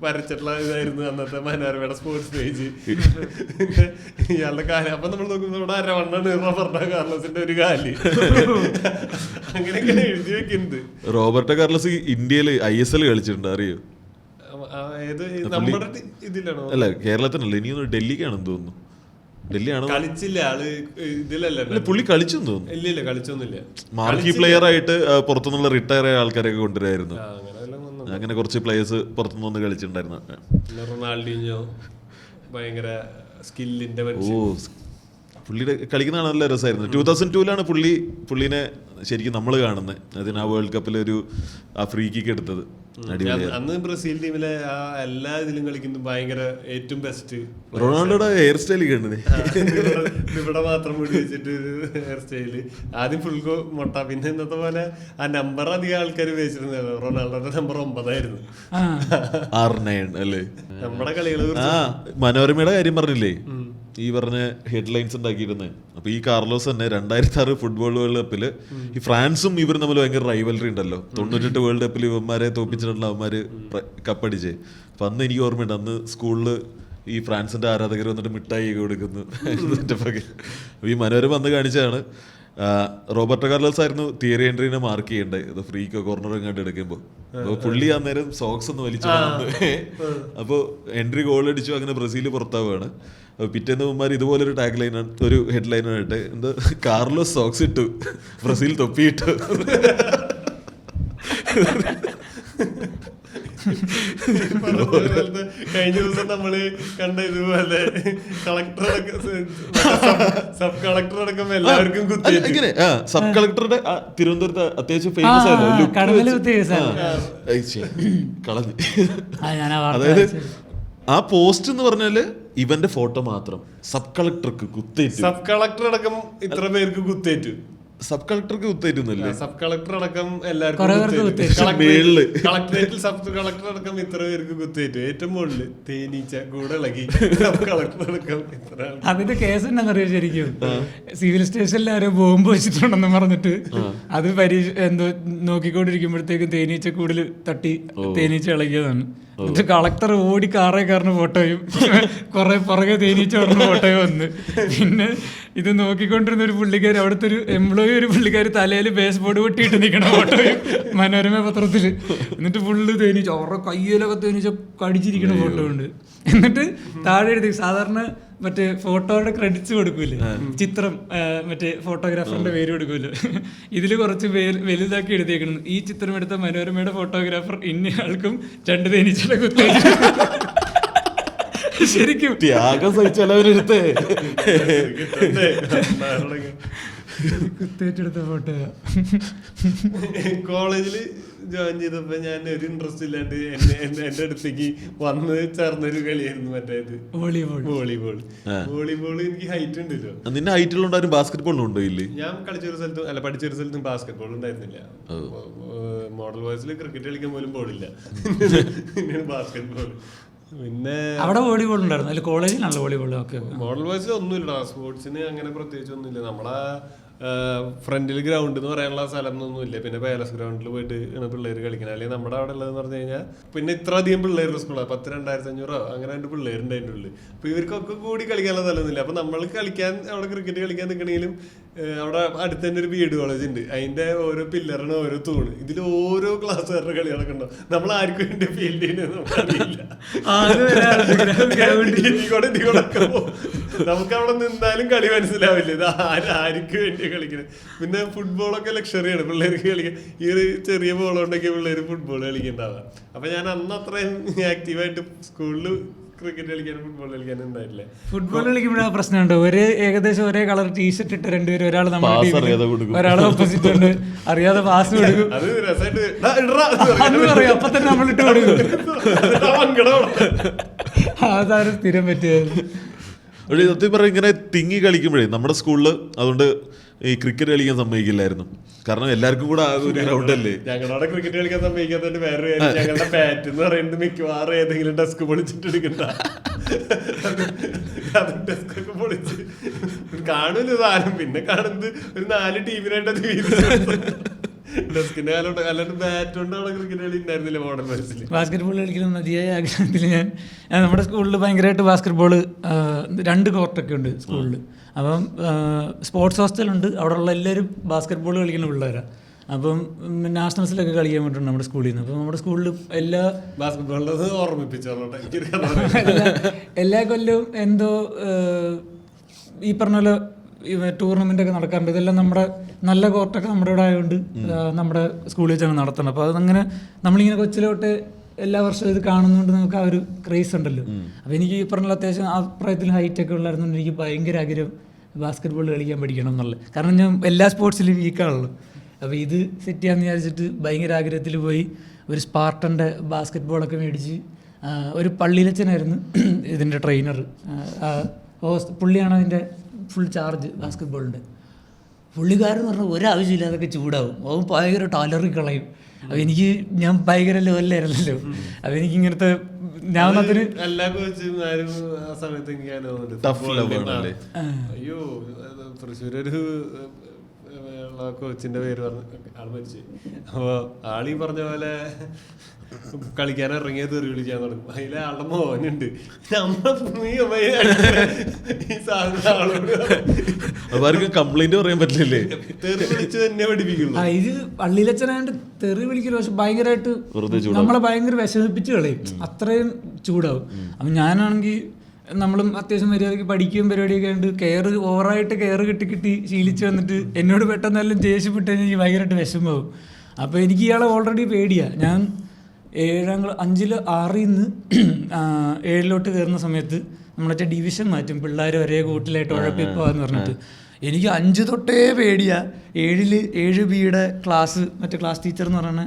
S1: വരച്ചിട്ടുള്ള ഇതായിരുന്നു അന്നത്തെ മനോരമയുടെ സ്പോർട്സ് പേജ്. ഇയാളുടെ കാലം അപ്പൊ നമ്മൾ നോക്കുമ്പോൾ ഇവിടെ അരവണ്ണാണ് റോബർട്ടോ കാർലോസിന്റെ ഒരു കാല്. അങ്ങനെയൊക്കെയാണ് എഴുതി വെക്കുന്നത്.
S3: റോബർട്ടോ കാർലോസ് ഇന്ത്യയിൽ ISL കളിച്ചിട്ടുണ്ട്, അറിയോ?
S1: ഏത് നമ്മുടെ ഇതിലാണോ?
S3: അല്ല, കേരളത്തിനല്ല, ഇനിയൊന്ന് ഡൽഹിക്കാണെന്ന് തോന്നുന്നു. ഡൽഹിയാണ്
S1: കളിച്ചില്ല ആള്, ഇതിലല്ല
S3: പുള്ളി കളിച്ചെന്ന് തോന്നുന്നു.
S1: ഇല്ല കളിച്ചൊന്നുമില്ല.
S3: മാർക്കി പ്ലെയർ ആയിട്ട് പുറത്തുനിന്നുള്ള റിട്ടയർ ആയ ആൾക്കാരൊക്കെ കൊണ്ടുവരായിരുന്നു. അങ്ങനെ കുറച്ച് പ്ലേയേഴ്സ് പുറത്തുനിന്ന് വന്ന് കളിച്ചിട്ടുണ്ടായിരുന്നു.
S1: റൊണാൾഡീഞ്ഞോ ഭയങ്കര സ്കില്ലിന്റെ
S3: പുള്ളിയുടെ കളിക്കുന്ന നല്ല രസമായിരുന്നു. 2002 പുള്ളിനെ ശരിക്കും നമ്മൾ കാണുന്നത്. അതിന് ആ വേൾഡ് കപ്പിൽ ഒരു ആ ഫ്രീ കിക്ക് എടുത്തത്
S1: അന്ന് ബ്രസീൽ ടീമിലെ ആ എല്ലാ ഇതിലും കളിക്കുന്നത് ഭയങ്കര ഏറ്റവും ബെസ്റ്റ്.
S3: റൊണാൾഡോയുടെ ഹെയർ സ്റ്റൈൽ കണ്ടത്
S1: ഇവിടെ മാത്രം മുടി വെച്ചിട്ട് ഹെയർ സ്റ്റൈല്. ആദ്യം ഫുൾ മൊട്ട, പിന്നെ ഇന്നത്തെ പോലെ ആ നമ്പർ അധികം ആൾക്കാർ ഉപയോഗിച്ചിരുന്നല്ലോ. റൊണാൾഡോയുടെ നമ്പർ 9 ആയിരുന്നു,
S3: 6-9 അല്ലേ.
S1: നമ്മുടെ കളികൾ
S3: മനോരമയുടെ കാര്യം പറഞ്ഞില്ലേ, ഈ പറഞ്ഞ ഹെഡ്ലൈൻസ് ഉണ്ടാക്കിയിരുന്നത്. അപ്പൊ ഈ കാർലോസ് തന്നെ 2006 ഫുട്ബോൾ വേൾഡ് കപ്പിൽ ഈ ഫ്രാൻസും ഇവരും തമ്മിൽ ഭയങ്കര റൈവലറി ഉണ്ടല്ലോ. 98 വേൾഡ് കപ്പിൽ ഇവന്മാരെ തോപ്പിച്ചിട്ടുള്ള അവന്മാര് കപ്പടിച്ചേ. അപ്പൊ അന്ന് എനിക്ക് ഓർമ്മയുണ്ട്, അന്ന് സ്കൂളിൽ ഈ ഫ്രാൻസിന്റെ ആരാധകർ വന്നിട്ട് മിഠായി കൊടുക്കുന്നു. ഈ മനോരമ അന്ന് കാണിച്ചതാണ്. റോബർട്ടോ കാർലോസ് ആയിരുന്നു തിയറി എൻട്രീനെ മാർക്ക് ചെയ്യേണ്ടത്, ഫ്രീക്കോ കോർണർ എങ്ങാണ്ട് എടുക്കുമ്പോൾ. അപ്പൊ പുള്ളി അന്നേരം സോക്സ് ഒന്ന് വലിച്ചു. അപ്പൊ എൻട്രി ഗോൾ അടിച്ചു, അങ്ങനെ ബ്രസീൽ പുറത്താവുകയാണ്. പിറ്റേന്ന് മുമ്പാർ ഇതുപോലൊരു ടാഗ് ലൈനാണ്, ഒരു ഹെഡ് ലൈനായിട്ട്, എന്താ കാർലോസ് സോക്സ് ഇട്ടു, ബ്രസീൽ തൊപ്പിയിട്ടു.
S1: കഴിഞ്ഞ ദിവസം നമ്മള് കണ്ട ഇതുപോലെ സബ് കളക്ടർ അടക്കം എല്ലാവർക്കും
S3: ഇങ്ങനെ സബ് കളക്ടറുടെ തിരുവനന്തപുരത്ത് അത്യാവശ്യം ഫേമസ് ആയിരുന്നു. കളഞ്ഞു. അതായത് ആ പോസ്റ്റ് എന്ന് പറഞ്ഞാല് ഇവന്റെ ഫോട്ടോ മാത്രം സബ് കളക്ടർക്ക് കുത്തേറ്റു.
S1: സബ് കളക്ടർ അടക്കം ഇത്ര പേർക്ക് കുത്തേറ്റു.
S3: സബ് കളക്ടർക്ക് കുത്തേറ്റുന്നല്ലേ?
S1: സബ് കളക്ടർ അടക്കം
S2: കുറേ പേർക്ക്
S1: എല്ലാവർക്കും
S3: മേളില്.
S1: കളക്ടറേറ്റിൽ സബ് കളക്ടർ അടക്കം ഇത്ര പേർക്ക് കുത്തേറ്റു. ഏറ്റവും മുകളില് തേനീച്ച കൂടെ ഇളകി സബ് കളക്ടർ അടക്കം ഇത്ര.
S2: അതിന്റെ കേസ് എന്താണെന്നറിയോ ശരിക്കും? സിവിൽ സ്റ്റേഷനിൽ ആരോ ബോംബ് വെച്ചിട്ടുണ്ടെന്ന് പറഞ്ഞിട്ട് അത് എന്തോ നോക്കിക്കൊണ്ടിരിക്കുമ്പോഴത്തേക്കും തേനീച്ച കൂടുതൽ തട്ടി തേനീച്ച ഇളകിയതാണ്. എന്നിട്ട് കളക്ടർ ഓടി കാറേ കയറുന്ന ഫോട്ടോയും കുറെ പുറകെ തേനീച്ച ഓടുന്ന ഫോട്ടോയും വന്ന്. പിന്നെ ഇത് നോക്കിക്കൊണ്ടിരുന്ന ഒരു പുള്ളിക്കാർ, അവിടുത്തെ ഒരു എംപ്ലോയി, ഒരു പുള്ളിക്കാർ തലയിൽ ബേസ് ബോർഡ് പൊട്ടിയിട്ട് നിൽക്കണ ഫോട്ടോയും മനോരമ പത്രത്തില്. എന്നിട്ട് ഫുള്ള് തേനീച്ച, അവരുടെ കയ്യിലൊക്കെ തേനീച്ച കടിച്ചിരിക്കണ ഫോട്ടോ ഉണ്ട്. എന്നിട്ട് താഴെ എഴുതി, സാധാരണ മറ്റേ ഫോട്ടോയുടെ ക്രെഡിറ്റ്സ് കൊടുക്കൂല്ലേ, ചിത്രം മറ്റേ ഫോട്ടോഗ്രാഫറിന്റെ പേര് കൊടുക്കൂല്ലോ, ഇതിൽ കുറച്ച് വലുതാക്കി എഴുതിയേക്കണം, ഈ ചിത്രം എടുത്ത മനോരമയുടെ ഫോട്ടോഗ്രാഫർ ഇന്നയാൾക്കും 2 തേനീച്ചയുടെ കുത്തേറ്റ്. ശരിക്കും
S3: ത്യാഗം സഹിച്ചവരെടുത്തേ
S2: കുത്തേറ്റെടുത്ത ഫോട്ടോ.
S1: കോളേജില് ജോയിൻ ചെയ്തപ്പോ ഞാൻ ഒരു ഇൻട്രസ്റ്റ് ഇല്ലാണ്ട് എന്റെ അടുത്തേക്ക് വന്ന് ചേർന്നൊരു കളിയായിരുന്നു മറ്റേത് വോളിബോൾ. എനിക്ക് ഹൈറ്റ് ഉണ്ടല്ലോ.
S3: നിന്നെ ഹൈറ്റുള്ളണ്ടായിരുന്നു. ബാസ്കറ്റ് ബോളിലും ഉണ്ടോ? ഇല്ലേ,
S1: ഞാൻ കളിച്ചൊരു സ്ഥലത്തും അല്ല പഠിച്ചൊരു സ്ഥലത്തും ബാസ്കറ്റ് ബോൾ ഉണ്ടായിരുന്നില്ല. മോഡൽ വോയിസിൽ ക്രിക്കറ്റ് കളിക്കാൻ പോലും ബോളില്ല. Basket ball. പിന്നെ
S2: അവിടെ വോളിബോൾ ഉണ്ടായിരുന്നു. അല്ല കോളേജിലാണല്ലോ വോളിബോൾ.
S1: മോഡൽ വോയിസിൽ ഒന്നുമില്ല, സ്പോർട്സിന് അങ്ങനെ പ്രത്യേകിച്ച് ഒന്നുമില്ല. നമ്മളെ ഫ്രണ്ടിൽ ഗ്രൗണ്ട് എന്ന് പറയാനുള്ള സ്ഥലമൊന്നും ഇല്ല. പിന്നെ പാലസ് ഗ്രൗണ്ടിൽ പോയിട്ട് പിള്ളേർ കളിക്കണം. അല്ലെങ്കിൽ നമ്മുടെ അവിടെ ഉള്ളതെന്ന് പറഞ്ഞു കഴിഞ്ഞാൽ പിന്നെ ഇത്ര അധികം പിള്ളേരുടെ സ്കൂളാണ്, 10,000-2,500 അങ്ങനെ 2 പിള്ളേരുണ്ട് അതിൻ്റെ ഉള്ളിൽ. അപ്പൊ ഇവർക്കൊക്കെ കൂടി കളിക്കാനുള്ള സ്ഥലമൊന്നുമില്ല. അപ്പൊ നമ്മൾ കളിക്കാൻ അവിടെ ക്രിക്കറ്റ് കളിക്കാൻ നിൽക്കണമെങ്കിലും അവിടെ അടുത്ത് തന്നെ ഒരു ബി.എഡ് കോളേജ് ഉണ്ട്. അതിന്റെ ഓരോ പില്ലറിന് ഓരോ തൂണ്, ഇതിൽ ഓരോ ക്ലാസ്സുകാരുടെ കളി നടക്കണ്ടോ. നമ്മൾ ആർക്കും വേണ്ടി ഫീൽഡ് ചെയ്യുന്നത് നമുക്കറിയില്ല. നമുക്ക് അവിടെ നിന്നാലും കളി മനസ്സിലാവില്ല, ഇത് ആർക്ക് വേണ്ടി കളിക്കുന്നത്. പിന്നെ ഫുട്ബോളൊക്കെ ലക്ഷറിയാണ് പിള്ളേർക്ക് കളിക്കാൻ. ഈ ഒരു ചെറിയ ബോളുണ്ടെങ്കിൽ പിള്ളേർ ഫുട്ബോൾ കളിക്കണ്ടാവുക. അപ്പൊ ഞാൻ അന്ന് അത്രയും ആക്റ്റീവായിട്ട് സ്കൂളിൽ ക്രിക്കറ്റ് കളിക്കാനും ഫുട്ബോൾ കളിക്കാനും ഉണ്ടായിട്ടില്ല.
S2: ഫുട്ബോൾ കളിക്കുമ്പോഴാണ് പ്രശ്നമുണ്ട്. ഏകദേശം ഒരേ കളർ ടീഷർട്ട് ഇട്ട 2 പേര്, ഒരാൾ നമ്മുടെ ടീമിൽ ഒരാൾ ഓപ്പോസിറ്റ് ഉണ്ട്, അറിയാതെ പാസ് കൊടുക്കും.
S1: അത് രസമായിട്ട്
S2: പറയും, അപ്പൊ തന്നെ നമ്മൾ ഇട്ട് കൊടുക്കും. അതാണ് സ്ഥിരം പറ്റിയത്.
S3: സത്യം പറഞ്ഞാൽ ഇങ്ങനെ തിങ്ങി കളിക്കുമ്പോഴേ നമ്മുടെ സ്കൂളില് അതുകൊണ്ട് ഈ ക്രിക്കറ്റ് കളിക്കാൻ സമ്മതിക്കില്ലായിരുന്നു. കാരണം എല്ലാവർക്കും കൂടെ ആകെ ഒരു ഗ്രൗണ്ട് അല്ലേ.
S1: ഞങ്ങളവിടെ ക്രിക്കറ്റ് കളിക്കാൻ സമ്മതിക്കാത്തതിന്റെ വേറെ കാര്യം, ഞങ്ങളുടെ ബാറ്റ് എന്ന് പറയുന്നത് മിക്കവാറും ഏതെങ്കിലും ഡെസ്ക് പൊളിച്ചിട്ട് എടുക്കണ്ട. അത് ഡെസ്ക് ഒക്കെ പൊളിച്ച് കാണൂല്ലോ സാധനം. പിന്നെ കാണുന്നത് ഒരു 4 ടീമിനായിട്ട് അത് ഡെസ്കിന്റെ കാലം. അല്ലാണ്ട് ബാറ്റ് കൊണ്ടാണ് ക്രിക്കറ്റ് കളി ഉണ്ടായിരുന്നില്ല മോഡൽ വയസ്സിൽ.
S2: ബാസ്കറ്റ് ബോൾ കളിക്കണം മതിയായ ആഗ്രഹത്തിൽ ഞാൻ നമ്മുടെ സ്കൂളിൽ ഭയങ്കരമായിട്ട് ബാസ്കറ്റ് ബോൾ 2 കോർട്ടൊക്കെ ഉണ്ട് സ്കൂളിൽ. അപ്പം സ്പോർട്സ് ഹോസ്റ്റലുണ്ട്, അവിടെയുള്ള എല്ലാവരും ബാസ്കറ്റ് ബോൾ കളിക്കുന്ന പിള്ളേരാണ്. അപ്പം നാഷണൽസിലൊക്കെ കളിക്കാൻ പറ്റുന്നുണ്ട് നമ്മുടെ സ്കൂളിൽ നിന്ന്. അപ്പം നമ്മുടെ സ്കൂളിൽ
S1: ബാസ്കറ്റ് ബോളിൽ ഓർമ്മിപ്പിച്ചോളട്ടെ,
S2: എല്ലാ കൊല്ലവും എന്തോ ഈ പറഞ്ഞ പോലെ ടൂർണമെൻ്റ് ഒക്കെ നടക്കാറുണ്ട്. ഇതെല്ലാം നമ്മുടെ നല്ല കോർട്ടൊക്കെ നമ്മുടെ ഇവിടെ ആയതുകൊണ്ട് നമ്മുടെ സ്കൂളിൽ വെച്ചാണ് നടത്തുന്നത്. അപ്പോൾ അതങ്ങനെ നമ്മളിങ്ങനെ കൊച്ചിലോട്ട് എല്ലാ വർഷവും ഇത് കാണുന്നതുകൊണ്ട് നമുക്ക് ആ ഒരു ക്രേസ് ഉണ്ടല്ലോ. അപ്പോൾ എനിക്ക് ഈ പറഞ്ഞ അത്യാവശ്യം ആ പ്രായത്തിൽ ഹൈറ്റൊക്കെ ഉള്ളായിരുന്നുകൊണ്ട് എനിക്ക് ഭയങ്കര ആഗ്രഹം ബാസ്കറ്റ് ബോൾ കളിക്കാൻ പഠിക്കണം എന്നുള്ളത്. കാരണം ഞാൻ എല്ലാ സ്പോർട്സിലും വീക്കാണല്ലോ. അപ്പോൾ ഇത് സെറ്റ് ചെയ്യാമെന്ന് വിചാരിച്ചിട്ട് ഭയങ്കര ആഗ്രഹത്തിൽ പോയി ഒരു സ്പാർട്ടൻ്റെ ബാസ്കറ്റ് ബോളൊക്കെ മേടിച്ച്. ഒരു പള്ളിയിലച്ചനായിരുന്നു ഇതിൻ്റെ ട്രെയിനർ. പുള്ളിയാണ് അതിൻ്റെ ഫുൾ ചാർജ് ബാസ്കറ്റ് ബോളിൻ്റെ. പുള്ളിക്കാരെന്ന് പറഞ്ഞാൽ ഒരാവശ്യമില്ല, അതൊക്കെ ചൂടാവും. അവൻ ഭയങ്കര ടോലറി കളയും. അപ്പോൾ ഞാൻ ഭയങ്കര ലെവലിലായിരുന്നല്ലോ. അപ്പോൾ എനിക്ക് ഇങ്ങനത്തെ ഞാനതിന്
S1: എല്ലാ കോച്ചുമാരും ആ സമയത്ത് എനിക്ക് അയ്യോ തൃശ്ശൂരൊരു കോച്ചിന്റെ പേര് പറഞ്ഞു ആള് മരിച്ചു. അപ്പോൾ ആളീ പറഞ്ഞ പോലെ കളിക്കാൻ ഇറങ്ങിയ തെറി വിളിക്കാൻ തുടങ്ങും. അതിലെ ആളുടെ മോനുണ്ട്, ഈ സാധനം
S3: കംപ്ലൈന്റ് പറയാൻ പറ്റില്ലേ,
S1: തെറി വിളിച്ച് തന്നെ പഠിപ്പിക്കുന്നു.
S2: ഇത് പള്ളിയിലച്ഛനായിട്ട് തെറി വിളിക്കല്, പക്ഷെ ഭയങ്കരമായിട്ട് നമ്മളെ ഭയങ്കര വിഷമിപ്പിച്ച് കളയും, അത്രയും ചൂടാവും. അപ്പം ഞാനാണെങ്കിൽ നമ്മളും അത്യാവശ്യം മര്യാദയ്ക്ക് പഠിക്കുകയും പരിപാടിയൊക്കെ ഉണ്ട്. ഓവറായിട്ട് കെയർ കിട്ടി ശീലിച്ച് വന്നിട്ട് എന്നോട് പെട്ടെന്നെല്ലാം ദേഷ്യപ്പെട്ട് കഴിഞ്ഞാൽ എനിക്ക് ഭയങ്കരമായിട്ട് വിഷമമാവും. അപ്പോൾ എനിക്ക് ഇയാളെ ഓൾറെഡി പേടിയാണ്. ഞാൻ 5-ൽ 6-ൽ നിന്ന് 7-ലോട്ട് കയറുന്ന സമയത്ത് നമ്മളെ ഡിവിഷൻ മാറ്റും, പിള്ളേർ ഒരേ കൂട്ടിലായിട്ട് ഉഴപ്പിപ്പോവാന്ന് പറഞ്ഞിട്ട്. എനിക്ക് 5 തൊട്ടേ പേടിയാണ്. 7-ൽ 7 ബിയുടെ ക്ലാസ് മറ്റേ ക്ലാസ് ടീച്ചർ എന്ന് പറയുന്ന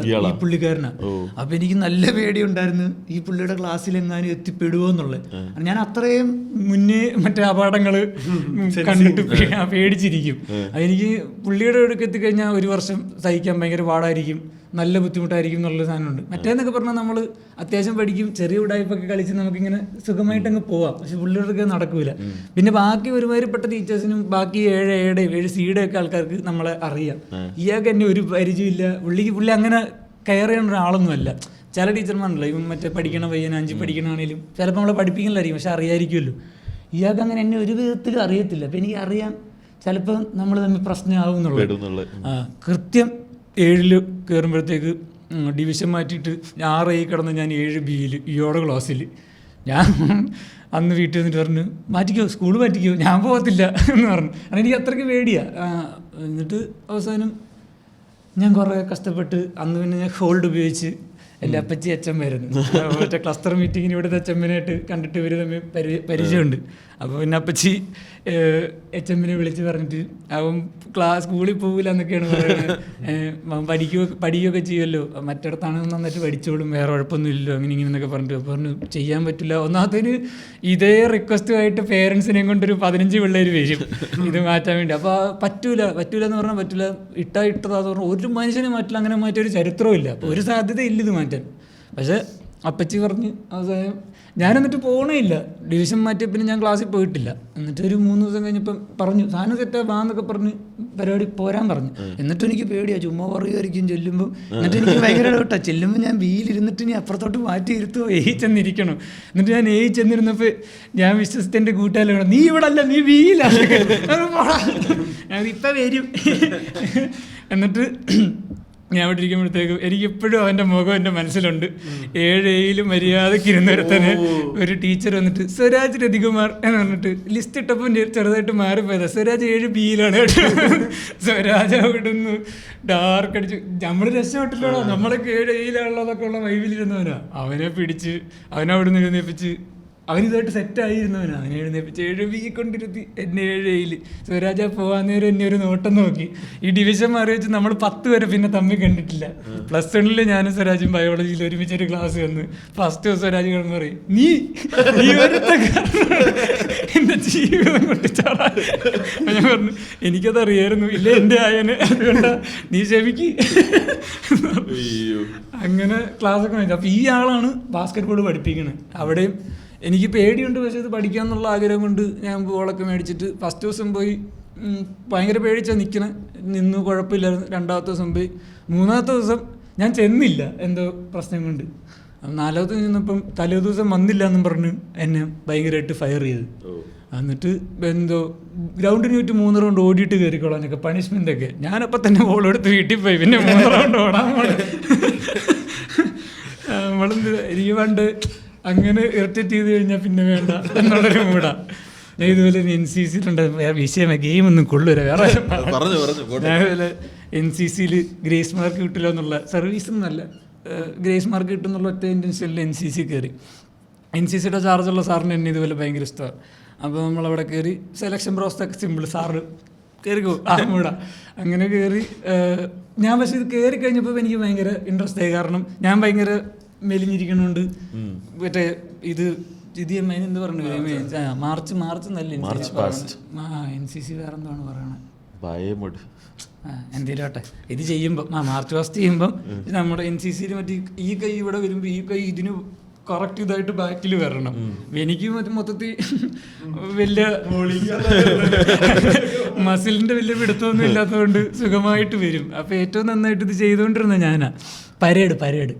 S2: ഈ പുള്ളിക്കാരനാ. അപ്പൊ എനിക്ക് നല്ല പേടിയുണ്ടായിരുന്നു ഈ പുള്ളിയുടെ ക്ലാസ്സിൽ എങ്ങാനും എത്തിപ്പെടുവോ എന്നുള്ളത്. ഞാൻ അത്രയും മുന്നേ മറ്റേ അപകടങ്ങള് കണ്ടിട്ട് പേടിച്ചിരിക്കും. എനിക്ക് പുള്ളിയുടെ അടുക്ക് എത്തിക്കഴിഞ്ഞാൽ ഒരു വർഷം സഹിക്കാൻ ഭയങ്കര പാടായിരിക്കും, നല്ല ബുദ്ധിമുട്ടായിരിക്കും എന്നുള്ള സാധനമുണ്ട്. മറ്റേന്നൊക്കെ പറഞ്ഞാൽ നമ്മൾ അത്യാവശ്യം പഠിക്കും, ചെറിയ ഉടായ്പൊക്കെ കളിച്ച് നമുക്കിങ്ങനെ സുഖമായിട്ട് അങ്ങ് പോവാം. പക്ഷെ പുള്ളിയുടെ നടക്കൂല. പിന്നെ ബാക്കി ഒരുമാതിരിപ്പെട്ട ടീച്ചേഴ്സിനും ബാക്കി 7 7 ഒക്കെ ആൾക്കാർക്ക് നമ്മളെ അറിയാം. ഇയാൾക്ക് എന്നെ ഒരു പരിചയമില്ല. പുള്ളി അങ്ങനെ കെയർ ചെയ്യുന്ന ഒരാളൊന്നുമല്ല. ചില ടീച്ചർമാരുണ്ടല്ലോ, ഇവൻ മറ്റേ പഠിക്കണ പയ്യൻ 5 പഠിക്കണാണേലും ചിലപ്പോൾ നമ്മളെ പഠിപ്പിക്കലായിരിക്കും, പക്ഷെ അറിയായിരിക്കുമല്ലോ. ഇയാൾക്ക് അങ്ങനെ എന്നെ ഒരു വിധത്തിലും അറിയത്തില്ല. അപ്പം എനിക്ക് അറിയാം ചിലപ്പോൾ നമ്മൾ തമ്മിൽ പ്രശ്നമാവും എന്നുള്ളത്. കൃത്യം 7 കയറുമ്പോഴത്തേക്ക് ഡിവിഷൻ മാറ്റിയിട്ട് 6 കിടന്ന് ഞാൻ 7B ഇയോടെ ക്ലാസ്സിൽ. ഞാൻ അന്ന് വീട്ടിൽ നിന്നിട്ട് പറഞ്ഞു, മാറ്റിക്കോ, സ്കൂൾ മാറ്റിക്കോ, ഞാൻ പോകത്തില്ല എന്ന് പറഞ്ഞു. കാരണം എനിക്ക് അത്രയ്ക്ക് പേടിയാണ്. എന്നിട്ട് അവസാനം ഞാൻ കുറേ കഷ്ടപ്പെട്ട് അന്ന് പിന്നെ ഞാൻ ഹോൾഡ് ഉപയോഗിച്ച് എൻ്റെ അപ്പച്ചി അച്ഛന്മായിരുന്നു. മറ്റേ ക്ലസ്റ്റർ മീറ്റിങ്ങിന് ഇവിടുത്തെ അച്ഛമ്മനായിട്ട് കണ്ടിട്ട് ഇവർ തമ്മിൽ പരിചയമുണ്ട്. അപ്പോൾ പിന്നെ അപ്പച്ചി അച്ഛമ്മനെ വിളിച്ച് പറഞ്ഞിട്ട് അവൻ സ്കൂളിൽ പോകില്ല എന്നൊക്കെയാണ് പറയുന്നത്. പഠിക്കുകയൊക്കെ ചെയ്യുമല്ലോ, മറ്റിടത്താണ് നന്നായിട്ട് പഠിച്ചോളും, വേറെ കുഴപ്പമൊന്നും ഇല്ലല്ലോ, അങ്ങനെ ഇങ്ങനെ എന്നൊക്കെ പറഞ്ഞിട്ട് പറഞ്ഞു ചെയ്യാൻ പറ്റില്ല. ഒന്നാമത്തേന് ഇതേ റിക്വസ്റ്റുമായിട്ട് പേരൻസിനെയും കൊണ്ടൊരു 15 പിള്ളേർ വരും ഇത് മാറ്റാൻ വേണ്ടി. അപ്പോൾ പറ്റൂല എന്ന് പറഞ്ഞാൽ പറ്റില്ല, ഇട്ടതാന്ന് പറഞ്ഞാൽ ഒരു മനുഷ്യനെ മാറ്റില്ല, അങ്ങനെ മാറ്റിയൊരു ചരിത്രവും ഇല്ല. അപ്പോൾ ഒരു സാധ്യത ഇല്ല ഇത് മാറ്റാൻ. പക്ഷേ അപ്പച്ചി പറഞ്ഞ് അവസാനം ഞാൻ എന്നിട്ട് പോകണേ ഇല്ല. ഡിവിഷൻ മാറ്റിയ പിന്നെ ഞാൻ ക്ലാസ്സിൽ പോയിട്ടില്ല. എന്നിട്ട് ഒരു 3 ദിവസം കഴിഞ്ഞപ്പം പറഞ്ഞു സാധനം സെറ്റാ വാന്നൊക്കെ പറഞ്ഞ് പരിപാടി പോരാൻ പറഞ്ഞു. എന്നിട്ടും എനിക്ക് പേടിയാണ്, ചുമ്മാ പറയുമായിരിക്കും ചെല്ലുമ്പോൾ. എന്നിട്ട് എനിക്ക് ഭയങ്കര കേട്ടോ, ചെല്ലുമ്പോൾ ഞാൻ ബിയിലിരുന്നിട്ട് ഇനി അപ്പുറത്തോട്ട് മാറ്റി ഇരുത്തുമോ, ചെന്നിരിക്കണം. എന്നിട്ട് ഞാൻ ചെന്നിരുന്നപ്പോൾ ഞാൻ വിശ്വസിച്ച് എൻ്റെ കൂട്ടുകാരെ, നീ ഇവിടെ അല്ല, നീ ബിയിലാണ്, ഞാൻ ഇപ്പം വരും. എന്നിട്ട് ഞാൻ ഇവിടെ ഇരിക്കുമ്പോഴത്തേക്കും എനിക്കിപ്പോഴും അവൻ്റെ മുഖം എൻ്റെ മനസ്സിലുണ്ട്. 7 മര്യാദയ്ക്ക് ഇരുന്നിടത്തന്നെ ഒരു ടീച്ചർ വന്നിട്ട് സ്വരാജ് രതികുമാർ എന്ന് പറഞ്ഞിട്ട് ലിസ്റ്റ് ഇട്ടപ്പോൾ ചെറുതായിട്ട് മാറിപ്പോയതാണ്. സ്വരാജ് 7B സ്വരാജ് അവിടെ നിന്ന് ഡാർക്ക് അടിച്ച് നമ്മൾ രക്ഷപ്പെട്ടില്ലല്ലോ, നമ്മളൊക്കെ 7 ഉള്ള വൈവിലിരുന്നവനാ. അവനെ പിടിച്ച് അവനവിടെ നിന്ന് എഴുന്നേപ്പിച്ച് അവനിതായിട്ട് സെറ്റായിരുന്നവനാ. അവനെ എഴുന്നേപ്പിച്ച് 7B കൊണ്ടിരുത്തി എന്നെ 7 സ്വരാജ പോകാൻ നേരം എന്നെ ഒരു നോട്ടം നോക്കി. ഈ ഡിവിഷൻ മാറി വെച്ച് നമ്മൾ 10 വരെ പിന്നെ തമ്മിൽ കണ്ടിട്ടില്ല. +1 ഞാനും സ്വരാജും ബയോളജിയിൽ ഒരുമിച്ചൊരു ക്ലാസ് വന്ന് ഫസ്റ്റ് ദിവസം സ്വരാജ് കിടന്ന് പറയും, നീ എന്റെ ജീവിതം കൊണ്ടിച്ചാടാ. ഞാൻ പറഞ്ഞു എനിക്കത് അറിയായിരുന്നു, ഇല്ല എൻ്റെ ആയന്, അതുകൊണ്ടാ നീ ക്ഷമിക്ക്. അങ്ങനെ ക്ലാസ്സൊക്കെ നോക്കി. അപ്പോൾ ഈ ആളാണ് ബാസ്കറ്റ് ബോൾ പഠിപ്പിക്കുന്നത്. അവിടെയും എനിക്ക് പേടിയുണ്ട്, പക്ഷേ ഇത് പഠിക്കാമെന്നുള്ള ആഗ്രഹം കൊണ്ട് ഞാൻ ബോളൊക്കെ മേടിച്ചിട്ട് ഫസ്റ്റ് ദിവസം പോയി ഭയങ്കര പേടിച്ചാൽ നിന്ന് കുഴപ്പമില്ലായിരുന്നു. 2ാമത്തെ ദിവസം പോയി. 3ാമത്തെ ദിവസം ഞാൻ ചെന്നില്ല, എന്തോ പ്രശ്നം കൊണ്ട്. 4ാമത്തെ ദിവസം ചെന്നപ്പം തലേ ദിവസം വന്നില്ല എന്നും പറഞ്ഞ് എന്നെ ഭയങ്കരമായിട്ട് ഫയർ ചെയ്ത്. എന്നിട്ട് എന്തോ ഗ്രൗണ്ടിന് ചുറ്റും 3 റൗണ്ട് ഓടിയിട്ട് കയറിക്കോളാനൊക്കെ പണിഷ്മെൻ്റൊക്കെ. ഞാനപ്പം തന്നെ ബോളെടുത്ത് വീട്ടിൽ പോയി. പിന്നെ 3 റൗണ്ട് ഓടാൻ നമ്മളെന്ത് എനിക്ക് പണ്ട് അങ്ങനെ ഇറിറ്റേറ്റ് ചെയ്ത് കഴിഞ്ഞാൽ പിന്നെ വേണ്ട എന്നുള്ളൊരു മൂടാ. ഞാൻ ഇതുപോലെ NCCയിലുണ്ട് വിഷയമേ, ഗെയിമൊന്നും കൊള്ളൂല വേറെ. ഞാനിതുപോലെ NCCയിൽ ഗ്രേസ് മാർക്ക് കിട്ടില്ല എന്നുള്ള, സർവീസ് എന്നല്ല ഗ്രേസ് മാർക്ക് കിട്ടും എന്നുള്ള ഒറ്റ ഇൻറ്റൻഷനിൽ NCC കയറി. NCCയുടെ ചാർജുള്ള സാറിന് എന്നെ ഇതുപോലെ ഭയങ്കര ഇഷ്ടമാണ്. അപ്പോൾ നമ്മളവിടെ കയറി സെലക്ഷൻ പ്രോസസ്സൊക്കെ സിമ്പിൾ, സാറ് കയറിക്കോ ആ മൂടാ. അങ്ങനെ കയറി ഞാൻ. പക്ഷേ ഇത് കയറി കഴിഞ്ഞപ്പോൾ എനിക്ക് ഭയങ്കര ഇൻട്രസ്റ്റ് ആയി. കാരണം ഞാൻ ഭയങ്കര മെലിഞ്ഞിരിക്കണോണ്ട് മറ്റേ ഇത് എന്ത് പറഞ്ഞു, മാർച്ച് നല്ല NCC വേറെ എന്താണ് പറയണത്, എന്തേലും ആട്ടെ. ഇത് ചെയ്യുമ്പോൾ മാർച്ച് പാസ്റ്റ് ചെയ്യുമ്പം നമ്മുടെ NCCയിൽ മറ്റേ ഈ കൈ ഇവിടെ വരുമ്പോൾ ഈ കൈ ഇതിന് കറക്റ്റ് ഇതായിട്ട് ബാക്കിൽ വരണം. എനിക്ക് മൊത്തത്തിൽ വലിയ മസിലിൻ്റെ വലിയ പിടുത്തമൊന്നും ഇല്ലാത്തതുകൊണ്ട് സുഖമായിട്ട് വരും. അപ്പോൾ ഏറ്റവും നന്നായിട്ട് ഇത് ചെയ്തുകൊണ്ടിരുന്നത് ഞാനാ. പരേഡ്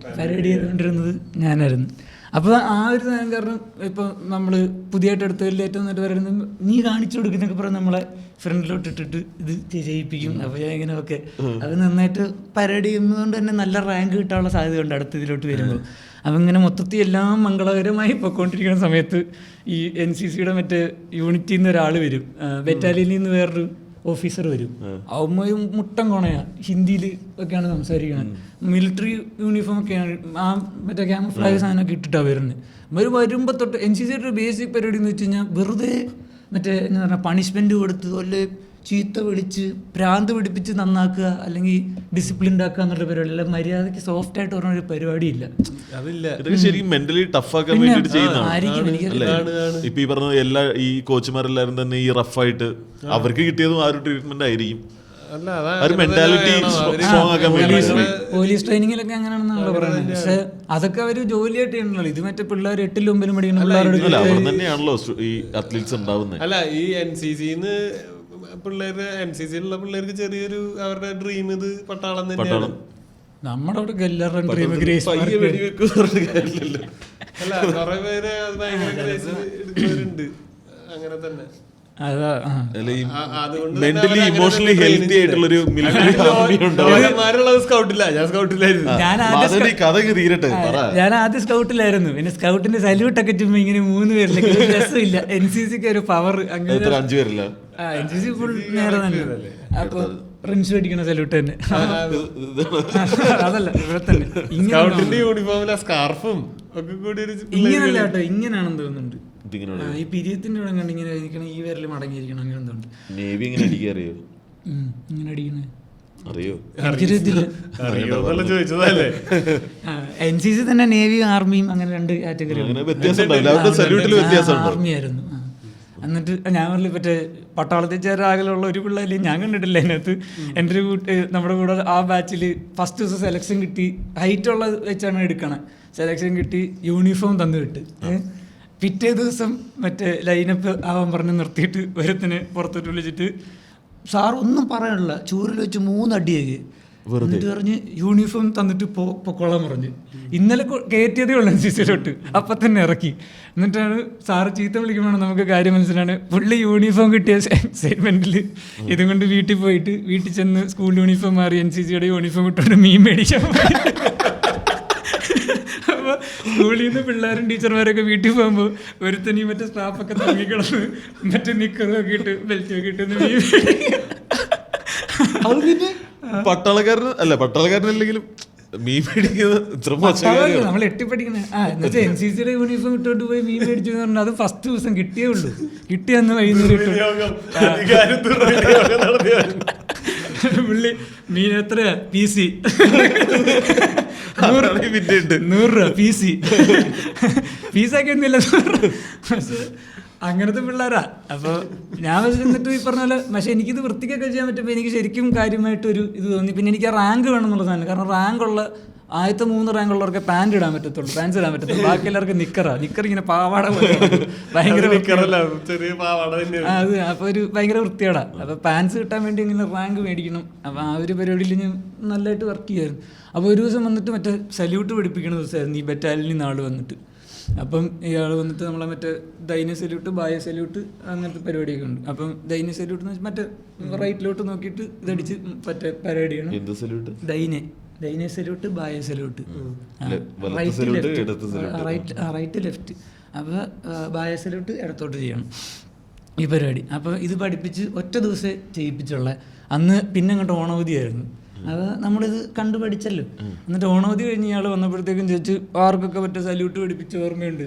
S2: ചെയ്തുകൊണ്ടിരുന്നത് ഞാനായിരുന്നു. അപ്പോൾ ആ ഒരു സാധനം കാരണം ഇപ്പോൾ നമ്മൾ പുതിയതായിട്ട് എടുത്തതിൽ ഏറ്റവും നന്നായിട്ട് പറയുന്നത് നീ കാണിച്ചു കൊടുക്കുന്നൊക്കെ പറഞ്ഞ് നമ്മളെ ഫ്രണ്ടിലോട്ട് ഇട്ടിട്ട് ഇത് ചെയ്യിപ്പിക്കും. അപ്പോൾ ഞാൻ ഇങ്ങനെയൊക്കെ അത് നന്നായിട്ട് പരേഡ് ചെയ്യുന്നതുകൊണ്ട് തന്നെ നല്ല റാങ്ക് കിട്ടാനുള്ള സാധ്യതയുണ്ട് അടുത്ത ഇതിലോട്ട് വരുമ്പോൾ. അപ്പം ഇങ്ങനെ മൊത്തത്തിൽ എല്ലാം മംഗളകരമായി പൊയ്ക്കൊണ്ടിരിക്കുന്ന സമയത്ത് ഈ NCCയുടെ മറ്റേ യൂണിറ്റിൽ നിന്ന് ഒരാൾ വരും, ബറ്റാലിയനിൽ നിന്ന് വേറൊരു ഓഫീസർ വരും. അവന്മാരും മുട്ടൻ കൊണയാണ്, ഹിന്ദിയിൽ ഒക്കെയാണ് സംസാരിക്കുന്നത്. മിലിറ്ററി യൂണിഫോം ഒക്കെയാണ്, ആ മറ്റേ ക്യാമഫ്ലാഗ് സാധനമൊക്കെ ഇട്ടിട്ടാണ് വരുന്നത്. അവർ വരുമ്പോൾ തൊട്ട് NCCയുടെ ഒരു ബേസിക് പരിപാടി എന്ന് വെച്ച് കഴിഞ്ഞാൽ വെറുതെ മറ്റേ എന്താ പറയുക പണിഷ്മെൻറ്റ് കൊടുത്ത് അല്ലെ ചീത്ത വിളിച്ച് ഭ്രാന്ത് പിടിപ്പിച്ച് നന്നാക്കുക അല്ലെങ്കിൽ ഡിസിപ്ലിൻ ഉണ്ടാക്കുക എന്നുള്ള പരിപാടി അല്ല. മര്യാദയ്ക്ക് സോഫ്റ്റ് ആയിട്ട് പറഞ്ഞ ഒരു പരിപാടിയില്ല.
S1: അതില്ല,
S3: ഇതൊക്കെ ശരിക്കും മെന്റലി ടഫാക്കാൻ വേണ്ടിട്ട്
S2: ആയിരിക്കും എനിക്ക്
S3: ചെയ്യുന്നതാണ്. ഇപ്പൊ ഈ പറഞ്ഞ എല്ലാ ഈ കോച്ചുമാരെല്ലാരും തന്നെ ഈ റഫായിട്ട് അവർക്ക് കിട്ടിയതും ആ ഒരു ട്രീറ്റ്മെന്റ് ആയിരിക്കും.
S2: പോലീസ് ട്രെയിനിങ്ങിലൊക്കെ അങ്ങനെയാണെന്നാണല്ലോ പറയുന്നത്. പക്ഷെ അതൊക്കെ അവര് ജോലിയായിട്ട് ചെയ്യണല്ലോ. ഇത് മറ്റേ പിള്ളേർ 8ലും 9ലും പഠിക്കുന്ന പിള്ളേരോട്
S3: തന്നെയാണല്ലോ ഈ അത്ലറ്റ്സ് ഉണ്ടാവുന്നത്.
S1: അല്ല, ഈ NCCന്ന് പിള്ളേര് NCCയിലുള്ള പിള്ളേർക്ക് ചെറിയൊരു അവരുടെ ഡ്രീം ഇത് പട്ടാളം തന്നെയാണ്.
S2: നമ്മുടെ അവിടെ എല്ലാവരുടെയും ഡ്രീം ഗ്രേസ്.
S1: അല്ല, കുറെ പേര് അത് ഭയങ്കര ഗ്രേസ് എടുക്കുന്നവരുണ്ട് അങ്ങനെ തന്നെ.
S3: മെന്റലി ഇമോഷണലി ഹെൽത്തി ആയിട്ടുള്ളൊരു മിലിറ്ററി ആർമി ഉണ്ടാവും.
S1: സ്കൗട്ടില്ല, ഞാൻ സ്കൗട്ടിലായിരുന്നു.
S2: ഞാൻ ആദ്യം സ്കൗട്ടിലായിരുന്നു. പിന്നെ സ്കൗട്ടിന്റെ സല്യൂട്ടൊക്കെ ചുമ്മാ ഇങ്ങനെ 3 പേരിലേക്ക് രസമില്ല. NCCക്ക് ഒരു പവർ അങ്ങനെ
S3: 5 പേരില്ല.
S2: NCC ഫുൾ നേരെ തന്നെ. അപ്പൊ പ്രിൻസ് അടിക്കണ സല്യൂട്ട് തന്നെ. അതല്ല ഇവിടെ തന്നെ
S1: യൂണിഫോമിലെ സ്കാർഫും ഒക്കെ കൂടി
S2: ഇങ്ങനല്ല കേട്ടോ, ഇങ്ങനെയാണെന്ന് തോന്നുന്നുണ്ട്. ഈ പിരിയത്തിന്റെ ഇവിടെ കണ്ട് ഇങ്ങനെ ഇരിക്കണം, ഈ വിരൽ മടങ്ങിയിരിക്കണം, അങ്ങനെ എന്തുകൊണ്ട്
S3: നേവി ഇങ്ങനെ അടിക്കുക അറിയോ?
S2: ഇങ്ങനെ അടിക്കണേ
S3: അറിയോ?
S2: NCC തന്നെ നേവിയും ആർമിയും അങ്ങനെ 2 കാറ്റഗറി ആർമി ആയിരുന്നു. എന്നിട്ട് ഞാൻ പറഞ്ഞില്ല മറ്റേ പട്ടാളത്തിൽ ചേരാകലുള്ള ഒരു പിള്ളേർ ഞാൻ കണ്ടിട്ടില്ല. അതിനകത്ത് എൻ്റെ ഒരു നമ്മുടെ കൂടെ ആ ബാച്ചിൽ ഫസ്റ്റ് ദിവസം സെലക്ഷൻ കിട്ടി. ഹൈറ്റുള്ള വെച്ചാണ് എടുക്കണേ. സെലക്ഷൻ കിട്ടി, യൂണിഫോം തന്നു വിട്ട്. പിറ്റേ ദിവസം മറ്റേ ലൈനപ്പ് ആവാൻ പറഞ്ഞ് നിർത്തിയിട്ട് ഒരുത്തിന് പുറത്തോട്ട് വിളിച്ചിട്ട് സാർ ഒന്നും പറയാനില്ല, ചൂരിൽ വെച്ച് 3 അടിയാക്കി. എന്നിട്ട് പറഞ്ഞ് യൂണിഫോം തന്നിട്ട് പൊക്കോളാൻ പറഞ്ഞ്. ഇന്നലെ കയറ്റിയതേ ഉള്ളൂ NCCയിലോട്ട്, അപ്പം തന്നെ ഇറക്കി. എന്നിട്ടാണ് സാറ് ചീത്ത വിളിക്കുമ്പോഴാണ് നമുക്ക് കാര്യം മനസ്സിലാണ്. പുള്ളി യൂണിഫോം കിട്ടിയ എക്സൈറ്റ്മെന്റിൽ ഇതും കൊണ്ട് വീട്ടിൽ പോയിട്ട് വീട്ടിൽ ചെന്ന് സ്കൂൾ യൂണിഫോം മാറി NCCയുടെ യൂണിഫോം ഇട്ടുകൊണ്ട് മീൻ മേടിക്കാൻ പോയി. അപ്പോൾ സ്കൂളിൽ നിന്ന് പിള്ളേരും ടീച്ചർമാരൊക്കെ വീട്ടിൽ പോകുമ്പോൾ ഒരുത്തനീ മറ്റേ സ്റ്റാഫൊക്കെ തങ്ങിക്കിടന്ന് മറ്റേ നിക്കറൊക്കെ ഇട്ട് ബെൽറ്റൊക്കെ ഇട്ട് മീൻ
S3: അത് പിന്നെ പട്ടാളക്കാരനല്ലെങ്കിലും മീൻ മേടിക്കുന്നത്
S2: നമ്മൾ എട്ടിപ്പടിക്കുന്നത്. എന്നുവെച്ചാൽ NCCയുടെ യൂണിഫോം ഇട്ടോട്ട് പോയി മീൻ മേടിച്ചു എന്ന് പറഞ്ഞാൽ അത് ഫസ്റ്റ് ദിവസം കിട്ടിയേ ഉള്ളൂ. കിട്ടിയന്ന് വൈകുന്നേരം പുള്ളി മീൻ എത്രയാ PC 100 രൂപ PC ഫീസൊക്കെ ഒന്നുമില്ല. പക്ഷെ അങ്ങനത്തെ പിള്ളേരാ. അപ്പോൾ ഞാൻ എന്നിട്ട് ഈ പറഞ്ഞ പോലെ പക്ഷേ എനിക്കിത് വൃത്തിക്കൊക്കെ ചെയ്യാൻ പറ്റുമ്പോൾ എനിക്ക് ശരിക്കും കാര്യമായിട്ടൊരു ഇത് തോന്നി. പിന്നെ എനിക്ക് റാങ്ക് വേണം എന്നുള്ള സാധനം. കാരണം റാങ്കുള്ള ആദ്യത്തെ 3 റാങ്കുള്ളവർക്ക് പാൻറ് ഇടാൻ പറ്റത്തുള്ളൂ, പാൻസ് ഇടാൻ പറ്റത്തുള്ളൂ. ബാക്കി എല്ലാവർക്കും നിക്കർ ഇങ്ങനെ പാവാട ഭയങ്കര അത്. അപ്പോൾ ഒരു ഭയങ്കര വൃത്തിയോടാ. അപ്പോൾ പാൻസ് കിട്ടാൻ വേണ്ടി ഇങ്ങനെ റാങ്ക് മേടിക്കണം. അപ്പോൾ ആ ഒരു പരിപാടിയിൽ ഞാൻ നല്ലതായിട്ട് വർക്ക് ചെയ്യുമായിരുന്നു. അപ്പോൾ ഒരു ദിവസം വന്നിട്ട് മറ്റേ സല്യൂട്ട് പഠിപ്പിക്കുന്ന ദിവസമായിരുന്നു. ഈ ബറ്റാലിയനിൽ നിന്ന് ആൾ വന്നിട്ട്. അപ്പം ഇയാൾ വന്നിട്ട് നമ്മളെ മറ്റേ ദൈന്യ സല്യൂട്ട്, ബാഹ്യ സല്യൂട്ട് അങ്ങനത്തെ പരിപാടിയൊക്കെ ഉണ്ട്. അപ്പം ദൈന്യ സല്യൂട്ട് എന്ന് വെച്ചാൽ മറ്റേ റൈറ്റിലോട്ട് നോക്കിയിട്ട് ഇതടിച്ച് മറ്റേ പരേഡ് ചെയ്യണം. ദൈന്യ സല്യൂട്ട്, ബാഹ്യ സല്യൂട്ട്, റൈറ്റ് ലെഫ്റ്റ്. അപ്പോൾ ബാഹ്യ സല്യൂട്ട് ഇടത്തോട്ട് ചെയ്യണം ഈ പരിപാടി. അപ്പോൾ ഇത് പഠിപ്പിച്ച് ഒറ്റ ദിവസമേ ചെയ്യിപ്പിച്ചുള്ള. അന്ന് പിന്നെ അങ്ങോട്ട് ഓണാവധിയായിരുന്നു. അത് നമ്മളിത് കണ്ടു പഠിച്ചല്ലോ. എന്നിട്ട് ഓണാവധി കഴിഞ്ഞ് ഇയാൾ വന്നപ്പോഴത്തേക്കും ചോദിച്ചു ആർക്കൊക്കെ മറ്റേ സല്യൂട്ട് പഠിപ്പിച്ച ഓർമ്മയുണ്ട്,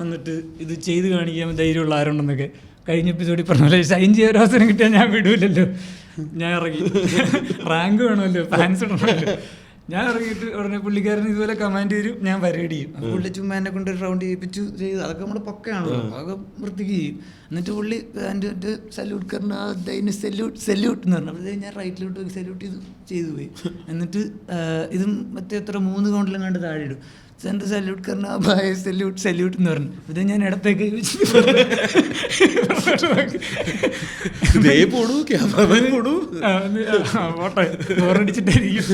S2: വന്നിട്ട് ഇത് ചെയ്ത് കാണിക്കാൻ ധൈര്യമുള്ള ആരുണ്ടെന്നൊക്കെ. കഴിഞ്ഞ എപ്പിസോഡിൽ പറഞ്ഞ സൈൻ ചെയ്യാൻ ഒരു അവസരം കിട്ടിയാൽ ഞാൻ വിടൂലല്ലോ. ഞാൻ ഇറങ്ങി, റാങ്ക് വേണമല്ലോ, ഫാൻസ് ഇടണമല്ലോ. ഞാൻ ഇറങ്ങിയിട്ട് ഉടനെ പുള്ളിക്കാരൻ ഇതുപോലെ കമാൻഡ് തരും, ഞാൻ പരേഡ് ചെയ്യും. പുള്ളി ചുമ്മാ എന്നെ കൊണ്ട് ഒരു റൗണ്ട് ചെയ്യിപ്പിച്ചു ചെയ്തു. അതൊക്കെ നമ്മുടെ പൊക്കയാണല്ലോ, അതൊക്കെ വൃത്തിക്ക് ചെയ്യും. എന്നിട്ട് പുള്ളി എൻ്റെ സല്യൂട്ട് കറിന് ദൈന്യ സല്യൂട്ട് എന്ന് പറഞ്ഞു. അപ്പോഴത്തേക്ക് ഞാൻ റൈറ്റിലോട്ട് സല്യൂട്ട് ചെയ്തു പോയി. എന്നിട്ട് ഇതും മറ്റേ എത്ര 3 കൗണ്ടിലും കണ്ട് താഴെ ഇടും. സെൻട്രൽ സല്യൂട്ട് കറിന് ബാഹ്യ സല്യൂട്ട് എന്ന് പറഞ്ഞു. ഇത് ഞാൻ ഇടത്തേക്ക് ബോറടിച്ചിട്ടായിരിക്കും.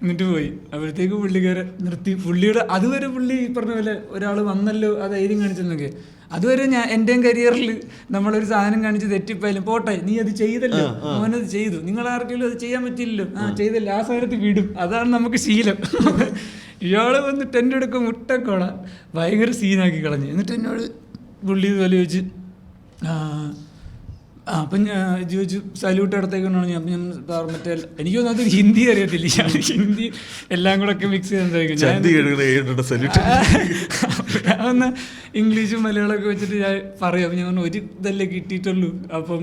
S2: എന്നിട്ട് പോയി. അപ്പോഴത്തേക്ക് പുള്ളിക്കാരെ നിർത്തി. പുള്ളിയുടെ അതുവരെ പുള്ളി പറഞ്ഞ പോലെ ഒരാൾ വന്നല്ലോ ആ ധൈര്യം കാണിച്ചെന്നൊക്കെ. അതുവരെ ഞാൻ എൻ്റെയും കരിയറിൽ നമ്മളൊരു സാധനം കാണിച്ച് തെറ്റിപ്പോയാലും പോട്ടെ, നീ അത് ചെയ്തല്ലോ, മോനത് ചെയ്തു, നിങ്ങൾ ആർക്കെങ്കിലും അത് ചെയ്യാൻ പറ്റില്ലല്ലോ, ചെയ്തല്ലോ, ആ സാധനത്തിൽ വിടും, അതാണ് നമുക്ക് ശീലം. ഇയാൾ വന്നിട്ട് എൻ്റെ അടുക്ക മുട്ടക്കോള ഭയങ്കര സീനാക്കി കളഞ്ഞു. എന്നിട്ട് എന്നോട് പുള്ളി ഇതുപോലെ ചോദിച്ച് അപ്പം ഞാൻ ചോദിച്ചു സല്യൂട്ട് ഇടത്തേക്കൊണ്ടാണ് ഞാൻ. അപ്പം ഞാൻ മറ്റേ എനിക്ക് തോന്നുന്നു അത് ഹിന്ദി അറിയത്തില്ല, ഹിന്ദി എല്ലാം കൂടെ ഒക്കെ മിക്സ് ചെയ്തെന്താ ഇംഗ്ലീഷും മലയാളമൊക്കെ വെച്ചിട്ട് ഞാൻ പറയും. അപ്പം ഞാൻ ഒരു ഇതല്ലേ കിട്ടിയിട്ടുള്ളൂ, അപ്പം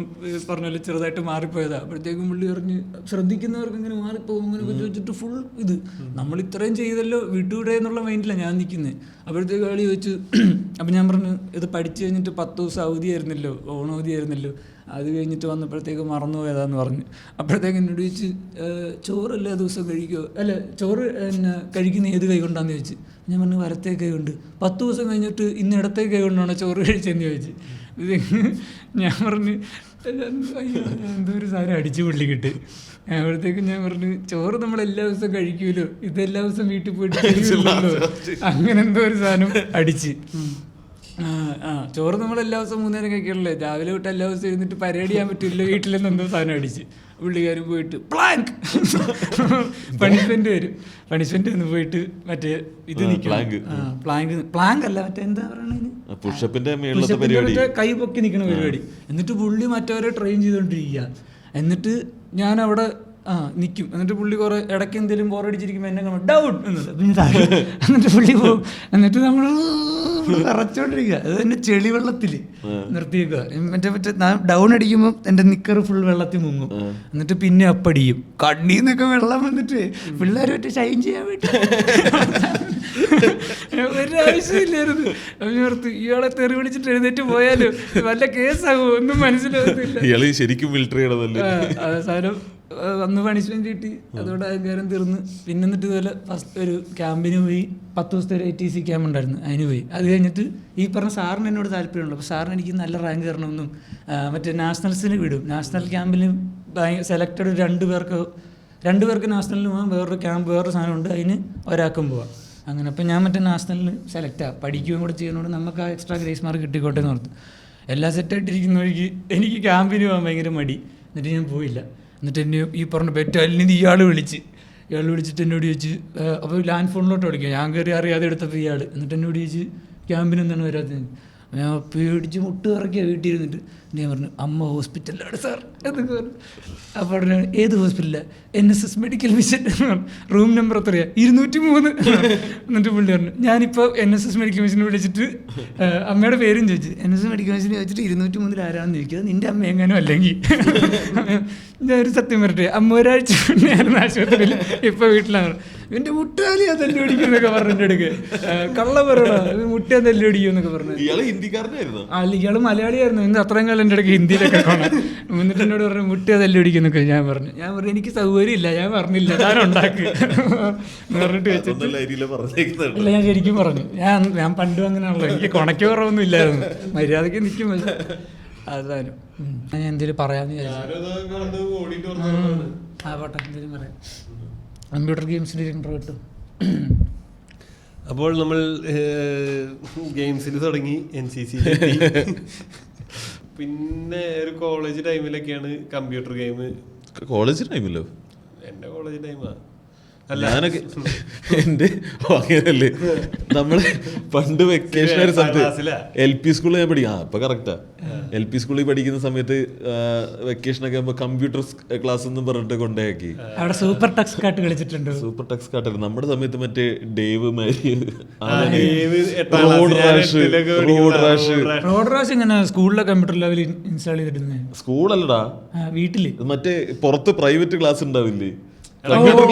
S2: പറഞ്ഞല്ലോ ചെറുതായിട്ട് മാറിപ്പോയതാ. അപ്പോഴത്തേക്കും പുള്ളി പറഞ്ഞ് ശ്രദ്ധിക്കുന്നവർക്ക് ഇങ്ങനെ മാറിപ്പോകും അങ്ങനെയൊക്കെ ചോദിച്ചിട്ട് ഫുൾ ഇത് നമ്മൾ ഇത്രയും ചെയ്തല്ലോ വിട്ടൂടെ എന്നുള്ള മൈൻഡിലാണ് ഞാൻ നിൽക്കുന്നത്. അപ്പോഴത്തേക്ക് ആൾ ചോദിച്ചു. അപ്പം ഞാൻ പറഞ്ഞു ഇത് പഠിച്ചു കഴിഞ്ഞിട്ട് 10 ദിവസം അവധിയായിരുന്നല്ലോ, ഓണവധിയായിരുന്നല്ലോ, അത് കഴിഞ്ഞിട്ട് വന്നപ്പോഴത്തേക്ക് മറന്നുപോയതാന്ന് പറഞ്ഞു. അപ്പോഴത്തേക്ക് എന്നോട് ചോദിച്ച് ചോറ് എല്ലാ ദിവസവും കഴിക്കുമോ, അല്ല ചോറ് പിന്നെ കഴിക്കുന്ന ഏത് കൈ കൊണ്ടാന്ന് ചോദിച്ചു. ഞാൻ പറഞ്ഞു വലത്തേ കൈ കൊണ്ട്. 10 ദിവസം കഴിഞ്ഞിട്ട് ഇന്ന് ഇടത്തേ കൈ കൊണ്ടാണോ ചോറ് കഴിച്ചതെന്ന് ചോദിച്ചു. ഇത് ഞാൻ പറഞ്ഞു എന്തോ ഒരു സാധനം അടിച്ചു പുള്ളിക്കിട്ട്. അപ്പോഴത്തേക്കും ഞാൻ പറഞ്ഞു ചോറ് നമ്മൾ എല്ലാ ദിവസവും കഴിക്കുമല്ലോ, ഇതെല്ലാ ദിവസവും വീട്ടിൽ പോയിട്ട് അങ്ങനെ എന്തോ ഒരു സാധനം അടിച്ച്. ചോറ് നമ്മൾ എല്ലാ ദിവസവും 3 നേരം കഴിക്കണല്ലേ, രാവിലെ തൊട്ട് എല്ലാ ദിവസവും ഇരുന്നിട്ട് പരിപാടി ചെയ്യാൻ പറ്റില്ല വീട്ടിലെന്ന് എന്തോ സാധനം അടിച്ച്. പുള്ളിക്കാരും പോയിട്ട് പ്ലാങ്ക് പണിഷ്മെന്റ് വരും, പണിഷ്മെന്റ് ഒന്ന് പോയിട്ട് മറ്റേ ഇത് പ്ലാങ്ക് അല്ല മറ്റേ എന്താ പറയണത് കൈ പൊക്കി നിൽക്കണ പരിപാടി. എന്നിട്ട് പുള്ളി മറ്റവരെ ട്രെയിൻ ചെയ്തോണ്ടിരിക്കുക. എന്നിട്ട് ഞാൻ അവിടെ നിൽക്കും. എന്നിട്ട് പുള്ളി കുറെ ഇടയ്ക്ക് എന്തെങ്കിലും ബോറടിച്ചിരിക്കുമ്പോൾ എന്നെ കാണും ഡൗൺ എന്നത്. എന്നിട്ട് പുള്ളി പോകും. എന്നിട്ട് നമ്മൾ വിറച്ചോണ്ടിരിക്കുക. അത് തന്നെ ചെളിവെള്ളത്തിൽ നിർത്തിയേക്കുക. മറ്റേ ഡൗൺ അടിക്കുമ്പോൾ എൻ്റെ നിക്കറ് ഫുൾ വെള്ളത്തിൽ മുങ്ങും. എന്നിട്ട് പിന്നെ അപ്പടിയും കണ്ണീന്നൊക്കെ വെള്ളം വന്നിട്ട് പിള്ളേർ മറ്റേ ഷൈൻ ചെയ്യാൻ വേണ്ടി ഒരാവശ്യമില്ലായിരുന്നു. നിർത്തി ഇയാളെ തെറി വിളിച്ചിട്ട് എഴുന്നേറ്റ് പോയാലും വല്ല കേസാകുമോ ഒന്നും മനസ്സിലാകത്തില്ല. അവസാനം അന്ന് പണിഷ്മെന്റ് കിട്ടി, അതോടെ അഹങ്കാരം തീർന്ന്. പിന്നെ എന്നിട്ട് ഇതുപോലെ ഫസ്റ്റ് ഒരു ക്യാമ്പിന് പോയി. 10 ദിവസത്തെ ഒരു ATC ക്യാമ്പ് ഉണ്ടായിരുന്നു, അതിന് പോയി. അത് കഴിഞ്ഞിട്ട് ഈ പറഞ്ഞ സാറിന് എന്നോട് താല്പര്യമുള്ളൂ. അപ്പോൾ സാറിന് എനിക്ക് നല്ല റാങ്ക് തരണമെന്നും മറ്റേ നാഷണൽസിന് വിടും. നാഷണൽ ക്യാമ്പിൽ സെലക്റ്റഡ് 2 പേർക്ക് നാഷണലിന് പോകാം, വേറൊരു ക്യാമ്പ് വേറൊരു സാധനമുണ്ട്, അതിന് ഒരാൾക്കും പോവാം. അങ്ങനെ അപ്പം ഞാൻ മറ്റേ നാഷണലിന് സെലക്റ്റാണ്. പഠിക്കുകയും കൂടെ ചെയ്യുന്നതുകൊണ്ട് നമുക്ക് ആ എക്സ്ട്രാ ഗ്രേസ് മാർക്ക് കിട്ടിക്കോട്ടെ എന്ന് ഓർത്ത് എല്ലാം സെറ്റായിട്ടിരിക്കുന്ന വഴിക്ക് എനിക്ക് ക്യാമ്പിന് പോകാൻ ഭയങ്കര മടി. എന്നിട്ട് ഞാൻ പോയില്ല. എന്നിട്ട് എന്നെ ഈ പറഞ്ഞ ബെറ്റാലിന് ഇയാൾ വിളിച്ചിട്ട് എന്നോട് ചോദിച്ച്, അപ്പോൾ ലാൻഡ് ഫോണിലോട്ട് വിളിക്കുക. ഞാൻ കയറി അറിയാതെ എടുത്തപ്പോൾ ഇയാൾ. എന്നിട്ട് എന്നോട് ചോദിച്ച് ക്യാമ്പിന് എന്താണ് വരാത്തത്. ഞാൻ പേടിച്ച് മുട്ട് ഇറക്കിയ വീട്ടിൽ ഇരുന്നിട്ട് ഞാൻ പറഞ്ഞു അമ്മ ഹോസ്പിറ്റലിലാണ് സാർ എന്നൊക്കെ പറഞ്ഞു. അപ്പോൾ പറഞ്ഞു ഏത് ഹോസ്പിറ്റലാണ്? NSS medical mission. Room number എത്രയാണ്? 203. എന്നിട്ട് പുള്ളി പറഞ്ഞു ഞാനിപ്പോൾ NSS മെഡിക്കൽ മിഷനെ വിളിച്ചിട്ട് അമ്മയുടെ പേരും ചോദിച്ചു. NSS മെഡിക്കൽ മിഷനെ ചോദിച്ചിട്ട് 203 ആരാണെന്ന് ചോദിക്കുക, നിൻ്റെ അമ്മ എങ്ങനെയോ അല്ലെങ്കിൽ. ഞാനൊരു സത്യം പറയട്ടെ, അമ്മ ഒരാഴ്ച മുന്നെയായിരുന്നു ആശുപത്രിയിൽ, ഇപ്പോൾ വീട്ടിലാണ്. എൻ്റെ മുട്ടാലിയാ തല്ലി ഓടിക്കുന്നൊക്കെ പറഞ്ഞു. എൻ്റെ അടുക്ക് കള്ള പറയണോ മുട്ടാൻ തല്ലി ഓടിക്കുമെന്നൊക്കെ പറഞ്ഞു. അല്ല ഇയാൾ മലയാളിയായിരുന്നു. ഇന്ന് അത്രയും കാലം എൻ്റെ ഇടയ്ക്ക് ഹിന്ദിയിലൊക്കെ കാണാം. എന്നിട്ട് എന്നോട് പറഞ്ഞു മുട്ട തല്ലി ഓടിക്കുന്നൊക്കെ. ഞാൻ പറഞ്ഞു എനിക്ക് സൗകര്യമില്ല, ഞാൻ പറഞ്ഞില്ല താൻ ഉണ്ടാക്ക് പറഞ്ഞിട്ട് വെച്ചിട്ട്. അല്ല ഞാൻ ശരിക്കും പറഞ്ഞു, ഞാൻ പണ്ടും അങ്ങനെയാണല്ലോ, എനിക്ക് കൊണയ്ക്ക് കുറവൊന്നും ഇല്ലായിരുന്നു, മര്യാദയ്ക്ക് നിൽക്കും. അതാണ് ഞാൻ എന്തെങ്കിലും പറയാമെന്ന് വിചാരിച്ചു. പോട്ടെ എന്തെങ്കിലും പറയാം. കമ്പ്യൂട്ടർ ഗെയിംസിൻ്റെ ഇൻട്രോ കിട്ടും.
S1: അപ്പോൾ നമ്മൾ ഗെയിംസിൽ തുടങ്ങി, NCC പിന്നെ ഒരു കോളേജ് ടൈമിലൊക്കെയാണ് കമ്പ്യൂട്ടർ ഗെയിം.
S3: കോളേജ് ടൈമിലോ?
S1: എൻ്റെ കോളേജ് ടൈമാ.
S3: ഞാനൊക്കെ എൻ്റെ അങ്ങനല്ലേ, നമ്മള് പണ്ട് വെക്കേഷൻ ആയ സമയത്ത് LP സ്കൂളിൽ ഞാൻ പഠിക്കാം. ഇപ്പൊ കറക്റ്റാ. LP സ്കൂളിൽ പഠിക്കുന്ന സമയത്ത് വെക്കേഷനൊക്കെ ആകുമ്പോ കമ്പ്യൂട്ടർ ക്ലാസ് എന്ന് പറഞ്ഞിട്ട് കൊണ്ടേക്കി.
S2: സൂപ്പർ ടക്സ് കാട്ട് കളിച്ചിട്ടുണ്ട്.
S3: സൂപ്പർ ടക്സ് കാട്ടായിരുന്നു നമ്മുടെ സമയത്ത്. മറ്റേ ഡേവ് മാരി
S2: റോഡ് റാഷ് ഇങ്ങനെ സ്കൂളിലെ കമ്പ്യൂട്ടർ ലെവലിൽ ഇൻസ്റ്റാൾ ചെയ്തിട്ടുണ്ട്.
S3: സ്കൂളല്ലടാ,
S2: വീട്ടില് മറ്റേ
S3: പുറത്ത് പ്രൈവറ്റ് ക്ലാസ് ഉണ്ടാവില്ലേ, കമ്പ്യൂട്ടർ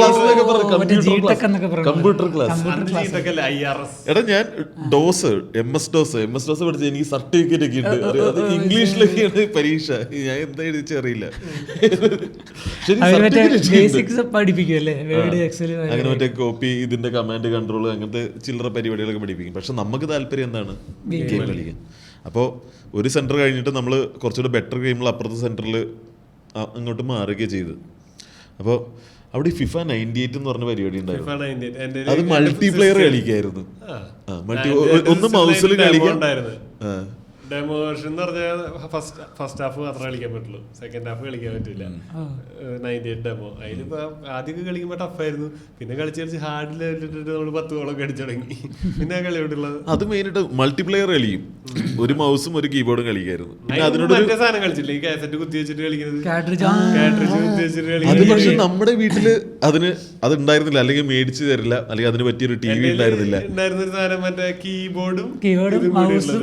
S3: ക്ലാസ്. എടാ ഞാൻ MS DOS പഠിച്ച എനിക്ക് സർട്ടിഫിക്കറ്റ് ഒക്കെ ഉണ്ട്. അത് ഇംഗ്ലീഷിലൊക്കെയാണ് പരീക്ഷ. ഞാൻ എന്താ എഴുതിച്ചറിയില്ല. അങ്ങനെ മറ്റേ കോപ്പി, ഇതിന്റെ കമാൻഡ് കൺട്രോൾ, അങ്ങനത്തെ ചില്ലറ പരിപാടികളൊക്കെ പഠിപ്പിക്കും. പക്ഷെ നമുക്ക് താല്പര്യം എന്താണ്? ഗെയിം കളിക്കാൻ. അപ്പോൾ ഒരു സെന്റർ കഴിഞ്ഞിട്ട് നമ്മൾ കുറച്ചുകൂടെ ബെറ്റർ ഗെയിമുള്ള അപ്പുറത്തെ സെന്ററിൽ അങ്ങോട്ട് മാറുകയും ചെയ്ത്. അപ്പോൾ അവിടെ FIFA 98 എന്ന് പറഞ്ഞ പരിപാടി ഉണ്ടായിരുന്നു. അത് മൾട്ടിപ്ലെയർ കളിക്കായിരുന്നു. ഒന്ന് മൗസിൽ കളിക്കാൻ,
S1: ഡെമോ വേർഷൻ എന്ന് പറഞ്ഞാൽ ഫസ്റ്റ് ഹാഫ് മാത്രമേ കളിക്കാൻ പറ്റുള്ളൂ, സെക്കൻഡ് ഹാഫ് കളിക്കാൻ പറ്റില്ല. 98 ഡെമോ. അതിലിപ്പോ ആദ്യമൊക്കെ കളിക്കുമ്പോൾ ടഫായിരുന്നു, പിന്നെ കളിച്ച് ഹാർഡ് ലെവലിട്ടിട്ട് നമ്മൾ 10 ഗോളൊക്കെ അടിച്ചു തുടങ്ങി. പിന്നെ കളിയോട്ടുള്ളത്
S3: അത് മെയിനായിട്ട് മൾട്ടിപ്ലെയർ കളിയും, ഒരു മൗസും ഒരു കീബോർഡും കളിക്കായിരുന്നു. പിന്നെ അതിനോട്
S1: മറ്റേ സാധനം കളിച്ചില്ല, ഈ കാസറ്റ് കുത്തി വെച്ചിട്ട് കളിക്കുന്നത്,
S2: കാട്രിഡ്ജ്
S1: കുത്തി വെച്ചിട്ട്
S3: അത്
S1: കളിക്കുന്നത്.
S3: പക്ഷെ നമ്മുടെ വീട്ടില് അത് ഉണ്ടായിരുന്നില്ല, അല്ലെങ്കിൽ മേടിച്ചു തരില്ല, അല്ലെങ്കിൽ അതിന് പറ്റിയൊരു ടി വി ഉണ്ടായിരുന്നില്ല.
S1: ഉണ്ടായിരുന്ന ഒരു സാധനം മറ്റേ കീബോർഡും
S2: മൗസും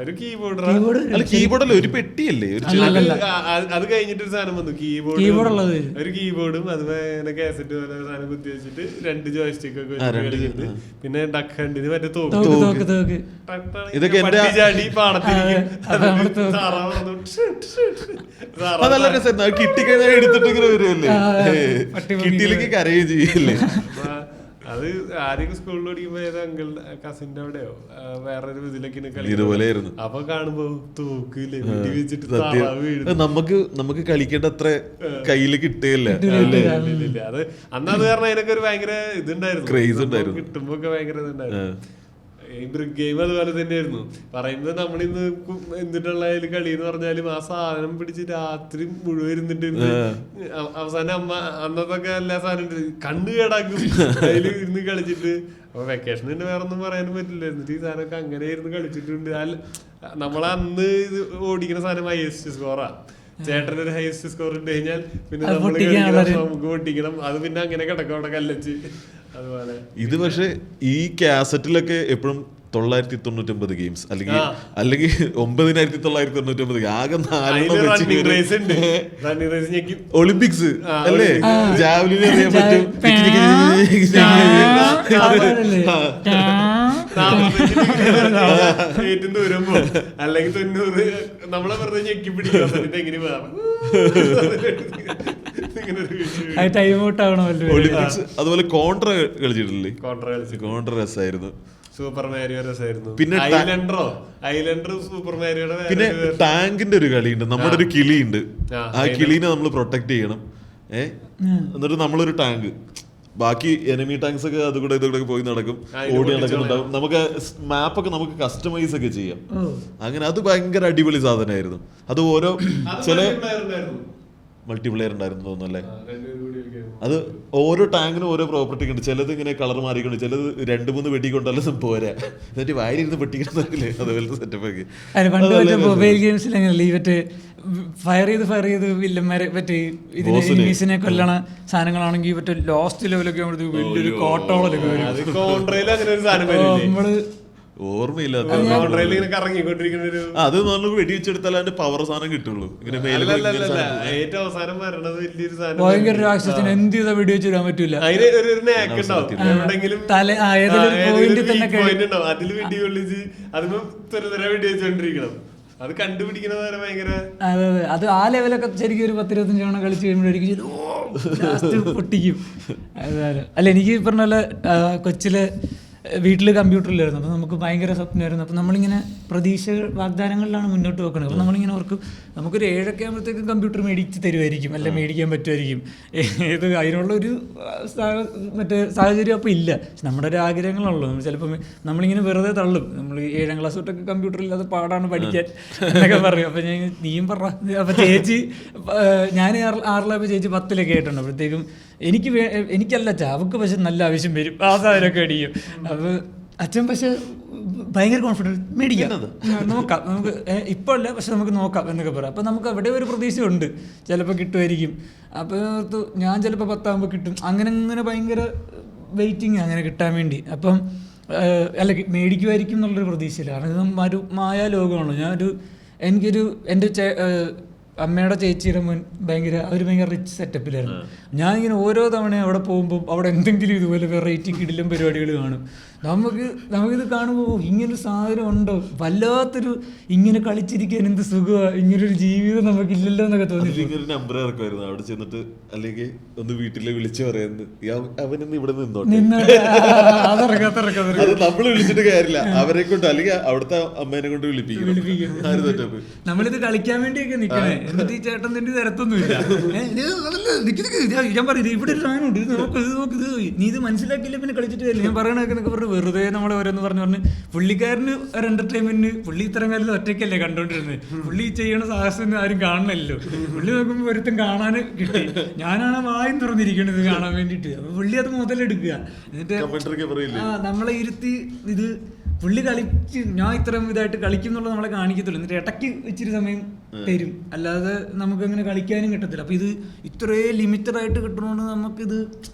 S1: ഒരു കീബോർഡ്.
S3: അല്ല കീബോർഡല്ല, ഒരു പെട്ടിയല്ലേ, ഒരു
S1: അത് കഴിഞ്ഞിട്ട് ഒരു സാധനം വന്നു,
S2: കീബോർഡ് ഉള്ളത്, ഒരു
S1: കീബോർഡും അതുപോലെ കാസറ്റ് പോലെ സാധനം കുത്തി വെച്ചിട്ട് 2 ജോയ്സ്റ്റിക് ഒക്കെ വെച്ചിട്ട് കളിക്കുന്നത്. പിന്നെ ഡക്ക് ഹണ്ടിന് മറ്റേ തോക്ക്
S3: ഇതൊക്കെ
S1: ചാടി പാടത്തിരിക്കും.
S3: അതല്ല രസം, കിട്ടിക്കഴിഞ്ഞാൽ എടുത്തിട്ട് ഇങ്ങനെ വരുമല്ലേ, കിട്ടിയിലേക്ക് കരയുകയും ചെയ്യല്ലേ.
S1: അത് ആദ്യം സ്കൂളിൽ പഠിക്കുമ്പോ ഏതോ അങ്കിൾ കസിന്റെ അവിടെയോ വേറൊരു ഇതിലൊക്കെ
S3: ഇതുപോലെയായിരുന്നു.
S1: അപ്പൊ കാണുമ്പോ തോക്കില്ലേ വെടി വെച്ചിട്ട്
S3: നമുക്ക് കളിക്കേണ്ട അത്ര കയ്യില് കിട്ടുകയല്ല.
S1: അത് അന്ന് അത് കാരണം അതിനൊക്കെ ഒരു ഭയങ്കര ഇതുണ്ടായിരുന്നു,
S3: ക്രേസ് ഉണ്ടായിരുന്നു,
S1: കിട്ടുമ്പോ ഒക്കെ ഭയങ്കര ഇതുണ്ടായിരുന്നു. ഈ ബ്രിക്ക് ഗെയിം അതുപോലെ തന്നെയായിരുന്നു. പറയുന്നത് നമ്മളിന്ന് എന്തിട്ടുള്ള കളി എന്ന് പറഞ്ഞാലും ആ സാധനം പിടിച്ച് രാത്രി മുഴുവൻ ഇരുന്നിട്ട് അവസാനം അന്നതൊക്കെ എല്ലാ സാധനം കണ്ണു കേടാക്കും അതിൽ ഇരുന്ന് കളിച്ചിട്ട്. അപ്പൊ വെക്കേഷൻ തന്നെ വേറെ ഒന്നും പറയാനും പറ്റില്ല, എന്നിട്ട് ഈ സാധനമൊക്കെ അങ്ങനെ ഇരുന്ന് കളിച്ചിട്ടുണ്ട്. നമ്മളന്ന് ഇത് ഓടിക്കുന്ന സാധനം ഹൈയസ്റ്റ് സ്കോറാ. ചേട്ടന് ഒരു ഹൈയസ്റ്റ് സ്കോർ ഇട്ട് കഴിഞ്ഞാൽ പിന്നെ നമുക്ക് പൊട്ടിക്കണം. അത് പിന്നെ അങ്ങനെ കിടക്കും അവിടെ കല്ലച്ച്. അതുപോലെ
S3: ഇത് പക്ഷെ ഈ കാസറ്റിലൊക്കെ എപ്പോഴും 999 ഗെയിംസ് അല്ലെങ്കിൽ 9999 ആകെ 4 ഒളിമ്പിക്സ് അല്ലേ, ജാവലിൻ അറിയാൻ പറ്റും,
S1: ഏറ്റവും ദൂരമ്പോ അല്ലെങ്കിൽ 90 നമ്മളെ വെറുതെ ഞെക്കി പിടിക്കണം. എങ്ങനെ
S3: ഒളിമ്പിക്സ്. അതുപോലെ കോൺട്ര കളിച്ചിട്ടില്ലേ, കോൺട്ര രസമായിരുന്നു,
S1: സൂപ്പർ മാരിയോ രസമായിരുന്നു.
S3: പിന്നെ
S1: ഐലൻഡർ സൂപ്പർ മാരിയോയുടെ.
S3: പിന്നെ ടാങ്കിന്റെ ഒരു കളിയുണ്ട്, നമ്മുടെ ഒരു കിളിയുണ്ട്, ആ കിളീനെ നമ്മൾ പ്രൊട്ടക്ട് ചെയ്യണം. എന്നിട്ട് നമ്മളൊരു ടാങ്ക്, ബാക്കി എനിമി ടാങ്ക്സ് ഒക്കെ അതുകൂടെ ഇതുകൂടെ പോയി നടക്കും, ഓടി നടക്കുന്നുണ്ടാവും. നമുക്ക് മാപ്പൊക്കെ നമുക്ക് കസ്റ്റമൈസ് ഒക്കെ ചെയ്യാം. അങ്ങനെ അത് ഭയങ്കര അടിപൊളി സാധനമായിരുന്നു. അത് ഓരോ ചില മൾട്ടിപ്ലെയർ ഉണ്ടായിരുന്നു തോന്നുന്നു അല്ലേ. അത് ഓരോ ടാങ്കിനും ഓരോ പ്രോപ്പർട്ടി ഉണ്ട്. ചിലത് ഇങ്ങനെ കളർ മാറിക്കൊണ്ട്, ചിലത് 2-3 വെട്ടി കൊണ്ടാലും പോരാ, എന്നിട്ട് വായിരിരുന്ന് പെട്ടിക്കണല്ലേ, അതുപോലത്തെ സെറ്റപ്പ് ഒക്കെ.
S2: മൊബൈൽ ഗെയിംസിൽ അങ്ങനെയല്ലേ, ഫയർ ചെയ്ത് വില്ലന്മാരെ മറ്റേ ഇതിനെ കൊല്ലണ സാധനങ്ങളാണെങ്കിൽ മറ്റേ ലാസ്റ്റ് ലെവലൊക്കെ വലിയൊരു കോട്ടോളൊക്കെ നമ്മള്
S3: ഓർമ്മയില്ല. അത് നമ്മൾ വെടിവെച്ചെടുത്താൽ അതിന്റെ പവർ സാധനം കിട്ടുള്ളൂ. ഇങ്ങനെ
S1: ഏറ്റവും അവസാനം വരണത് വലിയൊരു സാധനം,
S2: ഭയങ്കര രാക്ഷസത്തിന് എന്ത് ചെയ്താൽ വെടിവെച്ചിടാൻ പറ്റൂല.
S1: അതിൽ വെടി കൊള്ളിച്ച് അതിന് വെടി വെച്ചോണ്ടിരിക്കണം. അത് കണ്ടുപിടിക്കുന്നത് ഭയങ്കര.
S2: അതെ അത് ആ ലെവലൊക്കെ ശരിക്കും ഒരു 10-25 തവണ കളിച്ച് കഴിയുമ്പോഴായിരിക്കും പൊട്ടിക്കും. അല്ല എനിക്ക് പറഞ്ഞ പോലെ കൊച്ചിലെ വീട്ടിൽ കമ്പ്യൂട്ടറിലായിരുന്നു, അപ്പോൾ നമുക്ക് ഭയങ്കര സ്വപ്നമായിരുന്നു. അപ്പോൾ നമ്മളിങ്ങനെ പ്രതീക്ഷകൾ വാഗ്ദാനങ്ങളിലാണ് മുന്നോട്ട് വെക്കുന്നത്. അപ്പോൾ നമ്മളിങ്ങനെ ഓർക്കും നമുക്കൊരു 7 ആകുമ്പോഴത്തേക്കും കമ്പ്യൂട്ടർ മേടിച്ച് തരുമായിരിക്കും, അല്ല മേടിക്കാൻ പറ്റുമായിരിക്കും. ഏത് അതിനുള്ളൊരു മറ്റേ സാഹചര്യം അപ്പോൾ ഇല്ല. നമ്മുടെ ഒരു ആഗ്രഹങ്ങളുള്ളൂ. ചിലപ്പോൾ നമ്മളിങ്ങനെ വെറുതെ തള്ളും. നമ്മൾ 7ാം ക്ലാസ് തൊട്ടൊക്കെ കമ്പ്യൂട്ടർ ഇല്ലാതെ പാടാണ് പഠിക്കാൻ എന്നൊക്കെ പറയും. അപ്പോൾ ഞാൻ നീയും പറ. അപ്പോൾ ചേച്ചി ഞാൻ 6-ലായപ്പോൾ ചേച്ചി 10-ലൊക്കെ ആയിട്ടുണ്ട്. അപ്പോഴത്തേക്കും എനിക്കല്ല അവൾക്ക് പക്ഷെ നല്ല ആവശ്യം വരും, ആ സാധനമൊക്കെ അടിക്കും. അപ്പോൾ അച്ഛൻ പക്ഷെ ഭയങ്കര കോൺഫിഡൻസ്, മേടിക്കാം, നോക്കാം, നമുക്ക് ഇപ്പോൾ അല്ല പക്ഷെ നമുക്ക് നോക്കാം എന്നൊക്കെ പറയാം. അപ്പോൾ നമുക്ക് അവിടെ ഒരു പ്രതീക്ഷയുണ്ട്, ചിലപ്പോൾ കിട്ടുമായിരിക്കും. അപ്പോൾ ഞാൻ ചിലപ്പോൾ 10 കിട്ടും, അങ്ങനെ ഭയങ്കര വെയിറ്റിങ് അങ്ങനെ കിട്ടാൻ വേണ്ടി. അപ്പം അല്ല മേടിക്കുമായിരിക്കും എന്നുള്ളൊരു പ്രതീക്ഷയിലാണ്. ഇത് ഒരു മായാലോകമാണ്. എനിക്കൊരു എൻ്റെ അമ്മയുടെ ചേച്ചിയുടെ മുൻ അവർ ഭയങ്കര റിച്ച് സെറ്റപ്പിലായിരുന്നു. ഞാനിങ്ങനെ ഓരോ തവണ അവിടെ പോകുമ്പോൾ അവിടെ എന്തെങ്കിലും ഇതുപോലെ വെറൈറ്റി കിടിലം പരിപാടികൾ കാണും. നമുക്കിത് കാണുമ്പോൾ ഇങ്ങനൊരു സാധനം ഉണ്ടോ, വല്ലാത്തൊരു ഇങ്ങനെ കളിച്ചിരിക്കാൻ എന്ത് സുഖമാണ്, ഇങ്ങനൊരു ജീവിതം നമുക്കില്ലല്ലോ എന്നൊക്കെ തോന്നി.
S3: നമ്പർ ഇറക്കുമായിരുന്നു അവിടെ ചെന്നിട്ട്, അല്ലെങ്കിൽ ഒന്ന് വീട്ടിലെ വിളിച്ചു പറയുന്നത് അവനൊന്ന് ഇവിടെ നിന്നോട്ടെ, അത് നമ്മൾ വിളിച്ചിട്ട് കാര്യമില്ല, അവരെ കൊണ്ട് അല്ലെങ്കിൽ അവിടുത്തെ അമ്മേനെ കൊണ്ട് വിളിപ്പിക്കും.
S2: നമ്മളിത് കളിക്കാൻ വേണ്ടിയൊക്കെ നിൽക്കണേ. എന്നിട്ട് ഈ ചേട്ടൻ തന്നെ തരത്തൊന്നുമില്ല. ഞാൻ പറയും ഇവിടെ ഒരു സാധനമുണ്ട്, ഇത് നോക്ക് ഇത് നോക്ക് ഇത് നീ ഇത് മനസ്സിലാക്കിയില്ല പിന്നെ കളിച്ചിട്ട് വരില്ല. ഞാൻ പറയണൊക്കെ പറഞ്ഞ് വെറുതെ നമ്മളെ ഓരോന്ന് പറഞ്ഞ് പുള്ളിക്കാരന് ഒരു എന്റർടൈൻമെന്റിന് പുള്ളി ഇത്തരം കാലത്ത് ഒറ്റയ്ക്കല്ലേ കണ്ടോണ്ടിരുന്നത്. പുള്ളി ചെയ്യണ സാഹസം ആരും കാണണല്ലോ. പുള്ളി നോക്കുമ്പോൾ ഒരുത്തം കാണാൻ കിട്ടി. ഞാനാണ് വായും തുറന്നിരിക്കണത് കാണാൻ വേണ്ടിട്ട്. അപ്പൊ പുള്ളി അത് മുതലെടുക്കുക. എന്നിട്ട് നമ്മളെ ഇരുത്തി ഇത് പുള്ളി കളിച്ച് ഞാൻ ഇത്രയും ഇതായിട്ട് കളിക്കും എന്നുള്ളത് നമ്മളെ കാണിക്കത്തുള്ളൂ. എന്നിട്ട് ഇടയ്ക്ക് ഇച്ചിരി സമയം തരും, അല്ലാതെ നമുക്കങ്ങനെ കളിക്കാനും കിട്ടത്തില്ല. അപ്പോൾ ഇത് ഇത്രയും ലിമിറ്റഡ് ആയിട്ട് കിട്ടണോണ്ട് നമുക്കിത്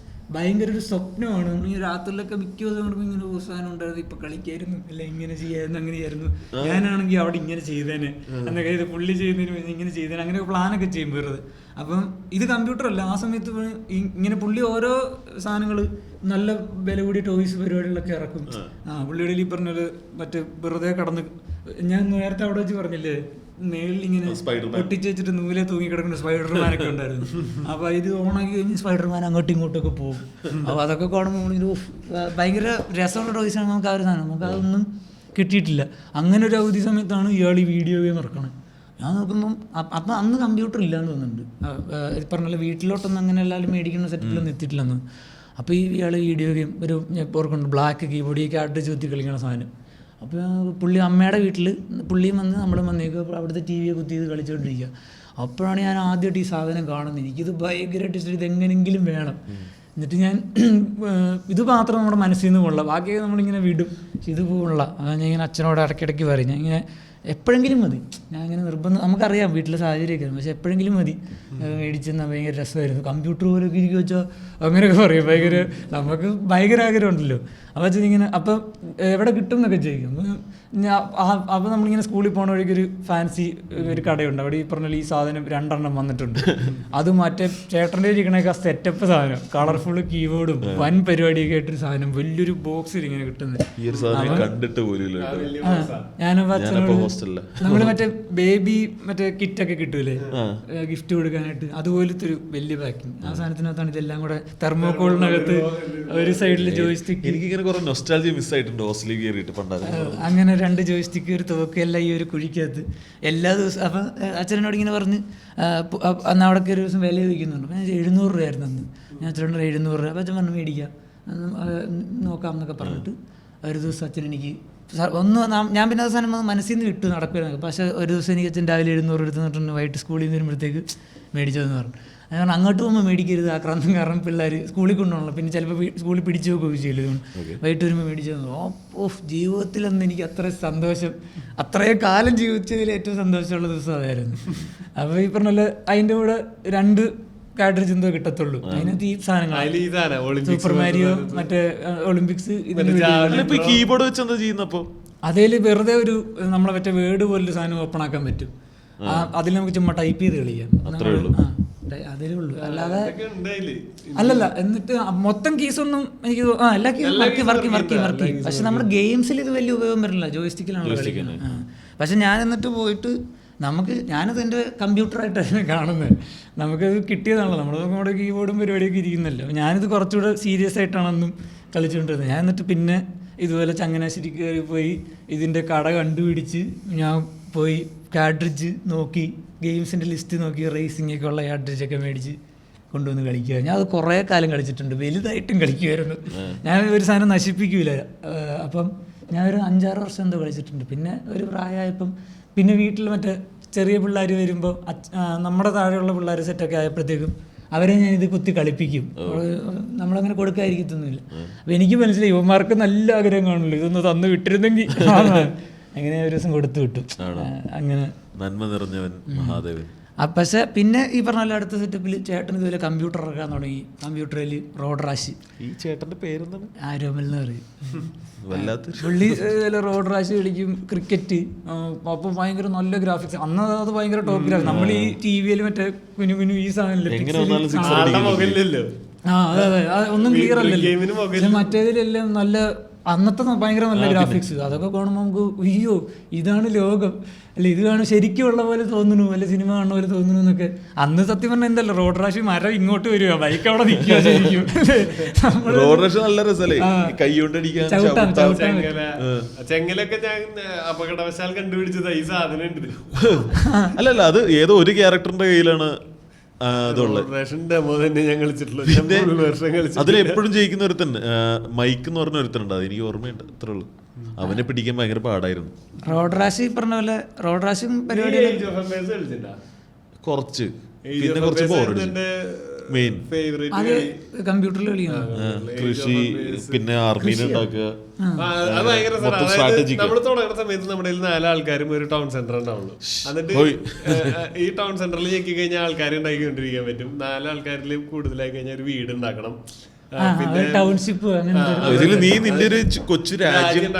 S2: ഭയങ്കര ഒരു സ്വപ്നമാണ്. ഈ രാത്രിയിലൊക്കെ മിക്ക ദിവസം ഇങ്ങനെ സാധനം ഉണ്ടായിരുന്നു, ഇപ്പൊ കളിക്കായിരുന്നു അല്ല ഇങ്ങനെ ചെയ്യായിരുന്നു അങ്ങനെയായിരുന്നു, ഞാനാണെങ്കിൽ അവിടെ ഇങ്ങനെ ചെയ്തേനെ എന്നൊക്കെ, ഇത് പുള്ളി ചെയ്യുന്നതിന് ഇങ്ങനെ ചെയ്തേനെ, അങ്ങനെ പ്ലാനൊക്കെ ചെയ്യും വെറുതെ. അപ്പം ഇത് കമ്പ്യൂട്ടർ അല്ല, ആ സമയത്ത് ഇങ്ങനെ പുള്ളി ഓരോ സാധനങ്ങൾ നല്ല വില കൂടിയ ടോയ്സ് പരിപാടികളൊക്കെ ഇറക്കും. പുള്ളിയുടെ ഈ പറഞ്ഞൊരു മറ്റേ വെറുതെ കടന്ന്, ഞാൻ നേരത്തെ അവിടെ വെച്ച് പറഞ്ഞില്ലേ മേളിൽ ഇങ്ങനെ പൊട്ടിച്ച് വെച്ചിട്ട് നൂലെ തൂങ്ങി കിടക്കുന്ന സ്പൈഡർമാനൊക്കെ ഉണ്ടായിരുന്നു. അപ്പൊ ഇത് ഓണാക്കി കഴിഞ്ഞ് സ്പൈഡർമാൻ അങ്ങോട്ടും ഇങ്ങോട്ടൊക്കെ പോകും. അപ്പൊ അതൊക്കെ കാണുമ്പോൾ ഇത് ഭയങ്കര രസമുള്ള ടോയ്സാണ്. നമുക്ക് ആ ഒരു സാധനം നമുക്ക് അതൊന്നും കിട്ടിയിട്ടില്ല. അങ്ങനെ ഒരു അവധി സമയത്താണ് ഇയാൾ ഈ വീഡിയോ ഗെയിം ഇറക്കണത്. ഞാൻ നോക്കുമ്പം അപ്പം അന്ന് കമ്പ്യൂട്ടർ ഇല്ലാന്ന് തോന്നുന്നുണ്ട്. പറഞ്ഞല്ലോ വീട്ടിലോട്ടൊന്നും അങ്ങനെ എല്ലാവരും മേടിക്കുന്ന സെറ്റപ്പിലൊന്നും എത്തിയിട്ടില്ലെന്ന്. അപ്പോൾ ഇയാൾ വീഡിയോ ഗെയിം ഒരു ഓർക്കുന്നുണ്ട്, ബ്ലാക്ക് കീബോർഡ് ഈ കാർഡ് ചുറ്റി കളിക്കുന്ന സാധനം. അപ്പോൾ പുള്ളി അമ്മയുടെ വീട്ടിൽ പുള്ളിയും വന്ന് നമ്മളും വന്നേക്കും, അവിടുത്തെ ടി വിയെ കുത്തി ഇത് കളിച്ചുകൊണ്ടിരിക്കുക. അപ്പോഴാണ് ഞാൻ ആദ്യമായിട്ട് ഈ സാധനം കാണുന്നത്. എനിക്കിത് ഭയങ്കരമായിട്ട് ഇഷ്ടം, ഇതെങ്ങനെങ്കിലും വേണം. എന്നിട്ട് ഞാൻ ഇത് മാത്രം നമ്മുടെ മനസ്സിൽ നിന്ന് പോകണില്ല, ബാക്കിയൊക്കെ നമ്മളിങ്ങനെ വിടും, ഇത് പോകണില്ല. അതാണ് ഞാൻ ഇങ്ങനെ അച്ഛനോട് ഇടയ്ക്കിടയ്ക്ക് പറയും, ഞാൻ ഇങ്ങനെ എപ്പോഴെങ്കിലും മതി, ഞാൻ ഇങ്ങനെ നിർബന്ധം, നമുക്കറിയാം വീട്ടിലെ സാഹചര്യമൊക്കെ, പക്ഷെ എപ്പോഴെങ്കിലും മതി മേടിച്ചെന്നാൽ ഭയങ്കര രസമായിരുന്നു. കമ്പ്യൂട്ടർ പോലൊക്കെ ഇരിക്കുക വെച്ചാൽ അങ്ങനെയൊക്കെ പറയും, ഭയങ്കര നമുക്ക് ഭയങ്കര ആഗ്രഹം ഉണ്ടല്ലോ. അപ്പോൾ വെച്ചാൽ ഇങ്ങനെ അപ്പം എവിടെ കിട്ടും എന്നൊക്കെ ചോദിക്കും. അപ്പോൾ നമ്മളിങ്ങനെ സ്കൂളിൽ പോകുന്ന വഴിക്കൊരു ഫാൻസി ഒരു കടയുണ്ട്, അവിടെ ഈ പറഞ്ഞാൽ ഈ സാധനം 2 എണ്ണം വന്നിട്ടുണ്ട്. അത് മറ്റേ ചേട്ടൻ്റെ ഇരിക്കണൊക്കെ സെറ്റപ്പ് സാധനം, കളർഫുൾ കീബോർഡും വൻ പരിപാടിയൊക്കെ ആയിട്ടൊരു സാധനം, വലിയൊരു ബോക്സിൽ ഇങ്ങനെ കിട്ടുന്നത്. ഞാനപ്പോൾ അച്ഛനോട് നമ്മള് മറ്റേ ബേബി മറ്റേ കിറ്റൊക്കെ കിട്ടൂലേ ഗിഫ്റ്റ് കൊടുക്കാനായിട്ട്, അതുപോലത്തെ ഒരു വലിയ പാക്കിങ്. ആ സാധനത്തിനകത്താണ് ഇതെല്ലാം കൂടെ തെർമോക്കോളിനകത്ത് ഒരു സൈഡിൽ ജോയിസ്റ്റിക്ക്.
S3: എനിക്കിങ്ങനെ കുറെ നൊസ്റ്റാൾജിയ മിസ് ആയിട്ടുണ്ട് ഹോസ്റ്റലിൽ കയറിയിട്ട് പണ്ടായിരുന്നു.
S2: അങ്ങനെ 2 ജോയിസ്റ്റിക്ക് ഒരു തോക്ക് എല്ലാം ഈ ഒരു കുഴിക്കകത്ത് എല്ലാ ദിവസവും. അപ്പം അച്ഛനോട് ഇങ്ങനെ പറഞ്ഞ് അന്ന് അവിടെ ഒരു ദിവസം വില ചോദിക്കുന്നുണ്ട്. അപ്പം ഞാൻ 700 രൂപയായിരുന്നു അന്ന്. ഞാൻ അച്ഛനോട് 700 രൂപ. അപ്പം അച്ഛൻ പറഞ്ഞു മേടിക്കാം നോക്കാം എന്നൊക്കെ പറഞ്ഞിട്ട് ഒരു ദിവസം അച്ഛൻ എനിക്ക് ഞാൻ പിന്നെ അവസാനം മനസ്സിൽ നിന്ന് വിട്ടു നടക്കുമായിരുന്നു. പക്ഷേ ഒരു ദിവസം എനിക്ക് അച്ഛൻ രാവിലെ 700 എടുത്ത് നിന്നിട്ടുണ്ട്, വൈകിട്ട് സ്കൂളിൽ നിന്ന് വരുമ്പോഴത്തേക്ക് മേടിച്ചതെന്ന് പറഞ്ഞു. കാരണം അങ്ങോട്ട് പോകുമ്പോൾ മേടിക്കരുത് ആക്രാന്തം, കാരണം പിള്ളേർ സ്കൂളിൽ കൊണ്ടുപോകണം, പിന്നെ ചിലപ്പോൾ സ്കൂളിൽ പിടിച്ചു വെക്കുകയൊക്കെ ചെയ്യില്ല. വൈകിട്ട് വരുമ്പോൾ മേടിച്ചത് ജീവിതത്തിലൊന്നും എനിക്ക് അത്ര സന്തോഷം, അത്രയും കാലം ജീവിച്ചതിൽ ഏറ്റവും സന്തോഷമുള്ള ദിവസം അതായിരുന്നു. അപ്പോൾ ഈ പറഞ്ഞ അതിൻ്റെ കൂടെ 2 കാർട്രിഡ്ജ് എന്തോ കിട്ടത്തുള്ളൂ, അതിനകത്ത് ഈ സാധനങ്ങൾ സൂപ്പർ മാരിയോ മറ്റേ ഒളിമ്പിക്സ്.
S3: കീബോർഡ് വെച്ച് എന്താ ചെയ്യുന്നപ്പോ
S2: അതിൽ വെറുതെ ഒരു നമ്മളെ മറ്റേ വേർഡ് പോലൊരു സാധനം ഓപ്പൺ ആക്കാൻ പറ്റും. അതിൽ നമുക്ക് ചുമ്മാ ടൈപ്പ് ചെയ്ത് കളിക്കാം, അതേ ഉള്ളൂ. അല്ലാതെ അല്ലല്ല, എന്നിട്ട് മൊത്തം കീസൊന്നും എനിക്ക് എല്ലാ കീസും വർക്കിങ്. പക്ഷെ നമ്മുടെ ഗെയിംസിൽ ഇത് വലിയ ഉപയോഗം വരില്ല, ജോയിസ്റ്റിക്കിലാണല്ലോ കളിക്കുന്നത്. പക്ഷെ ഞാൻ എന്നിട്ട് പോയിട്ട് ഞാനത് എൻ്റെ കമ്പ്യൂട്ടറായിട്ടാണ് കാണുന്നത്. നമുക്കത് കിട്ടിയതാണല്ലോ, നമ്മുടെ കീബോർഡും പരിപാടിയൊക്കെ ഇരിക്കുന്നല്ലോ. ഞാനിത് കുറച്ചുകൂടെ സീരിയസ് ആയിട്ടാണെന്നും കളിച്ചുകൊണ്ടിരുന്നത്. ഞാൻ എന്നിട്ട് പിന്നെ ഇതുപോലെ ചങ്ങനാശ്ശേരി കയറി പോയി ഇതിൻ്റെ കട കണ്ടുപിടിച്ച് ഞാൻ പോയി കാർട്രിഡ്ജ് നോക്കി, ഗെയിംസിൻ്റെ ലിസ്റ്റ് നോക്കി, റേസിംഗൊക്കെ ഉള്ള കാർട്രിഡ്ജൊക്കെ മേടിച്ച് കൊണ്ടുവന്ന് കളിക്കുക. ഞാൻ അത് കുറേ കാലം കളിച്ചിട്ടുണ്ട്, വലുതായിട്ടും കളിക്കുമായിരുന്നു. ഞാൻ ഒരു സാധനം നശിപ്പിക്കൂല. അപ്പം ഞാനൊരു 5-6 വർഷം എന്തോ കളിച്ചിട്ടുണ്ട്. പിന്നെ ഒരു പ്രായമായപ്പം പിന്നെ വീട്ടിൽ മറ്റേ ചെറിയ പിള്ളേർ വരുമ്പോൾ നമ്മുടെ താഴെയുള്ള പിള്ളേർ സെറ്റൊക്കെ ആയപ്പോഴത്തേക്കും അവരെ ഞാനിത് കുത്തി കളിപ്പിക്കും. നമ്മളങ്ങനെ കൊടുക്കാതിരിക്കത്തൊന്നുമില്ല. അപ്പോൾ എനിക്ക് മനസ്സിലായി ഇവന്മാർക്ക് നല്ല ആഗ്രഹം കാണുള്ളൂ, ഇതൊന്ന് തന്നു വിട്ടിരുന്നെങ്കിൽ. അങ്ങനെ ഒരു ദിവസം കൊടുത്തു വിട്ടു. അങ്ങനെ
S3: നന്മ നിറഞ്ഞവൻ മഹാദേവൻ.
S2: പക്ഷെ പിന്നെ ഈ പറഞ്ഞ അടുത്ത സെറ്റപ്പിൽ ചേട്ടൻ ഇതുപോലെ കമ്പ്യൂട്ടർ ഇറക്കാൻ തുടങ്ങി. കമ്പ്യൂട്ടറിൽ റോഡ് റാഷ്.
S3: ഈ ചേട്ടൻ്റെ പേരെന്താണ്?
S2: ആരോമൽ എന്ന് പറയും.
S3: പുള്ളി
S2: റോഡ് റാഷ് കളിക്കും, ക്രിക്കറ്റ്. അപ്പം ഭയങ്കര നല്ല ഗ്രാഫിക്സ്. അന്ന് അത് ഭയങ്കര ടോപ്പ് ഗ്രാഫിക്സ്. നമ്മൾ ഈ ടി വിയിൽ മറ്റേ കുഞ്ഞു ഈ സാധനമില്ലേ, അതെ ഒന്നും ക്ലിയർ അല്ലല്ലോ. മറ്റേതിലെല്ലാം നല്ല അന്നത്തെ ഭയങ്കര നല്ല ഗ്രാഫിക്സ്, അതൊക്കെ കാണുമ്പോൾ നമുക്ക് അയ്യോ ഇതാണ് ലോകം, അല്ല ഇത് കാണും ശരിക്കും ഉള്ള പോലെ തോന്നുന്നു, അല്ല സിനിമ കാണുന്ന പോലെ തോന്നുന്നു എന്നൊക്കെ. അന്ന് സത്യം പറഞ്ഞാൽ എന്തല്ല റോഡ് റാഷ് മരം ഇങ്ങോട്ട് വരിക, ബൈക്ക് അവിടെ നിൽക്കുക ശരിക്കും.
S3: റോഡ് റാഷ് നല്ല രസമല്ലേ, കൈ കൊണ്ടടിക്കാൻ.
S1: ചെങ്ങലൊക്കെ ഞാൻ അപകടവശാൽ കണ്ടുപിടിച്ചത് ഈ സാധനം ഉണ്ട്.
S3: അല്ലല്ല, അത് ഏതോ ഒരു ക്യാരക്ടറിന്റെ കയ്യിലാണ് അതിലെപ്പോഴും ജയിക്കുന്ന ഒരുത്തൻ, മൈക്ക് എന്ന് പറഞ്ഞ ഒരുത്തനുണ്ട്, അത് എനിക്ക് ഓർമ്മയുണ്ട്, അത്രേ ഉള്ളൂ. അവനെ പിടിക്കാൻ ഭയങ്കര പാടായിരുന്നു.
S2: റോഡ് റാഷ് പറഞ്ഞ പോലെ റോഡ് റാഷും പരിപാടി
S3: കുറച്ച്, പിന്നെ കുറച്ച് ബോറടിച്ചു. മെയിൻ
S2: കമ്പ്യൂട്ടറിൽ കളിയാണ്,
S3: കൃഷി, പിന്നെ ആർമീനെ ഉണ്ടാക്കുക.
S1: നമ്മൾ തുടങ്ങുന്ന സമയത്ത് നമ്മുടെ 4 ആൾക്കാരും ഒരു ടൗൺ സെന്റർ ഉണ്ടാവുള്ളൂ. എന്നിട്ട് ഈ ടൗൺ സെന്ററിൽ ഞെക്കി കഴിഞ്ഞാൽ ആൾക്കാർ ഉണ്ടാക്കിക്കൊണ്ടിരിക്കാൻ പറ്റും. 4 ആൾക്കാരിൽ കൂടുതലായി കഴിഞ്ഞാൽ ഒരു വീട് ഉണ്ടാക്കണം, പിന്നെ
S2: ടൗൺഷിപ്പ്,
S3: നീ നിന്റെ ഒരു കൊച്ചു രാജ്യം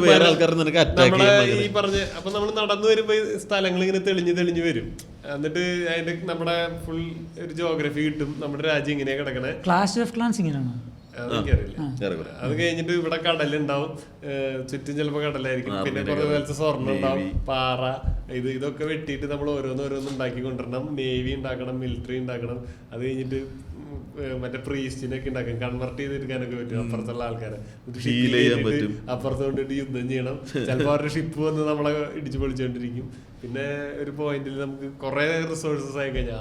S3: വേറെ ആൾക്കാരെ നിനക്ക് അറ്റാക്ക് ചെയ്യാൻ.
S1: ഈ പറഞ്ഞ അപ്പൊ നമ്മൾ നടന്നു വരുമ്പോ സ്ഥലങ്ങൾ ഇങ്ങനെ തെളിഞ്ഞു വരും. എന്നിട്ട് അതിന്റെ നമ്മുടെ ഫുൾ ഒരു ജോഗ്രഫി കിട്ടും, നമ്മുടെ രാജ്യം ഇങ്ങനെയാ കിടക്കണേ.
S2: ക്ലാഷ് ഓഫ് ക്ലാൻസ് ഇങ്ങനെയാണോ?
S1: അതെനിക്കറിയില്ല. അത് കഴിഞ്ഞിട്ട് ഇവിടെ കടലുണ്ടാവും, ചുറ്റും ചിലപ്പോ കടലായിരിക്കും, പിന്നെ കുറെ കാലത്ത് സ്വർണ്ണം ഉണ്ടാവും, പാറ, ഇതൊക്കെ വെട്ടിയിട്ട് നമ്മൾ ഓരോന്ന് ഉണ്ടാക്കി കൊണ്ടുവരണം. നേവി ഉണ്ടാക്കണം, മിലിറ്ററി ഉണ്ടാക്കണം. അത് കഴിഞ്ഞിട്ട് മറ്റേ പ്രീസ്റ്റിനൊക്കെ ഉണ്ടാക്കും, കൺവെർട്ട് ചെയ്തെടുക്കാനൊക്കെ പറ്റും അപ്പുറത്തുള്ള ആൾക്കാരെ. അപ്പുറത്ത് കൊണ്ടിട്ട് യുദ്ധം ചെയ്യണം. ചിലപ്പോൾ അവരുടെ ഷിപ്പ് വന്ന് നമ്മളെ ഇടിച്ചു പൊളിച്ചുകൊണ്ടിരിക്കും. പിന്നെ ഒരു പോയിന്റിൽ നമുക്ക് കുറെ റിസോഴ്സസ് ആയി കഴിഞ്ഞാൽ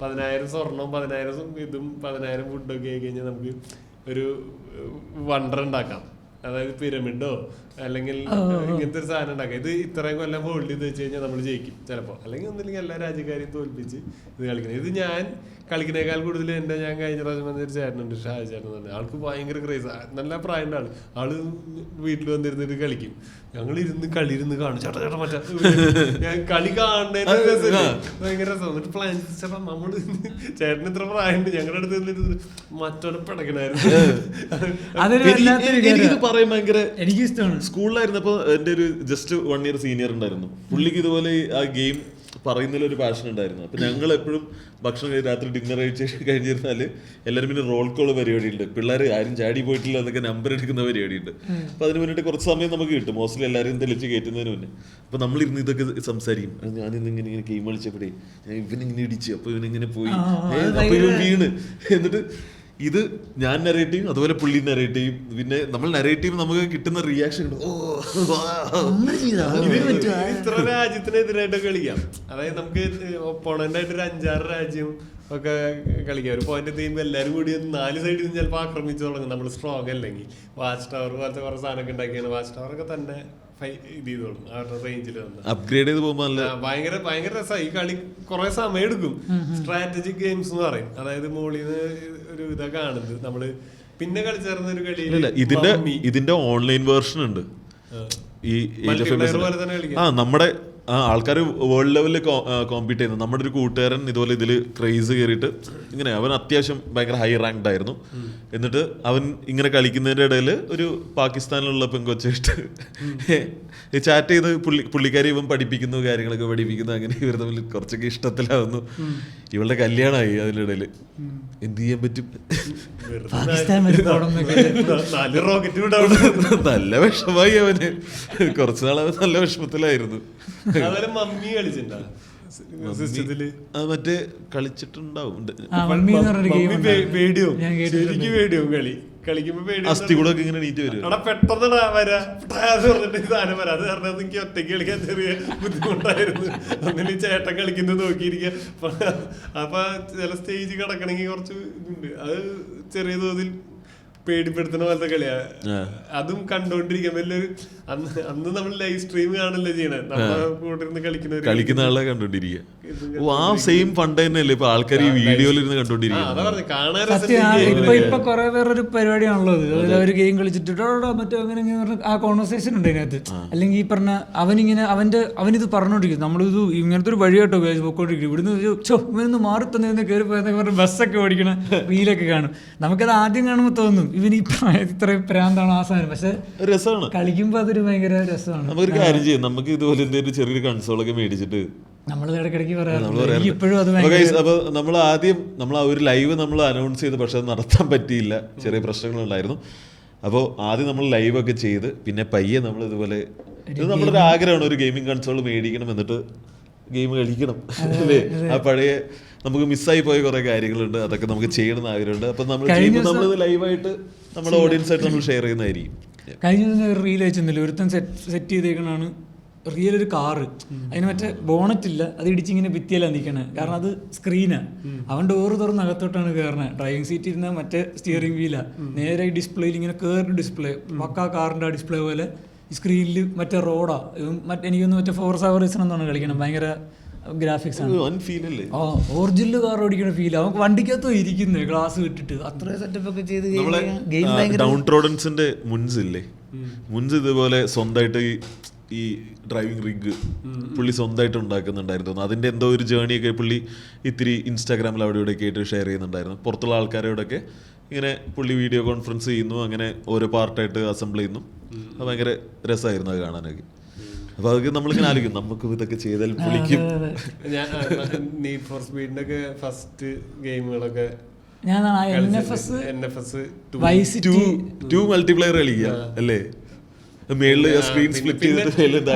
S1: 1000 സ്വർണം, 1000 ഇതും 1000 ഫുഡൊക്കെ ആയി കഴിഞ്ഞാൽ നമുക്ക് ഒരു വണ്ടർ ഉണ്ടാക്കാം. അതായത് പിരമിഡോ അല്ലെങ്കിൽ ഇങ്ങനത്തെ ഒരു സാധനം ഉണ്ടാക്കാം. ഇത് ഇത്രയും കൊല്ലം ഹോൾഡ് ചെയ്ത് വെച്ച് കഴിഞ്ഞാൽ നമ്മൾ ജയിക്കും ചിലപ്പോൾ. അല്ലെങ്കിൽ ഒന്നില്ലെങ്കിൽ എല്ലാ രാജ്യക്കാരെയും തോൽപ്പിച്ച് ഇത് കളിക്കണം. ഇത് ഞാൻ കളിക്കുന്നേക്കാൾ കൂടുതൽ ഞാൻ കഴിഞ്ഞ പ്രാവശ്യം വന്നൊരു ചേട്ടനുണ്ട്, ഷാജി ചേട്ടൻ തന്നെ. ആൾക്ക് ഭയങ്കര ക്രേസ്, നല്ല പ്രായമുണ്ട് ആള്. ആള് വീട്ടിൽ വന്നിരുന്നിട്ട് കളിക്കും. ഞങ്ങൾ കളിയിരുന്ന് കാണും, ചേട്ടാ ചേട്ടാ മറ്റേ ഞാൻ കളി കാണുന്നതിന്റെ രസമില്ല, ഭയങ്കര രസം. എന്നിട്ട് പ്ലാൻ ചേട്ടാ നമ്മള് ചേട്ടന് ഇത്ര പ്രായമുണ്ട്, ഞങ്ങളുടെ അടുത്ത് നിന്നിട്ട് മറ്റൊരു പിടക്കണായിരുന്നു.
S3: എനിക്കിത് പറയാൻ ഭയങ്കര
S2: എനിക്കിഷ്ടമാണ്.
S3: സ്കൂളിലായിരുന്നപ്പോ എന്റെ ഒരു ജസ്റ്റ് 1 year സീനിയർ ഉണ്ടായിരുന്നു. പുള്ളിക്ക് ഇതുപോലെ ആ ഗെയിം പറയുന്നതിലൊരു പാഷൻ ഉണ്ടായിരുന്നു. അപ്പൊ ഞങ്ങൾ എപ്പോഴും ഭക്ഷണം രാത്രി ഡിന്നർ കഴിഞ്ഞിരുന്നാല് എല്ലാവരും പിന്നെ റോൾ കോൾ പരിപാടിയുണ്ട്. പിള്ളേർ ആരും ചാടി പോയിട്ടില്ല എന്നൊക്കെ നമ്പർ എടുക്കുന്ന പരിപാടിയുണ്ട്. അപ്പൊ അതിന് വേണ്ടിയിട്ട് കുറച്ച് സമയം നമുക്ക് കിട്ടും, മോസ്റ്റ്ലി എല്ലാവരും തെളിച്ച് കയറ്റുന്നതിന് മുന്നേ. അപ്പൊ നമ്മളിരുന്ന് ഇതൊക്കെ സംസാരിക്കും. ഞാനിന്ന് ഇങ്ങനെ ഗെയിം കളിച്ചപ്പോഴേ ഇവനിങ്ങനെ ഇടിച്ചു, അപ്പൊ ഇവനിങ്ങനെ പോയി, അപ്പൊ ഇവൻ വീണ്. എന്നിട്ട് ഇത് ഞാൻ നരേറ്റ് ചെയ്യും, അതുപോലെ പുള്ളി നരേറ്റ് ചെയ്യും. പിന്നെ നമ്മൾ നരേറ്റ് ചെയ്യുമ്പോൾ നമുക്ക് കിട്ടുന്ന റിയാക്ഷൻ
S1: ഇത്ര രാജ്യത്തിനെതിരായിട്ട് കളിക്കാം. അതായത് നമുക്ക് ഒപ്പോണന്റ് ആയിട്ട് ഒരു 5-6 രാജ്യം ഒക്കെ കളിക്കാം. ഒരു പോയിന്റ് എത്തിയുമ്പോൾ എല്ലാവരും കൂടി 4 സൈഡിൽ നിന്ന് ചിലപ്പോൾ ആക്രമിച്ചു തുടങ്ങും. നമ്മൾ സ്ട്രോങ് അല്ലെങ്കിൽ വാച്ച് ടവർ പോലത്തെ കുറെ സാധനമൊക്കെ ഉണ്ടാക്കിയാണ്. വാച്ച് ടവറൊക്കെ തന്നെ ഇത് ചെയ്തോളും അവരുടെ റേഞ്ചിൽ വന്ന്
S3: അപ്ഗ്രേഡ് ചെയ്ത് പോകുമ്പോൾ
S1: ഭയങ്കര രസമാണ്. ഈ കളി കുറെ സമയം എടുക്കും. സ്ട്രാറ്റജിക് ഗെയിംസ് എന്ന് പറയും. അതായത് മോളിൽ നിന്ന് ഒരു ഇതാ കാണുന്നത് നമ്മള് പിന്നെ കളിച്ചേർന്ന ഒരു കളിയില്ല.
S3: ഇതിന്റെ ഓൺലൈൻ വേർഷൻ ഉണ്ട്. ഈ നമ്മുടെ ആൾക്കാർ വേൾഡ് ലെവലിൽ കോമ്പീറ്റ് ചെയ്യുന്നത്. നമ്മുടെ ഒരു കൂട്ടുകാരൻ ഇതുപോലെ ഇതിൽ ക്രേസ് കയറിയിട്ട് ഇങ്ങനെ അവൻ അത്യാവശ്യം ഭയങ്കര ഹൈ റാങ്ക്ഡ് ആയിരുന്നു. എന്നിട്ട് അവൻ ഇങ്ങനെ കളിക്കുന്നതിൻ്റെ ഇടയിൽ ഒരു പാകിസ്ഥാനിലുള്ള പെങ്കൊച്ചായിട്ട് ചാറ്റ് ചെയ്ത് പുള്ളിക്കാരി ഇവൻ പഠിപ്പിക്കുന്നു, കാര്യങ്ങളൊക്കെ പഠിപ്പിക്കുന്നു. അങ്ങനെ ഇവർ തമ്മിൽ കുറച്ചൊക്കെ ഇഷ്ടത്തിലാവുന്നു. ഇവളുടെ കല്യാണമായി അതിനിടയിൽ. എന്ത് ചെയ്യാൻ പറ്റും? നല്ല വിഷമായി അവന്. കുറച്ചു നാൾ അവൻ നല്ല വിഷമത്തിലായിരുന്നു. മറ്റേ കളിച്ചിട്ടുണ്ടാവും. അസ്ഥികൂടൊക്കെ ഇങ്ങനെ നീറ്റ് വരും.
S1: പെട്ടെന്ന് എനിക്ക് ഒറ്റയ്ക്ക് കളിക്കാൻ ചെറിയ ബുദ്ധിമുട്ടായിരുന്നു. ഒന്നിനും ചേട്ടൻ കളിക്കുന്നത് നോക്കിയിരിക്കുക. അപ്പൊ ചില സ്റ്റേജ് കിടക്കണമെങ്കിൽ കുറച്ച് ഇതുണ്ട്. അത് ചെറിയ തോതിൽ പേടിപ്പെടുത്തുന്ന പോലത്തെ കളിയാ. അതും കണ്ടോണ്ടിരിക്കാൻ വലിയൊരു അന്ന് നമ്മൾ ലൈവ് സ്ട്രീം കാണല്ലേ ചെയ്യണേ. നമ്മളെ കൂട്ടിരുന്ന്
S3: കളിക്കുന്ന ആളെ കണ്ടോണ്ടിരിക്കുക. ആ സെയിം ഫണ്ട് തന്നെയല്ലേ ഇപ്പൊ ആൾക്കാർ ഈ വീഡിയോയിലിരുന്ന് കണ്ടോണ്ടിരിക്കുക.
S2: ഇപ്പൊ കുറെ പേരൊരു പരിപാടിയാണുള്ളത്. ഒരു ഗെയിം കളിച്ചിട്ടോ മറ്റോ അങ്ങനെ ആ കോൺവെർസേഷൻ ഉണ്ട് അതിനകത്ത്. അല്ലെങ്കിൽ ഈ പറഞ്ഞ അവനിത് പറഞ്ഞോണ്ടിരിക്കും. നമ്മളിത് ഇങ്ങനത്തെ ഒരു വഴിയായിട്ടോ പോയിക്കൊണ്ടിരിക്കും. ഇവിടുന്ന് ഇവനൊന്ന് മാറി തന്നെ കയറി പോയെന്നൊക്കെ പറഞ്ഞ് ബസ്സൊക്കെ ഓടിക്കണ റീലൊക്കെ കാണും. നമുക്കത് ആദ്യം കാണുമ്പോൾ തോന്നും ഇവന് ഇത്രയും പ്രാന്താണ് ആ സാധനം. പക്ഷെ
S3: രസമാണ്,
S2: കളിക്കുമ്പോ അതൊരു ഭയങ്കര രസമാണ്.
S3: നമുക്കൊരു കാര്യം ചെയ്യാം, നമുക്ക് ഇതുപോലെ എന്തെങ്കിലും ചെറിയൊരു കൺസോളൊക്കെ മേടിച്ചിട്ട്
S2: നമ്മൾ ഇടയ്ക്കിടയ്ക്ക് ഇപ്പോഴും
S3: അപ്പൊ നമ്മൾ ആദ്യം ആ ഒരു ലൈവ് നമ്മൾ അനൗൺസ് ചെയ്തു. പക്ഷെ അത് നടത്താൻ പറ്റിയില്ല, ചെറിയ പ്രശ്നങ്ങളുണ്ടായിരുന്നു. അപ്പോൾ ആദ്യം നമ്മൾ ലൈവൊക്കെ ചെയ്ത് പിന്നെ പയ്യെ നമ്മൾ ഇതുപോലെ ഇത് നമ്മുടെ ഒരു ആഗ്രഹമാണ്, ഒരു ഗെയിമിംഗ് കൺസോൾ മേടിക്കണം, എന്നിട്ട് ഗെയിം കളിക്കണം അല്ലേ. ആ പഴയ നമുക്ക് മിസ്സായി പോയ കുറെ കാര്യങ്ങളുണ്ട്, അതൊക്കെ നമുക്ക് ചെയ്യണമെന്ന് ആഗ്രഹമുണ്ട്. അപ്പം നമ്മൾ ചെയ്യുമ്പോൾ നമ്മളിത് ലൈവായിട്ട് നമ്മുടെ ഓഡിയൻസ് ആയിട്ട് നമ്മൾ ഷെയർ ചെയ്യുന്നതായിരിക്കും.
S2: കഴിഞ്ഞ ദിവസം ഒരു റീൽ വെച്ചെന്നില്ല, ഒരുത്തൻ സെറ്റ് ചെയ്തേക്കണാണ് റിയൽ ഒരു കാറ്, അതിന് മറ്റേ ബോണറ്റ് ഇല്ല, അത് ഇടിച്ചിങ്ങനെ ഭിത്തിയല്ല നിൽക്കണേ, കാരണം അത് സ്ക്രീനാണ്. അവൻ ഡോറ് തുറന്ന് അകത്തോട്ടാണ് കയറണത്. ഡ്രൈവിംഗ് സീറ്റ് ഇരുന്ന മറ്റേ സ്റ്റിയറിംഗ് വീലാ, നേരെ ഡിസ്പ്ലേയിൽ ഇങ്ങനെ കയറി ഡിസ്പ്ലേ, പക്കാ കാറിൻ്റെ ആ ഡിസ്പ്ലേ പോലെ സ്ക്രീനിൽ മറ്റേ റോഡാ. എനിക്കൊന്ന് മറ്റേ ഫോർസ് ഹവറേഴ്സിന് എന്താണ് കളിക്കണം, ഭയങ്കര ഗ്രാഫിക്സ് ആണ്. ഒറിജിനൽ കാർ ഓടിക്കുന്ന ഫീൽ. അവൻ വണ്ടിക്കകത്തോ ഇരിക്കുന്നത് ഗ്ലാസ് വിട്ടിട്ട് അത്ര സെറ്റപ്പ് ഒക്കെ ചെയ്ത്
S3: ഡൗൺ ട്രോഡൻസിന്റെ മുൻസില്ലേ, മുൻസ് ഇതുപോലെ സ്വന്തമായിട്ട് ഈ ഡ്രൈവിംഗ് റിഗ് പുള്ളി സ്വന്തമായിട്ട് ഉണ്ടാക്കുന്നുണ്ടായിരുന്നു. അതിന്റെ എന്തോ ഒരു ജേണിയൊക്കെ പുള്ളി ഇത്തിരി ഇൻസ്റ്റാഗ്രാമിൽ അവിടെ ഇവിടെയൊക്കെ ആയിട്ട് ഷെയർ ചെയ്യുന്നുണ്ടായിരുന്നു. പുറത്തുള്ള ആൾക്കാരോടൊക്കെ ഇങ്ങനെ പുള്ളി വീഡിയോ കോൺഫറൻസ് ചെയ്യുന്നു, അങ്ങനെ ഓരോ പാർട്ടായിട്ട് അസംബിൾ ചെയ്യുന്നു. അത് ഭയങ്കര രസമായിരുന്നു അത് കാണാനൊക്കെ. അപ്പൊ അതൊക്കെ നമ്മളിങ്ങനെ ആലോചിക്കും, നമുക്ക് ഇതൊക്കെ ചെയ്താൽ പുള്ളിക്കും.
S1: നീഡ് ഫോർ സ്പീഡിന്റെ ഒക്കെ ഫസ്റ്റ് ഗെയിമുകളൊക്കെ
S2: ഞാൻ
S3: മൾട്ടിപ്ലെയർ കളിക്കുക അല്ലേ, മേളില് സ്ക്രീൻ സ്പ്ലിറ്റ് ചെയ്തിട്ട്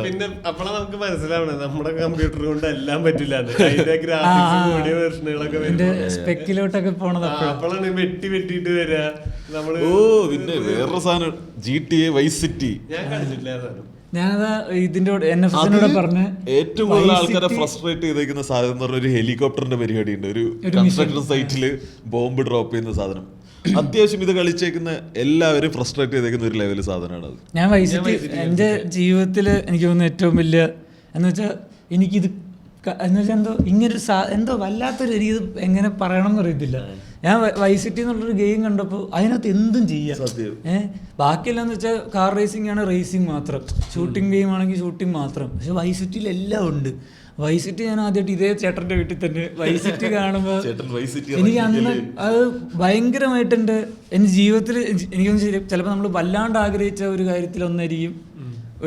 S1: പിന്നെ അപ്പോഴാണ് നമുക്ക് മനസ്സിലാവണേ നമ്മുടെ കമ്പ്യൂട്ടർ കൊണ്ട് എല്ലാം പറ്റില്ല, അതിന്റെ ഗ്രാഫിക്സ് കൂടിയ വെർഷനുകളൊക്കെ
S2: സ്പെക്കിലോട്ടൊക്കെ പോണത്
S1: അപ്പോഴാണ് വെട്ടിയിട്ട് വരിക നമ്മള്.
S3: ഓ പിന്നെ വേറൊരു സാധനം GTA വൈസ് സിറ്റി
S1: ഞാൻ കളിച്ചിട്ടില്ല ആ സാധനം.
S2: ഞാനതാ ഇതിന്റെ പറഞ്ഞ
S3: ഏറ്റവും കൂടുതൽ ആൾക്കാരെ ഫ്രസ്ട്രേറ്റ് ചെയ്തേക്കുന്ന സാധനം എന്ന് പറഞ്ഞ ഒരു ഹെലികോപ്റ്ററിന്റെ പരിപാടി ഉണ്ട്, ഒരു കൺസ്ട്രക്ഷൻ സൈറ്റില് ബോംബ് ഡ്രോപ്പ് ചെയ്യുന്ന സാധനം. അത്യാവശ്യം ഇത് കളിച്ചേക്കുന്ന എല്ലാവരും ഫ്രസ്ട്രേറ്റ് ചെയ്തേക്കുന്ന ഒരു ലെവൽ സാധനമാണ് അത്.
S2: ഞാൻ എന്റെ ജീവിതത്തിൽ എനിക്ക് തോന്നുന്ന ഏറ്റവും വലിയ എന്ന് വെച്ചാൽ എനിക്കിത് എന്ന് വെച്ചാൽ ഇങ്ങനൊരു എന്തോ വല്ലാത്തൊരു രീതി എങ്ങനെ പറയണം എന്ന് അറിയത്തില്ല. ഞാൻ വൈസ് സിറ്റി എന്നുള്ളൊരു ഗെയിം കണ്ടപ്പോൾ അതിനകത്ത് എന്തും ചെയ്യാം. ബാക്കിയെല്ലാം എന്ന് വെച്ചാൽ കാർ റേസിംഗ് ആണ്, റേസിംഗ് മാത്രം. ഷൂട്ടിംഗ് ഗെയിം ആണെങ്കിൽ ഷൂട്ടിംഗ് മാത്രം. പക്ഷെ വൈസ് സിറ്റിയിൽ എല്ലാം ഉണ്ട്. വൈസ് സിറ്റി ഞാൻ ആദ്യമായിട്ട് ഇതേ ചേട്ടൻ്റെ വീട്ടിൽ തന്നെ വൈസ് സിറ്റി കാണുമ്പോൾ എനിക്ക് അന്ന് അത് ഭയങ്കരമായിട്ട് എൻ്റെ ജീവിതത്തിൽ എനിക്കൊന്നും ശരി, ചിലപ്പോൾ നമ്മൾ വല്ലാണ്ട് ആഗ്രഹിച്ച ഒരു കാര്യത്തിലൊന്നായിരിക്കും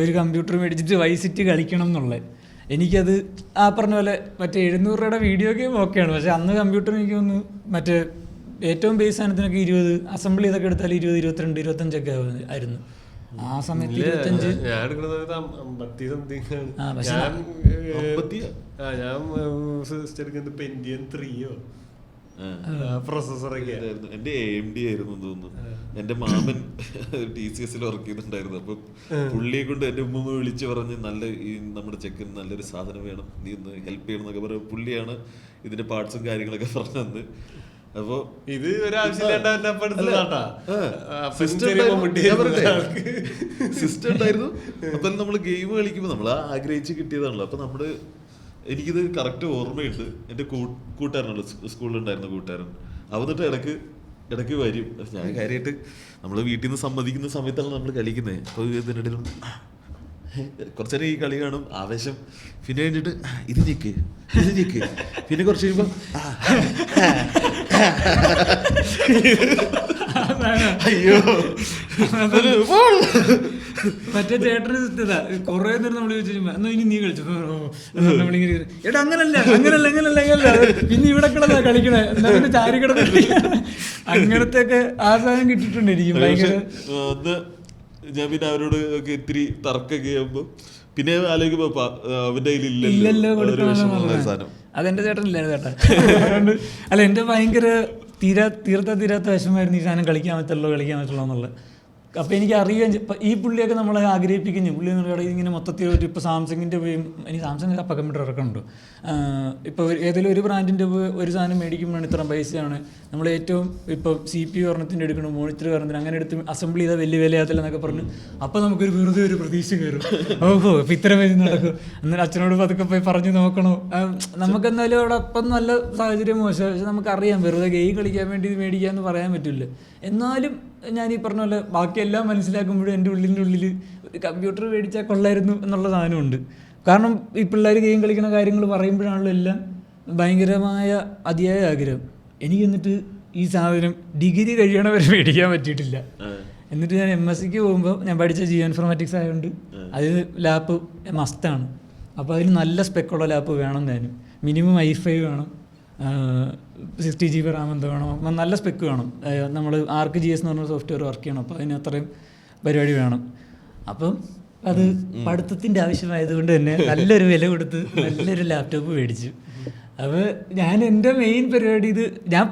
S2: ഒരു കമ്പ്യൂട്ടർ മേടിച്ചിട്ട് വൈസ് സിറ്റി കളിക്കണം എന്നുള്ളത്. എനിക്കത് ആ പറഞ്ഞ പോലെ മറ്റേ 700 രൂപയുടെ വീഡിയോ ഗെയിം ഓക്കെയാണ്. പക്ഷെ അന്ന് കമ്പ്യൂട്ടർ എനിക്ക് തോന്നുന്നു മറ്റേ ഏറ്റവും ബേസ് സാധനത്തിനൊക്കെ 20 അസംബിൾ ചെയ്തൊക്കെ എടുത്താൽ 20, 22, 25 ആയിരുന്നു ആ സമയത്ത്. 25
S1: ഞാൻ എടുക്കുന്നത് പെന്റിയം 3 പ്രോസസറൊക്കെ.
S3: എന്റെ AMD ആയിരുന്നു തോന്നുന്നു. എന്റെ മാമൻ TCS വർക്ക് ചെയ്യുന്നുണ്ടായിരുന്നു. അപ്പൊ പുള്ളിയെ കൊണ്ട് എന്റെ ഉമ്മ വിളിച്ച് പറഞ്ഞ് നല്ല ഈ നമ്മുടെ ചെക്കൻ നല്ലൊരു സാധനം വേണം, നീ ഒന്ന് ഹെൽപ്പ് ചെയ്യണം എന്നൊക്കെ പറയും. പുള്ളിയാണ് ഇതിന്റെ പാർട്സും കാര്യങ്ങളൊക്കെ പറഞ്ഞു തന്ന്. അപ്പൊ
S1: ഇത്
S3: സിസ്റ്റം ഉണ്ടായിരുന്നു. അപ്പൊ നമ്മള് ഗെയിം കളിക്കുമ്പോ നമ്മൾ ആഗ്രഹിച്ച് കിട്ടിയതാണല്ലോ. അപ്പൊ നമ്മള് എനിക്കിത് കറക്റ്റ് ഓർമ്മയുണ്ട്. എൻ്റെ കൂട്ടുകാരനല്ലോ സ്കൂളിലുണ്ടായിരുന്ന കൂട്ടുകാരൻ, അവന്നിട്ട് ഇടയ്ക്ക് വരും. ഞാൻ കാര്യമായിട്ട് നമ്മൾ വീട്ടിൽ നിന്ന് സമ്മതിക്കുന്ന സമയത്താണ് നമ്മൾ കളിക്കുന്നത്. അപ്പോൾ ഇതിനിടയിലും കുറച്ചേരം ഈ കളി കാണും, ആവേശം. പിന്നെ കഴിഞ്ഞിട്ട് ഇത് ഞെക്ക് പിന്നെ കുറച്ച് കഴിയുമ്പോൾ അയ്യോ
S2: മറ്റേ ചേട്ടന് ഇതാ കൊറേ നേരം നമ്മൾ ചോദിച്ചു എന്നാ ഇനി നീ കളിച്ചു നമ്മളിങ്ങനെ ഏട്ടാ അങ്ങനല്ല പിന്നെ ഇവിടെ കിടന്നാ കളിക്കണേ എന്നാ പിന്നെ ചാരി കിടന്ന് അങ്ങനത്തെ ഒക്കെ ആ സാധനം കിട്ടിയിട്ടുണ്ട് എനിക്ക് ഭയങ്കര.
S3: ഞാൻ പിന്നെ അവരോട് ഒക്കെ ഇത്തിരി തർക്കൊക്കെ ചെയ്യുമ്പോ പിന്നെ ആലോചിക്കുമ്പോ അവന്റെ
S2: ഇല്ലല്ലോ
S3: സാധനം
S2: അതെന്റെ ചേട്ടനില്ലായിരുന്നു ചേട്ടാ. അതുകൊണ്ട് അല്ല എന്റെ ഭയങ്കര തീരാത്ത വിഷമായിരുന്നു ഈ സാധനം കളിക്കാൻ പറ്റുള്ളൂ എന്നുള്ളത്. അപ്പോൾ എനിക്ക് അറിയാൻ ഈ പുള്ളിയൊക്കെ നമ്മളെ ആഗ്രഹിപ്പിക്കുന്നു. പുള്ളി എന്ന് പറയുന്നത് ഇങ്ങനെ മൊത്തത്തിൽ ഇപ്പോൾ സാംസങ്ങിൻ്റെ ഇനി സാംസങ് അപ്പം കമ്പ്യൂട്ടർ ഇറക്കുന്നുണ്ട്. ഇപ്പോൾ ഏതെങ്കിലും ഒരു ബ്രാൻഡിൻ്റെ ഒരു സാധനം മേടിക്കുമ്പോഴാണ് ഇത്ര പൈസയാണ്. നമ്മൾ ഏറ്റവും ഇപ്പോൾ CPU ഒരെണ്ണത്തിൻ്റെ എടുക്കണം, മോണിറ്റർ പറഞ്ഞിട്ട് അങ്ങനെ എടുത്ത് അസംബിൾ ചെയ്താൽ വലിയ വിലയാത്തില്ല എന്നൊക്കെ പറഞ്ഞു. അപ്പോൾ നമുക്കൊരു വെറുതെ ഒരു പ്രതീക്ഷ കയറും, ഓഹോ ഇപ്പം ഇത്ര പൈസ നടക്കും. എന്നാലും അച്ഛനോട് പതുക്കെ പോയി പറഞ്ഞു നോക്കണോ. നമുക്കെന്നാലും അവിടെ അപ്പം നല്ല സാഹചര്യം മോശം. പക്ഷെ നമുക്കറിയാം വെറുതെ ഗെയിം കളിക്കാൻ വേണ്ടി ഇത് മേടിക്കാമെന്ന് പറയാൻ പറ്റില്ല. എന്നാലും ഞാൻ ഈ പറഞ്ഞ പോലെ ബാക്കിയെല്ലാം മനസ്സിലാക്കുമ്പോഴും എൻ്റെ ഉള്ളിൽ ഒരു കമ്പ്യൂട്ടർ മേടിച്ചാൽ കൊള്ളായിരുന്നു എന്നുള്ള സാധനമുണ്ട്. കാരണം ഈ പിള്ളേർ ഗെയിം കളിക്കുന്ന കാര്യങ്ങൾ പറയുമ്പോഴാണല്ലോ എല്ലാം ഭയങ്കരമായ അതിയായ ആഗ്രഹം. എനിക്ക് എന്നിട്ട് ഈ സാധനം ഡിഗ്രി കഴിയണവരെ മേടിക്കാൻ പറ്റിയിട്ടില്ല. എന്നിട്ട് ഞാൻ MSc പോകുമ്പോൾ ഞാൻ പഠിച്ച ജിയോ ഇൻഫോർമാറ്റിക്സ് ആയതുകൊണ്ട് അതിൽ ലാപ്പ് മസ്റ്റാണ്. അപ്പോൾ അതിന് നല്ല സ്പെക്കുള്ള ലാപ്പ് വേണം. ഞാനും മിനിമം i5 വേണം. 60 GB റാം എന്ത് വേണം, നല്ല സ്പെക്ക് വേണം. നമ്മൾ ArcGIS എന്ന് പറഞ്ഞ സോഫ്റ്റ്വെയർ വർക്ക് ചെയ്യണം, അപ്പോൾ അതിന് അത്രയും പരിപാടി വേണം. അപ്പം അത് പഠിത്തത്തിൻ്റെ ആവശ്യമായതുകൊണ്ട് തന്നെ നല്ലൊരു വില കൊടുത്ത് നല്ലൊരു ലാപ്ടോപ്പ് മേടിച്ചു. അപ്പോൾ ഞാൻ എൻ്റെ മെയിൻ പരിപാടി ഇത് ഞാൻ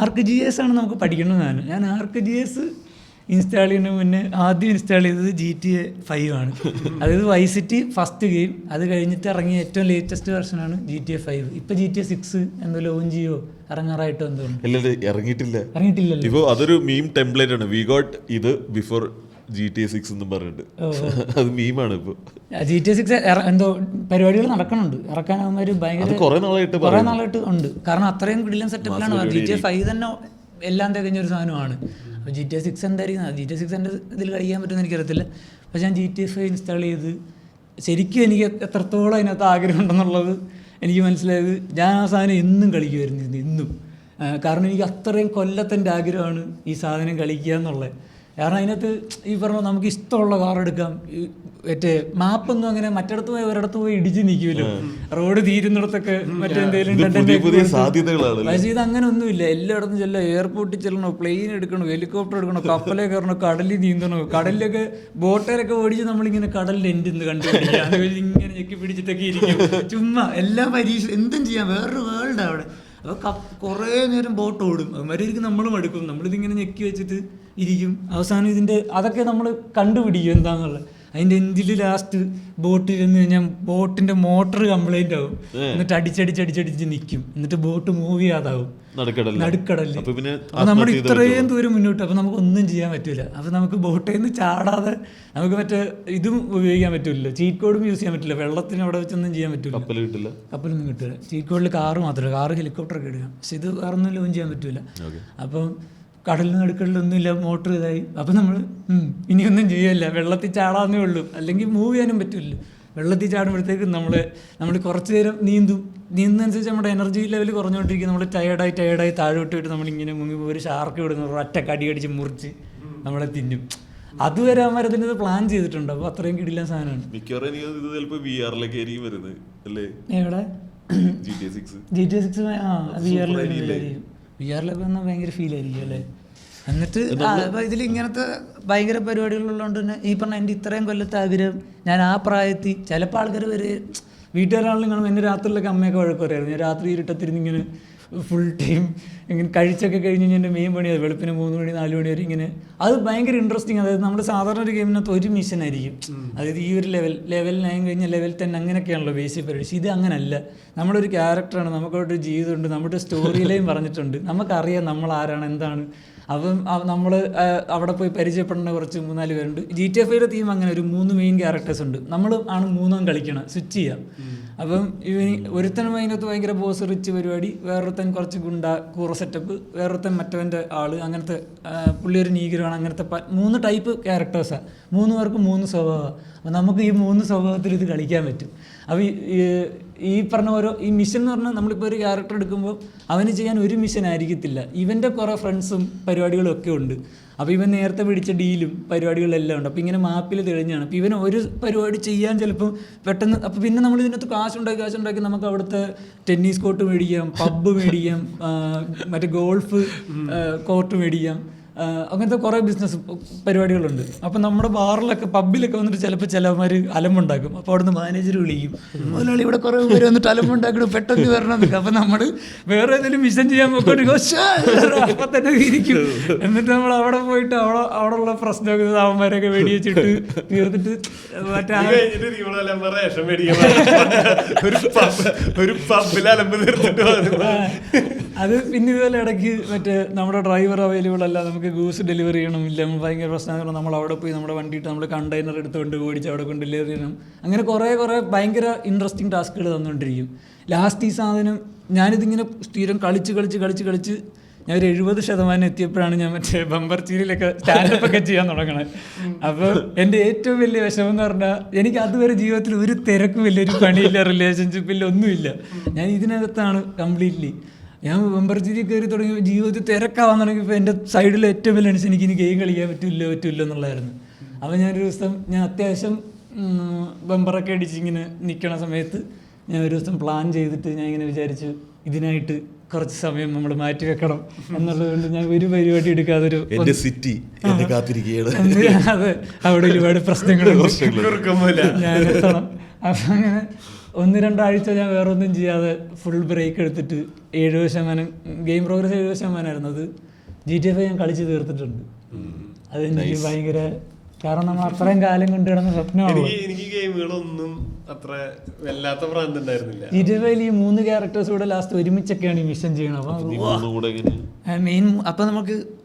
S2: ArcGIS ആണ് നമുക്ക് പഠിക്കേണ്ടതാണ്. ഞാൻ ArcGIS ഇൻസ്റ്റാൾ ചെയ്യുന്നതിന് മുന്നേ ആദ്യം ഇൻസ്റ്റാൾ ചെയ്തത് GTA 5 ആണ്. അതായത് വൈസ് സിറ്റി ഫസ്റ്റ് ഗെയിം. അത് കഴിഞ്ഞിട്ട് ഇറങ്ങിയ ഏറ്റവും ലേറ്റസ്റ്റ് വെർഷനാണ് GTA 5. ഇപ്പം GTA 6 എന്തോ ലോഞ്ച് ചെയ്യോ ഇറങ്ങാറായിട്ടോ എന്തോ ഇറങ്ങിയിട്ടില്ലല്ലോ.
S3: ഇപ്പോൾ അതൊരു മീം ടെംപ്ലേറ്റ് ആണ്. വി ഗോട്ട് ഇത് ബിഫോർ GTA 6 എന്നും പറഞ്ഞിട്ട് അത് മീമാണ്. ഇപ്പോൾ
S2: GTA 6 എന്തോ പരിപാടികൾ നടക്കണുണ്ട്, ഇറക്കാനാകുമ്പോൾ ഭയങ്കര കുറേ നാളായിട്ട് ഉണ്ട്. കാരണം അത്രയും കിടിലൻ സെറ്റപ്പിലാണ്. GTA 5 തന്നെ എല്ലാം തികഞ്ഞൊരു സാധനമാണ്. അപ്പോൾ GTA 6 എന്തായിരിക്കും, GTA 6 എൻ്റെ ഇതിൽ കളിക്കാൻ പറ്റുമെന്ന് എനിക്കറിയത്തില്ല. പക്ഷേ ഞാൻ GTA 5 ഇൻസ്റ്റാൾ ചെയ്ത് ശരിക്കും എനിക്ക് എത്രത്തോളം അതിനകത്ത് ആഗ്രഹം ഉണ്ടെന്നുള്ളത് എനിക്ക് മനസ്സിലായത്. ഞാൻ ആ സാധനം എന്നും കളിക്കുമായിരുന്നു, എന്നും. കാരണം എനിക്ക് അത്രയും കൊല്ലത്തിൻ്റെ ആഗ്രഹമാണ് ഈ സാധനം കളിക്കുക എന്നുള്ളത്. കാരണം അതിനകത്ത് ഈ പറഞ്ഞ നമുക്ക് ഇഷ്ടമുള്ള കാർ എടുക്കാം. മറ്റേ മാപ്പൊന്നും അങ്ങനെ മറ്റിടത്ത് പോയി ഒരിടത്ത് പോയി ഇടിച്ച് നിൽക്കുമല്ലോ, റോഡ് തീരുന്നിടത്തൊക്കെ മറ്റെന്തെങ്കിലും. പക്ഷേ ഇത് അങ്ങനെ ഒന്നുമില്ല. എല്ലായിടത്തും ചെല്ലാം, എയർപോർട്ടിൽ ചെല്ലണോ, പ്ലെയിൻ എടുക്കണോ, ഹെലികോപ്റ്റർ എടുക്കണോ, കപ്പലേ കയറണോ, കടലിൽ നീന്തണോ, കടലിലൊക്കെ ബോട്ടേലൊക്കെ ഓടിച്ച് നമ്മളിങ്ങനെ കടലിൽ എൻ്റെ ഇന്ന് കണ്ടുപിടിക്കുക, ഇങ്ങനെ ഞെക്കി പിടിച്ചിട്ടൊക്കെ ഇരിക്കും. ചുമ്മാ എല്ലാ പരീക്ഷ എന്തും ചെയ്യാം, വേറൊരു വേൾഡ് അവിടെ. അപ്പോൾ കുറേ നേരം ബോട്ട് ഓടും, അവന്മാരായിരിക്കും നമ്മളും എടുക്കും. നമ്മളിതിങ്ങനെ ഞെക്കി വെച്ചിട്ട് ഇരിക്കും. അവസാനം ഇതിൻ്റെ അതൊക്കെ നമ്മൾ കണ്ടുപിടിക്കും എന്താണെന്നുള്ളത്. അതിൻ്റെ എൻഡിൽ ലാസ്റ്റ് ബോട്ടിൽ ചെന്ന് കഴിഞ്ഞാൽ ബോട്ടിൻ്റെ മോട്ടർ കംപ്ലൈൻ്റ് ആവും. എന്നിട്ട് അടിച്ചടിച്ച് നിൽക്കും. എന്നിട്ട് ബോട്ട് മൂവ് ചെയ്യാതാവും നടുക്കടലിൽ. അപ്പോൾ നമ്മൾ ഇത്രയും ദൂരം മുന്നോട്ട്, അപ്പോൾ നമുക്കൊന്നും ചെയ്യാൻ പറ്റില്ല. അപ്പോൾ നമുക്ക് ബോട്ടിൽ നിന്ന് ചാടാതെ നമുക്ക് മറ്റേ ഇതും ഉപയോഗിക്കാൻ പറ്റില്ല, ചീറ്റ് കോഡും യൂസ് ചെയ്യാൻ പറ്റില്ല. വെള്ളത്തിന് അവിടെ വെച്ചൊന്നും ചെയ്യാൻ പറ്റില്ല, കപ്പലൊന്നും കിട്ടില്ല. ചീറ്റ് കോഡിൽ കാറ് മാത്രമല്ല, കാറ് ഹെലികോപ്റ്ററൊക്കെ എടുക്കാം. പക്ഷെ ഇത് വേറൊന്നും ലോഞ്ച് ചെയ്യാൻ പറ്റില്ല. അപ്പം കടലിൽ നടുക്കടലൊന്നുമില്ല, മോട്ടർ ഇതായി. അപ്പം നമ്മൾ ഇനിയൊന്നും ചെയ്യല്ല, വെള്ളത്തിൽ ചാടാന്നേ ഉള്ളൂ. അല്ലെങ്കിൽ മൂവ് ചെയ്യാനും പറ്റില്ല. വെള്ളത്തിൽ ചാടുമ്പോഴത്തേക്ക് നമ്മൾ കുറച്ച് നേരം നീന്തുന്നതനുസരിച്ച് നമ്മുടെ എനർജി ലെവൽ കുറഞ്ഞുകൊണ്ടിരിക്കും. നമ്മൾ ടയേർഡായി താഴോട്ട് വിട്ട് നമ്മളിങ്ങനെ മുങ്ങി ഒരു ഷാർക്ക് വിടുന്ന ഒറ്റ കടിയടിച്ച് മുറിച്ച് നമ്മളെ തിന്നും. അതുവരെ അവന്മാരതിന് ഇത് പ്ലാൻ ചെയ്തിട്ടുണ്ട്. അപ്പോൾ അത്രയും കിടിലൻ സാധനമാണ്. എവിടെ GTA 6 VR-ലൊക്കെ വന്നാൽ ഭയങ്കര ഫീൽ ആയിരിക്കും അല്ലേ. എന്നിട്ട് ഇതിൽ ഇങ്ങനത്തെ ഭയങ്കര പരിപാടികളുള്ളതുകൊണ്ട് തന്നെ ഈ പറഞ്ഞ എൻ്റെ ഇത്രയും കൊല്ലത്തെ ആഗ്രഹം, ഞാൻ ആ പ്രായത്തിൽ ചിലപ്പോൾ ആൾക്കാർ വരെ വീട്ടുകാരാണെങ്കിലും കാണുമ്പോൾ എൻ്റെ രാത്രിയിലൊക്കെ അമ്മയൊക്കെ വഴക്ക് പറയായിരുന്നു. ഞാൻ രാത്രി ഇരുട്ടത്തിരുന്ന് ഇങ്ങനെ ഫുൾ ടൈം ഇങ്ങനെ കഴിച്ചൊക്കെ കഴിഞ്ഞ് കഴിഞ്ഞാൽ എൻ്റെ മെയിൻ പണി അത് വെളുപ്പിന് 3 മണി 4 മണി വരെ ഇങ്ങനെ. അത് ഭയങ്കര ഇൻട്രസ്റ്റിംഗ്. അതായത് നമ്മുടെ സാധാരണ ഒരു ഗെയിമിനകത്ത് ഒരു മിഷൻ ആയിരിക്കും. അതായത് ഈ ഒരു ലെവൽ 9 കഴിഞ്ഞാൽ ലെവൽ 10 അങ്ങനെയൊക്കെയാണല്ലോ ബേസിക് പരിപാടി. ഇത് അങ്ങനല്ല. നമ്മളൊരു ക്യാരക്ടറാണ്, നമുക്കവിടെ ഒരു ജീവിതമുണ്ട്, നമ്മുടെ സ്റ്റോറി ലൈൻ പറഞ്ഞിട്ടുണ്ട്, നമുക്കറിയാം നമ്മൾ ആരാണ് എന്താണ്. അപ്പം നമ്മൾ അവിടെ പോയി പരിചയപ്പെടുന്ന കുറച്ച് 3-4 പേരുണ്ട്. GTA 5 തീം അങ്ങനെ ഒരു 3 മെയിൻ ക്യാരക്ടേഴ്സ് ഉണ്ട്. നമ്മൾ ആണ് 3 കളിക്കണം, സ്വിച്ച് ചെയ്യാം. അപ്പം ഒരുത്തനും അതിനകത്ത് ഭയങ്കര ബോസ് റിച്ച് പരിപാടി, വേറൊരുത്തൻ കുറച്ച് കൂറ സെറ്റപ്പ്, വേറൊരുത്തൻ മറ്റവൻ്റെ ആള്, അങ്ങനത്തെ പുള്ളി ഒരു നീഗ്രമാണ്. അങ്ങനത്തെ 3 ടൈപ്പ് ക്യാരക്ടേഴ്സാണ്. 3 പേർക്ക് 3 സ്വഭാവമാണ്. അപ്പം നമുക്ക് ഈ 3 സ്വഭാവത്തിൽ ഇത് കളിക്കാൻ പറ്റും. അപ്പോൾ ഈ പറഞ്ഞ ഈ മിഷൻ എന്ന് പറഞ്ഞാൽ നമ്മളിപ്പോൾ ഒരു ക്യാരക്ടർ എടുക്കുമ്പോൾ അവന് ചെയ്യാൻ ഒരു മിഷൻ ആയിരിക്കത്തില്ല. ഇവൻ്റെ കുറേ ഫ്രണ്ട്സും പരിപാടികളും ഒക്കെ ഉണ്ട്. അപ്പോൾ ഇവൻ നേരത്തെ പിടിച്ച ഡീലും പരിപാടികളെല്ലാം ഉണ്ട്. അപ്പോൾ ഇങ്ങനെ മാപ്പിൽ തെളിഞ്ഞാണ്. അപ്പോൾ ഇവൻ ഒരു പരിപാടി ചെയ്യാൻ ചിലപ്പോൾ പെട്ടെന്ന്, അപ്പോൾ പിന്നെ നമ്മൾ ഇതിനകത്ത് കാശുണ്ടാക്കി നമുക്ക് അവിടുത്തെ ടെന്നീസ് കോർട്ട് മേടിക്കാം, പബ്ബ് മേടിക്കാം, മറ്റേ ഗോൾഫ് കോർട്ട് മേടിക്കാം. അങ്ങനത്തെ കുറേ ബിസിനസ് പരിപാടികളുണ്ട്. അപ്പം നമ്മുടെ ബാറിലൊക്കെ പബ്ബിലൊക്കെ വന്നിട്ട് ചിലപ്പോൾ ചിലവന്മാർ അലമ്പുണ്ടാക്കും. അപ്പോൾ അവിടുന്ന് മാനേജർ വിളിക്കും, മുതലാളി ഇവിടെ കുറേ പേര് വന്നിട്ട് അലമ്പുണ്ടാക്കണം, പെട്ടെന്ന് വരണം എന്നൊക്കെ. അപ്പം നമ്മൾ വേറെ ഏതെങ്കിലും മിഷൻ ചെയ്യാൻ നോക്കിയിട്ട് അപ്പം തന്നെ ഇരിക്കും. എന്നിട്ട് നമ്മൾ അവിടെ പോയിട്ട് അവിടെയുള്ള പ്രശ്നമൊക്കെ അവന്മാരൊക്കെ വെടിവെച്ചിട്ട് തീർത്തിട്ട് മറ്റേ അത് പിന്നെ ഇതുപോലെ ഇടയ്ക്ക് മറ്റേ നമ്മുടെ ഡ്രൈവർ അവൈലബിൾ അല്ല, നമുക്ക് ഗൂസ് ഡെലിവറി ചെയ്യണമില്ല, നമ്മൾ ഭയങ്കര പ്രശ്നമാണ്. നമ്മൾ അവിടെ പോയി നമ്മുടെ വണ്ടിയിട്ട് നമ്മൾ കണ്ടെയ്നർ എടുത്തുകൊണ്ട് ഓടിച്ച് അവിടെ കൊണ്ട് ഡെലിവറി ചെയ്യണം. അങ്ങനെ കുറേ ഭയങ്കര ഇൻട്രസ്റ്റിംഗ് ടാസ്കുകൾ തന്നുകൊണ്ടിരിക്കും. ലാസ്റ്റ് ഈ സാധനം ഞാനിതിങ്ങനെ സ്ഥിരം കളിച്ച് ഞാൻ ഒരു 70% എത്തിയപ്പോഴാണ് ഞാൻ മറ്റേ ബമ്പർ ചീരിലൊക്കെ സ്റ്റാൻഡപ്പൊക്കെ ചെയ്യാൻ തുടങ്ങണത്. അപ്പോൾ എൻ്റെ ഏറ്റവും വലിയ വിഷമം എന്ന് പറഞ്ഞാൽ എനിക്ക് അതുവരെ ജീവിതത്തിൽ ഒരു തിരക്കും ഇല്ല, ഒരു പണിയില്ല, റിലേഷൻഷിപ്പില്ല, ഒന്നുമില്ല. ഞാൻ ഇതിനകത്താണ് കംപ്ലീറ്റ്ലി. ഞാൻ ബമ്പർചേരി കയറി തുടങ്ങി ജീവിതത്തിൽ തിരക്കാവാൻ തുടങ്ങിയപ്പോൾ എൻ്റെ സൈഡിൽ ഏറ്റവും വലിയ ടെൻഷൻ എനിക്ക് ഇനി ഗെയിം കളിക്കാൻ പറ്റില്ല എന്നുള്ളതായിരുന്നു. അപ്പോൾ ഞാനൊരു ദിവസം അത്യാവശ്യം ബമ്പറൊക്കെ അടിച്ച് ഇങ്ങനെ നിൽക്കണ സമയത്ത് ഞാൻ ഒരു ദിവസം പ്ലാൻ ചെയ്തിട്ട് ഞാൻ ഇങ്ങനെ വിചാരിച്ചു ഇതിനായിട്ട് കുറച്ച് സമയം നമ്മൾ മാറ്റി വെക്കണം എന്നുള്ളത് കൊണ്ട് ഞാൻ ഒരു പരിപാടി എടുക്കാതെ ഒരു
S3: എന്റെ സിറ്റി എന്നെ കാത്തിരിക്കുകയാണ്.
S2: അതെ, അവിടെ ഒരുപാട് പ്രശ്നങ്ങളുണ്ട്, ഞാൻ എത്തണം. അപ്പം അങ്ങനെ 1-2 ആഴ്ച ഞാൻ വേറെ ഒന്നും ചെയ്യാതെ ഫുൾ ബ്രേക്ക് എടുത്തിട്ട് 70% ഗെയിം പ്രോഗ്രസ് 70% അത് GTA 5 ഞാൻ കളിച്ച് തീർത്തിട്ടുണ്ട്. അതെനിക്ക് ഭയങ്കര, കാരണം നമ്മൾ അത്രയും കാലം കൊണ്ട് കിടന്ന സ്വപ്നമാണ്.
S1: എനിക്ക് ഗെയിമുകളൊന്നും അത്ര വല്ലാത്ത ഭ്രാന്ത് ഉണ്ടായിരുന്നില്ല.
S2: GTA 5 ഈ 3 ക്യാരക്ടേഴ്സ് കൂടെ ലാസ്റ്റ് ഒരുമിച്ചൊക്കെയാണ് ഈ മിഷൻ ചെയ്യണം. അപ്പം മെയിൻ അപ്പം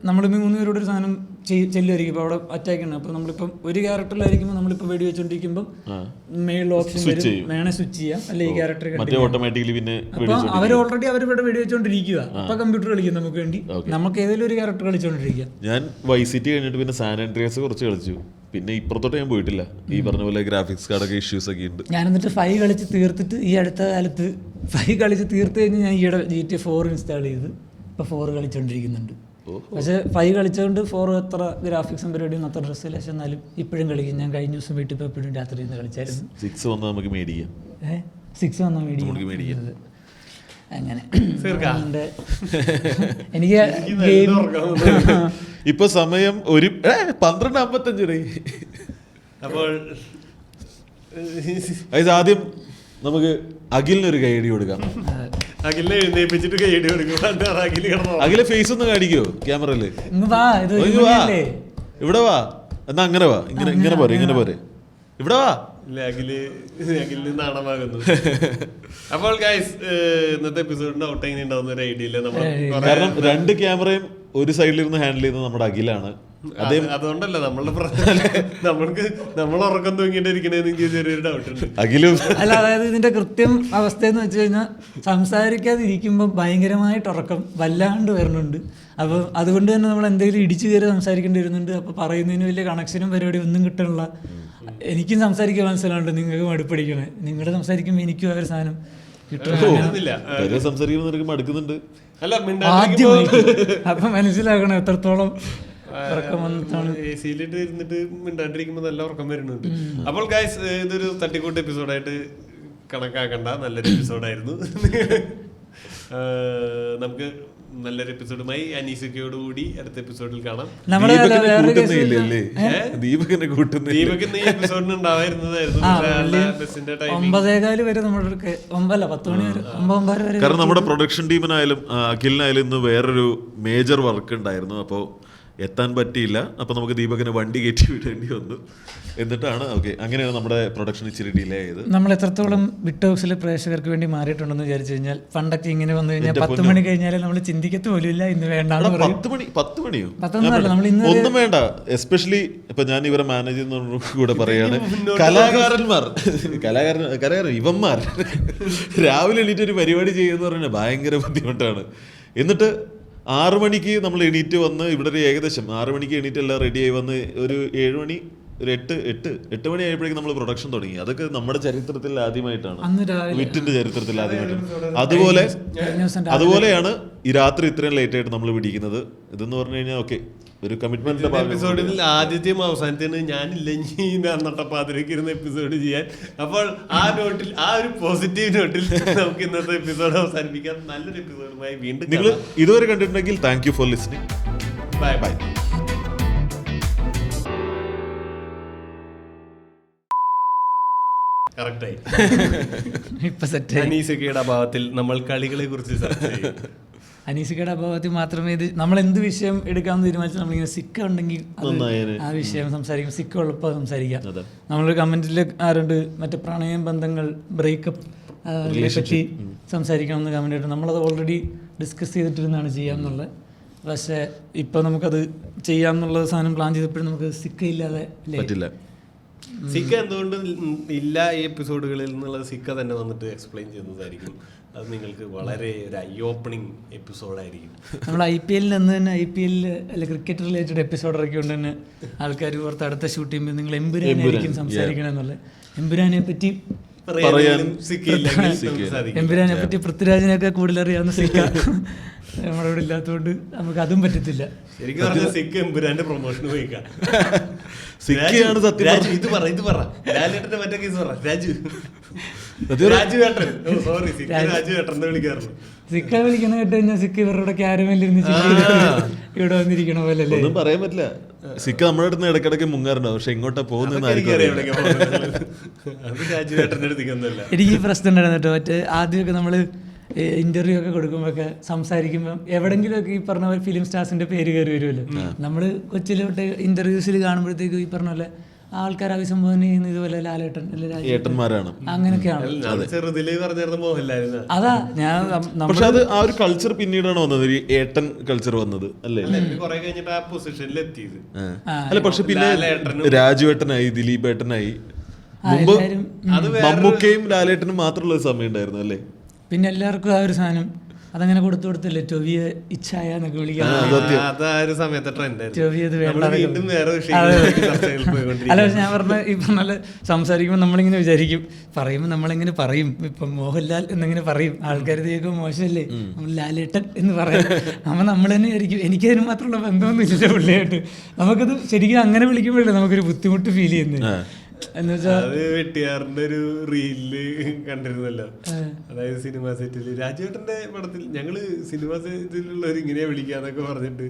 S2: നമ്മൾ 3 പേരോട് ഒരു സാധനം ചെല്ലുമായിരിക്കും. ഇപ്പോൾ അവിടെ അറ്റാക്ക് ഉണ്ട്. അപ്പോൾ നമ്മളിപ്പം ഒരു ക്യാരക്ടറിലായിരിക്കുമ്പോൾ നമ്മളിപ്പോൾ വെടി വെച്ചോണ്ടിരിക്കുമ്പോൾ മെയിൻ ഓപ്ഷൻ വരും, വേണേ സ്വിച്ച് ചെയ്യാം, അല്ലെ ഈ ക്യാരക്ടർ. അപ്പോൾ അവർ ഓൾറെഡി അവരിവിടെ വെടി വെച്ചോണ്ടിരിക്കുക. അപ്പൊ കമ്പ്യൂട്ടർ കളിക്കും നമുക്ക് വേണ്ടി, നമുക്ക് ഏതെങ്കിലും ഒരു ക്യാരക്ടർ കളിച്ചോണ്ടിരിക്കുക.
S3: ഞാൻ വൈസ് സിറ്റി കഴിഞ്ഞിട്ട് പിന്നെ സാൻ ആൻഡ്രിയാസ് കുറച്ച് കളിച്ചു. പിന്നെ ഇപ്പുറത്തോട്ട് ഞാൻ പോയിട്ടില്ല. ഈ പറഞ്ഞ പോലെ ഗ്രാഫിക്സ് കാർഡൊക്കെ ഇഷ്യൂസ് ഒക്കെ ഉണ്ട്.
S2: ഞാൻ എന്നിട്ട് 5 കളിച്ച് തീർത്തിട്ട് ഈ അടുത്ത കാലത്ത് 5 കളിച്ച് തീർത്ത് കഴിഞ്ഞ് ഞാൻ ഈയിടെ GTA 4 ഇൻസ്റ്റാൾ ചെയ്ത് ഇപ്പോൾ 4 കളിച്ചോണ്ടിരിക്കുന്നുണ്ട്. പക്ഷേ 5 കളിച്ചുകൊണ്ട് 4 അത്ര ഗ്രാഫിക്സും പരിപാടിയും അത്ര ഡ്രസ്സില്ല. പക്ഷെ എന്നാലും ഇപ്പോഴും കളിക്കും. ഞാൻ കഴിഞ്ഞ ദിവസം വീട്ടിൽ പോയി എപ്പോഴും രാത്രി ഇരുന്ന് കളിച്ചായിരുന്നു.
S3: 6 വന്നാൽ നമുക്ക് മേടിക്കാം.
S2: 6 വന്നാൽ മേടിക്കാം. അങ്ങനെ എനിക്ക്
S3: ഇപ്പൊ സമയം ഒരു 12:55.
S1: അപ്പോൾ
S3: ആദ്യം നമുക്ക് അഖിലിനൊരു കൈയടി കൊടുക്കാം.
S1: അഖിലിനെ എഴുന്നേപ്പിച്ചിട്ട് കൈയടി കൊടുക്കും.
S3: അഖിലെ ഫേസ് ഒന്ന് കാണിക്കോ ക്യാമറയില്? ഇവിടെ വാ, എന്നാ അങ്ങനെ വാ, ഇങ്ങനെ പോരെ, ഇങ്ങനെ പോരെ, ഇവിടെ വാ.
S1: അഖിലിന് നാണമാകുന്നു. അപ്പോൾ ഗൈസ്, ഇന്നത്തെ എപ്പിസോഡിന്റെ ഔട്ട് എങ്ങനെ ഉണ്ടാവുന്ന ഒരു ഐഡിയ ഇല്ല.
S3: കാരണം 2 ക്യാമറയും ഒരു സൈഡിലിരുന്ന് ഹാൻഡിൽ ചെയ്യുന്നത് നമ്മുടെ അഖിലാണ്.
S1: അതുകൊണ്ടല്ല നമ്മൾക്ക് നമ്മൾ ഉറക്കം തൂങ്ങിയിട്ടിരിക്കണേന്ന് എനിക്ക് ചെറിയൊരു ഡൗട്ട് ഉണ്ട്.
S3: അഖിലും
S2: അല്ല, അതായത് ഇതിന്റെ കൃത്യം അവസ്ഥ എന്ന് വെച്ച് കഴിഞ്ഞാൽ സംസാരിക്കാതിരിക്കുമ്പോൾ ഭയങ്കരമായിട്ട് ഉറക്കം വല്ലാണ്ട് വരുന്നുണ്ട്. അപ്പോൾ അതുകൊണ്ട് തന്നെ നമ്മൾ എന്തെങ്കിലും ഇടിച്ചു കയറി സംസാരിക്കേണ്ടി വരുന്നുണ്ട്. അപ്പോൾ പറയുന്നതിന് വലിയ കണക്ഷനും പരിപാടി ഒന്നും കിട്ടണില്ല. എനിക്കും സംസാരിക്കാൻ മനസ്സിലാവുന്നുണ്ട്, നിങ്ങൾക്ക് മടുപ്പടിക്കണേ. നിങ്ങളുടെ സംസാരിക്കുമ്പോൾ എനിക്കും ആ ഒരു സാധനം
S3: സംസാരിക്കുമ്പോൾ മടുക്കുന്നുണ്ട്.
S2: ആദ്യമായിട്ട് അപ്പം മനസ്സിലാക്കണം എത്രത്തോളം
S1: AC-ലിട്ട് ഇരുന്നിട്ട് മിണ്ടാണ്ടിരിക്കുമ്പോ നല്ല ഉറക്കം വരുന്നുണ്ട്. അപ്പോൾ ഗൈസ്, ഇതൊരു തട്ടിക്കൂട്ട് എപ്പിസോഡായിട്ട് കണക്കാക്കണ്ട, നല്ലൊരു എപ്പിസോഡായിരുന്നു. നമുക്ക് നല്ലൊരു എപ്പിസോഡുമായി അനീസക്കയോട് കൂടി അടുത്ത എപ്പിസോഡിൽ കാണാം.
S3: ദീപകിനെ
S1: ദീപകിന് ഈ എപ്പിസോഡിന് ഉണ്ടാവായിരുന്നതായിരുന്നു. ബസിന്റെ ടൈമിംഗ്
S2: 9:15 വരെ നമ്മുടെ 10 മണി വരെ 9 വരെ.
S3: കാരണം നമ്മുടെ പ്രൊഡക്ഷൻ ടീമിനായാലും അഖിലിനായാലും ഇന്ന് വേറൊരു മേജർ വർക്ക് ഉണ്ടായിരുന്നു. അപ്പോൾ എത്താൻ പറ്റിയില്ല. അപ്പോൾ നമുക്ക് ദീപകിനെ വണ്ടി കയറ്റി വിടേണ്ടി വന്നു. എന്നിട്ടാണ് അങ്ങനെയാണ് നമ്മുടെ പ്രൊഡക്ഷൻ ഇച്ചിരി ഡിലേ ആയത്.
S2: നമ്മൾ എത്രത്തോളം ബിഗ് ഹൗസിലെ പ്രേക്ഷകർക്ക് വേണ്ടി മാറിയിട്ടുണ്ടെന്ന് വിചാരിച്ചു കഴിഞ്ഞാൽ, പണ്ടൊക്കെ ഇങ്ങനെ വന്നു കഴിഞ്ഞാൽ 10 മണി കഴിഞ്ഞാൽ നമ്മൾ ചിന്തിക്കത്ത് പോലും ഇല്ല ഇന്ന് വേണ്ട.
S3: 10 മണിയോ ഒന്നും വേണ്ട. എസ്പെഷ്യലി ഇപ്പൊ ഞാൻ ഇവരെ മാനേജ് കൂടെ പറയാണ്, കലാകാരന്മാർ ഇവന്മാർ രാവിലെ എണീറ്റ് ഒരു പരിപാടി ചെയ്യുമെന്ന് പറഞ്ഞാൽ ഭയങ്കര ബുദ്ധിമുട്ടാണ്. എന്നിട്ട് 6 മണിക്ക് നമ്മൾ എണീറ്റ് വന്ന് ഇവിടെ ഒരു ഏകദേശം 6 മണിക്ക് എണീറ്റ് എല്ലാം റെഡിയായി വന്ന് ഒരു 7 മണി ഒരു 8 മണി ആയപ്പോഴേക്കും നമ്മൾ പ്രൊഡക്ഷൻ തുടങ്ങി. അതൊക്കെ നമ്മുടെ ചരിത്രത്തിൽ ആദ്യമായിട്ടാണ്, വിറ്റിന്റെ ചരിത്രത്തിൽ ആദ്യമായിട്ടാണ്. അതുപോലെയാണ് ഈ രാത്രി ഇത്രയും ലേറ്റ് ആയിട്ട് നമ്മൾ പിടിക്കുന്നത്. ഇതെന്ന് പറഞ്ഞു കഴിഞ്ഞാൽ ഒരു കമ്മിറ്റ്മെന്റ്.
S1: എപ്പിസോഡിൽ ആദ്യത്തെയും അവസാനത്തെയും ഞാനില്ല നട്ടപ്പാതിരക്ക് ഇരുന്ന എപ്പിസോഡ് ചെയ്യാൻ. അപ്പോൾ ആ നോട്ടിൽ, ആ ഒരു പോസിറ്റീവ് നോട്ടിൽ നമുക്ക് ഇന്നത്തെ എപ്പിസോഡ് അവസാനിപ്പിക്കാം. നല്ലൊരു എപ്പിസോഡുമായി വീണ്ടും.
S3: നിങ്ങൾ ഇതുവരെ കണ്ടിട്ടുണ്ടെങ്കിൽ thank you for listening.
S1: Bye bye. കറക്റ്റായി. അനീസക്കയുടെ അഭാവത്തിൽ നമ്മൾ കളികളെ കുറിച്ച് ചർച്ച ചെയ്യും.
S2: അനീസിക്കയുടെ അഭാവത്തിൽ മാത്രമേ ഇത് നമ്മൾ എന്ത് വിഷയം എടുക്കാമെന്ന് തീരുമാനിച്ചാൽ നമ്മളിങ്ങനെ സിക്ക ഉണ്ടെങ്കിൽ ആ വിഷയം സംസാരിക്കും. സിക്ക ഉള്ളപ്പോൾ സംസാരിക്കാം. നമ്മളൊരു കമന്റിൽ ആരുണ്ട് മറ്റേ പ്രണയം, ബന്ധങ്ങൾ, ബ്രേക്കപ്പ് പറ്റി സംസാരിക്കണമെന്ന് കമന്റ് ഇട്ടു. നമ്മളത് ഓൾറെഡി ഡിസ്കസ് ചെയ്തിട്ടിരുന്നാണ് ചെയ്യാമെന്നുള്ളത്. പക്ഷേ ഇപ്പം നമുക്കത് ചെയ്യാമെന്നുള്ള സാധനം പ്ലാൻ ചെയ്തപ്പോഴും നമുക്ക് സിക്ക ഇല്ലാതെ
S3: പറ്റില്ല.
S1: സിക്ക എന്തുകൊണ്ട് ഇല്ല ഈ എപ്പിസോഡുകളിൽ എന്നുള്ളത് സിക്ക തന്നെ വന്നിട്ട് എക്സ്പ്ലെയിൻ ചെയ്യുന്നതായിരിക്കും. അത് നിങ്ങൾക്ക് വളരെ ഒരു ഐ ഓപ്പണിംഗ് എപ്പിസോഡായിരിക്കും.
S2: നമ്മൾ IPL തന്നെ IPL അല്ലെ ക്രിക്കറ്റ് റിലേറ്റഡ് എപ്പിസോഡ് ഇറക്കിക്കൊണ്ട് തന്നെ ആൾക്കാർ പുറത്ത് അടുത്ത ഷൂട്ട് ചെയ്യുമ്പോൾ നിങ്ങൾ എമ്പുരാനായിരിക്കും സംസാരിക്കണം എന്നുള്ളത്. എമ്പുരാനെ പറ്റി പൃഥ്വിരാജിനൊക്കെ കൂടുതൽ അറിയാവുന്ന സിക്ക നമ്മുടെ ഇവിടെ ഇല്ലാത്തതുകൊണ്ട് നമുക്ക് അതും പറ്റത്തില്ല.
S1: ശരിക്കും പറഞ്ഞാൽ സിക്ക എമ്പുരാന്റെ പ്രൊമോഷന് പോയിക്കാം.
S3: ഇത് പറ
S1: ലാലേട്ടന്റെ മറ്റേ കേസ് പറ രാജു. രാജുവേട്ടൻ, സോറി രാജുവേട്ടൻ എന്ന് വിളിക്കാറുള്ളൂ.
S2: സിക്ക വിളിക്കുന്ന കേട്ട് കഴിഞ്ഞാൽ സിക്ക ഇവരുടെ ക്യാരമലിരുന്ന് ഇവിടെ വന്നിരിക്കണ പോലെ അല്ലേ?
S3: ഒന്നും പറയാൻ പറ്റില്ല. സിക്ക നമ്മുടെ അടുത്ത് ഇടയ്ക്കിടയ്ക്ക് മുങ്ങാറുണ്ടാവും, പക്ഷെ എങ്ങോട്ടാ പോകുന്നതെന്ന് ആർക്കും അറിയില്ല.
S1: രാജുവേട്ടൻ്റെ അടുത്തേക്കൊന്നുമല്ല.
S2: എനിക്ക് ഈ പ്രശ്നം ഉണ്ടായിരുന്നു കേട്ടോ. മറ്റേ ആദ്യമൊക്കെ നമ്മൾ ഇന്റർവ്യൂ ഒക്കെ കൊടുക്കുമ്പോഴൊക്കെ സംസാരിക്കുമ്പോൾ എവിടെങ്കിലുമൊക്കെ ഈ പറഞ്ഞ പോലെ ഫിലിം സ്റ്റാർസിന്റെ പേര് കയറി വരുമല്ലോ. നമ്മൾ കൊച്ചിലോട്ട് ഇന്റർവ്യൂസിൽ കാണുമ്പോഴത്തേക്കും ഈ പറഞ്ഞ പോലെ ആൾക്കാർ അഭിസംബോധന ചെയ്യുന്ന ഇതുപോലെ ലാലേട്ടൻ
S3: ഏട്ടന്മാരാണ്,
S2: അങ്ങനെയൊക്കെയാണ്.
S1: ചെറുതിലേ പറഞ്ഞിരുന്ന മോഹൻലാലിന്.
S2: അതാ ഞാൻ
S3: പക്ഷെ അത് ആ ഒരു കൾച്ചർ പിന്നീടാണ് വന്നത്, ഈ ഏട്ടൻ കൾച്ചർ വന്നത് അല്ലേ?
S1: കുറെ കഴിഞ്ഞിട്ട് ആ പൊസിഷനിൽ എത്തിയത്.
S3: അല്ല പക്ഷെ പിന്നെ രാജുവേട്ടനായി, ദിലീപ് ഏട്ടനായി, മുമ്പ് മമ്മൂക്കയും ലാലേട്ടനും മാത്രമുള്ള സമയം ഉണ്ടായിരുന്നു അല്ലേ?
S2: പിന്നെ എല്ലാവർക്കും ആ ഒരു സാധനം അതങ്ങനെ കൊടുത്തു കൊടുത്തല്ലേ ടൊവിയെ ഇച്ഛായ എന്നൊക്കെ വിളിക്കാൻ. അല്ല ഞാൻ പറഞ്ഞ ഈ പറഞ്ഞ സംസാരിക്കുമ്പോൾ നമ്മളിങ്ങനെ വിചാരിക്കും, പറയുമ്പോൾ നമ്മളിങ്ങനെ പറയും, ഇപ്പം മോഹൻലാൽ എന്നിങ്ങനെ പറയും, ആൾക്കാർ കേൾക്കുമ്പോൾ മോശമല്ലേ ലാലേട്ടൻ എന്ന് പറയാം. അപ്പം നമ്മൾ തന്നെ വിചാരിക്കും എനിക്കതിന് മാത്രമുള്ള ബന്ധമൊന്നും ഇല്ല പുള്ളിയായിട്ട്. നമുക്കത് ശരിക്കും അങ്ങനെ വിളിക്കുമ്പോഴല്ലേ നമുക്കൊരു ബുദ്ധിമുട്ട് ഫീൽ ചെയ്യുന്നത്.
S1: വെട്ടിയാറിന്റെ ഒരു റീലില് കണ്ടിരുന്നല്ലോ, അതായത് സിനിമ സെറ്റില് രാജുവേട്ടന്റെ പടത്തിൽ ഞങ്ങള് സിനിമ സെറ്റിലുള്ളവർ ഇങ്ങനെയാ വിളിക്കാന്നൊക്കെ പറഞ്ഞിട്ട്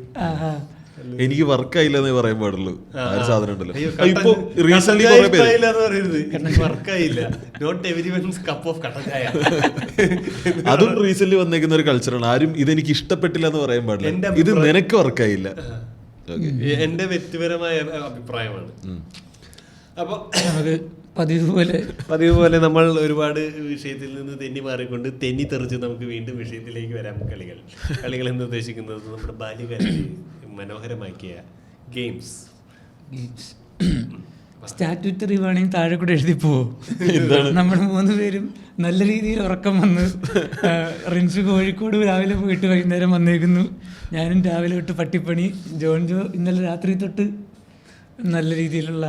S3: എനിക്ക് വർക്കായില്ല എന്നേ പറയാൻ പാടുള്ളൂ. ആ ഒരു സാധനം ഉണ്ടല്ലോ. അതും റീസെന്റ് വന്നേക്കുന്ന ഒരു കൾച്ചറാണ്. ആരും ഇതെനിക്ക് ഇഷ്ടപ്പെട്ടില്ല എന്ന് പറയാൻ പാടില്ല, ഇത് നിനക്ക് വർക്കായില്ല.
S1: എന്റെ വ്യക്തിപരമായ അഭിപ്രായമാണ്. അപ്പോൾ പതിവ് പോലെ നമ്മൾ ഒരുപാട് വിഷയത്തിൽ നിന്ന് തെന്നി മാറിക്കൊണ്ട് തെന്നി തെറിച്ച് നമുക്ക് വീണ്ടും വിഷയത്തിലേക്ക് വരാം. കളികൾ എന്ന് ഉദ്ദേശിക്കുന്നത് നമ്മുടെ ബാല്യകാലത്തെ മനോഹരമാക്കിയ ഗെയിംസ്.
S2: സ്റ്റാറ്റ്യൂട്ടറി വേണമെങ്കിൽ താഴെ കൂടെ എഴുതി പോവും. നമ്മൾ 3 പേരും നല്ല രീതിയിൽ ഉറക്കം വന്ന്, റിൻസ് കോഴിക്കോട് രാവിലെ പോയിട്ട് വൈകുന്നേരം വന്നേക്കുന്നു, ഞാനും രാവിലെ തൊട്ട് പട്ടിപ്പണി, ജോ ഇന്നലെ രാത്രി തൊട്ട് നല്ല രീതിയിലുള്ള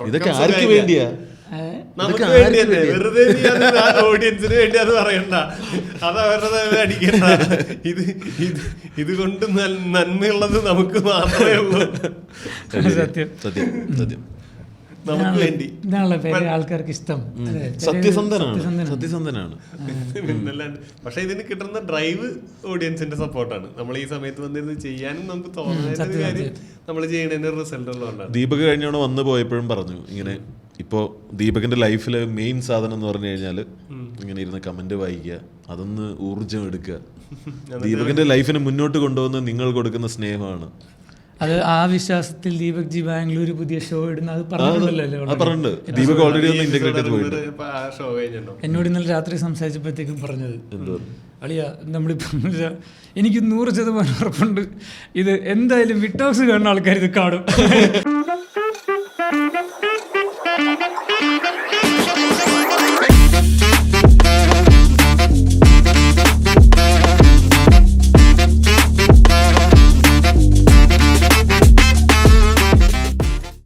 S3: ഇതൊക്കെ ആർക്ക് വേണ്ടിയാ?
S1: നമുക്ക് വേണ്ടി തന്നെ, വെറുതെ ഓഡിയൻസിന് വേണ്ടി അത് പറയണ്ട, അത് അവരുടെ അടിക്കണ്ട. ഇത് കൊണ്ട് നന്മയുള്ളത് നമുക്ക് മാത്രമേ ഉള്ളൂ.
S2: സത്യം
S3: സത്യം സത്യം
S1: നമുക്ക് വേണ്ടി
S2: ആൾക്കാർക്ക് ഇഷ്ടം.
S3: സത്യസന്ധനാണ്.
S1: പക്ഷെ ഇതിന് കിട്ടുന്ന ഡ്രൈവ് ഓഡിയൻസിന്റെ സപ്പോർട്ടാണ്. നമ്മൾ ഈ സമയത്ത് വന്നിരുന്ന് ചെയ്യാനും നമുക്ക് തോന്നുന്ന കാര്യം നമ്മൾ ചെയ്യണതിന്റെ റിസൾട്ട് ഉള്ളതുകൊണ്ടാണ്.
S3: ദീപക് കഴിഞ്ഞോടെ വന്ന് പോയപ്പോഴും പറഞ്ഞു ഇങ്ങനെ, ഇപ്പോൾ ദീപകിന്റെ ലൈഫിലെ മെയിൻ സാധനം എന്ന് പറഞ്ഞു കഴിഞ്ഞാൽ ഇങ്ങനെ ഇരുന്ന് കമന്റ് വായിക്കുക, അതൊന്ന് ഊർജം എടുക്കുക. ദീപകിന്റെ ലൈഫിനെ മുന്നോട്ട് കൊണ്ടുപോകുന്ന നിങ്ങൾ കൊടുക്കുന്ന സ്നേഹമാണ്.
S2: അത് ആ വിശ്വാസത്തിൽ ദീപക് ജി ബാംഗ്ലൂർ പുതിയ ഷോ ഇടുന്ന അത് പറഞ്ഞിട്ടുണ്ടല്ലോ.
S3: ദീപക് ഓൾറെഡി ഒന്ന് ഇന്റഗ്രേറ്റ് പോയിട്ട്
S2: എന്നോട് ഇന്നലെ രാത്രി സംസാരിച്ചപ്പോഴത്തേക്കും പറഞ്ഞത്, അളിയ നമ്മളിപ്പോ എനിക്ക് 100% ഉറപ്പുണ്ട് ഇത് എന്തായാലും വിട്ടോക്സ് കാണുന്ന ആൾക്കാർ ഇത് കാണും.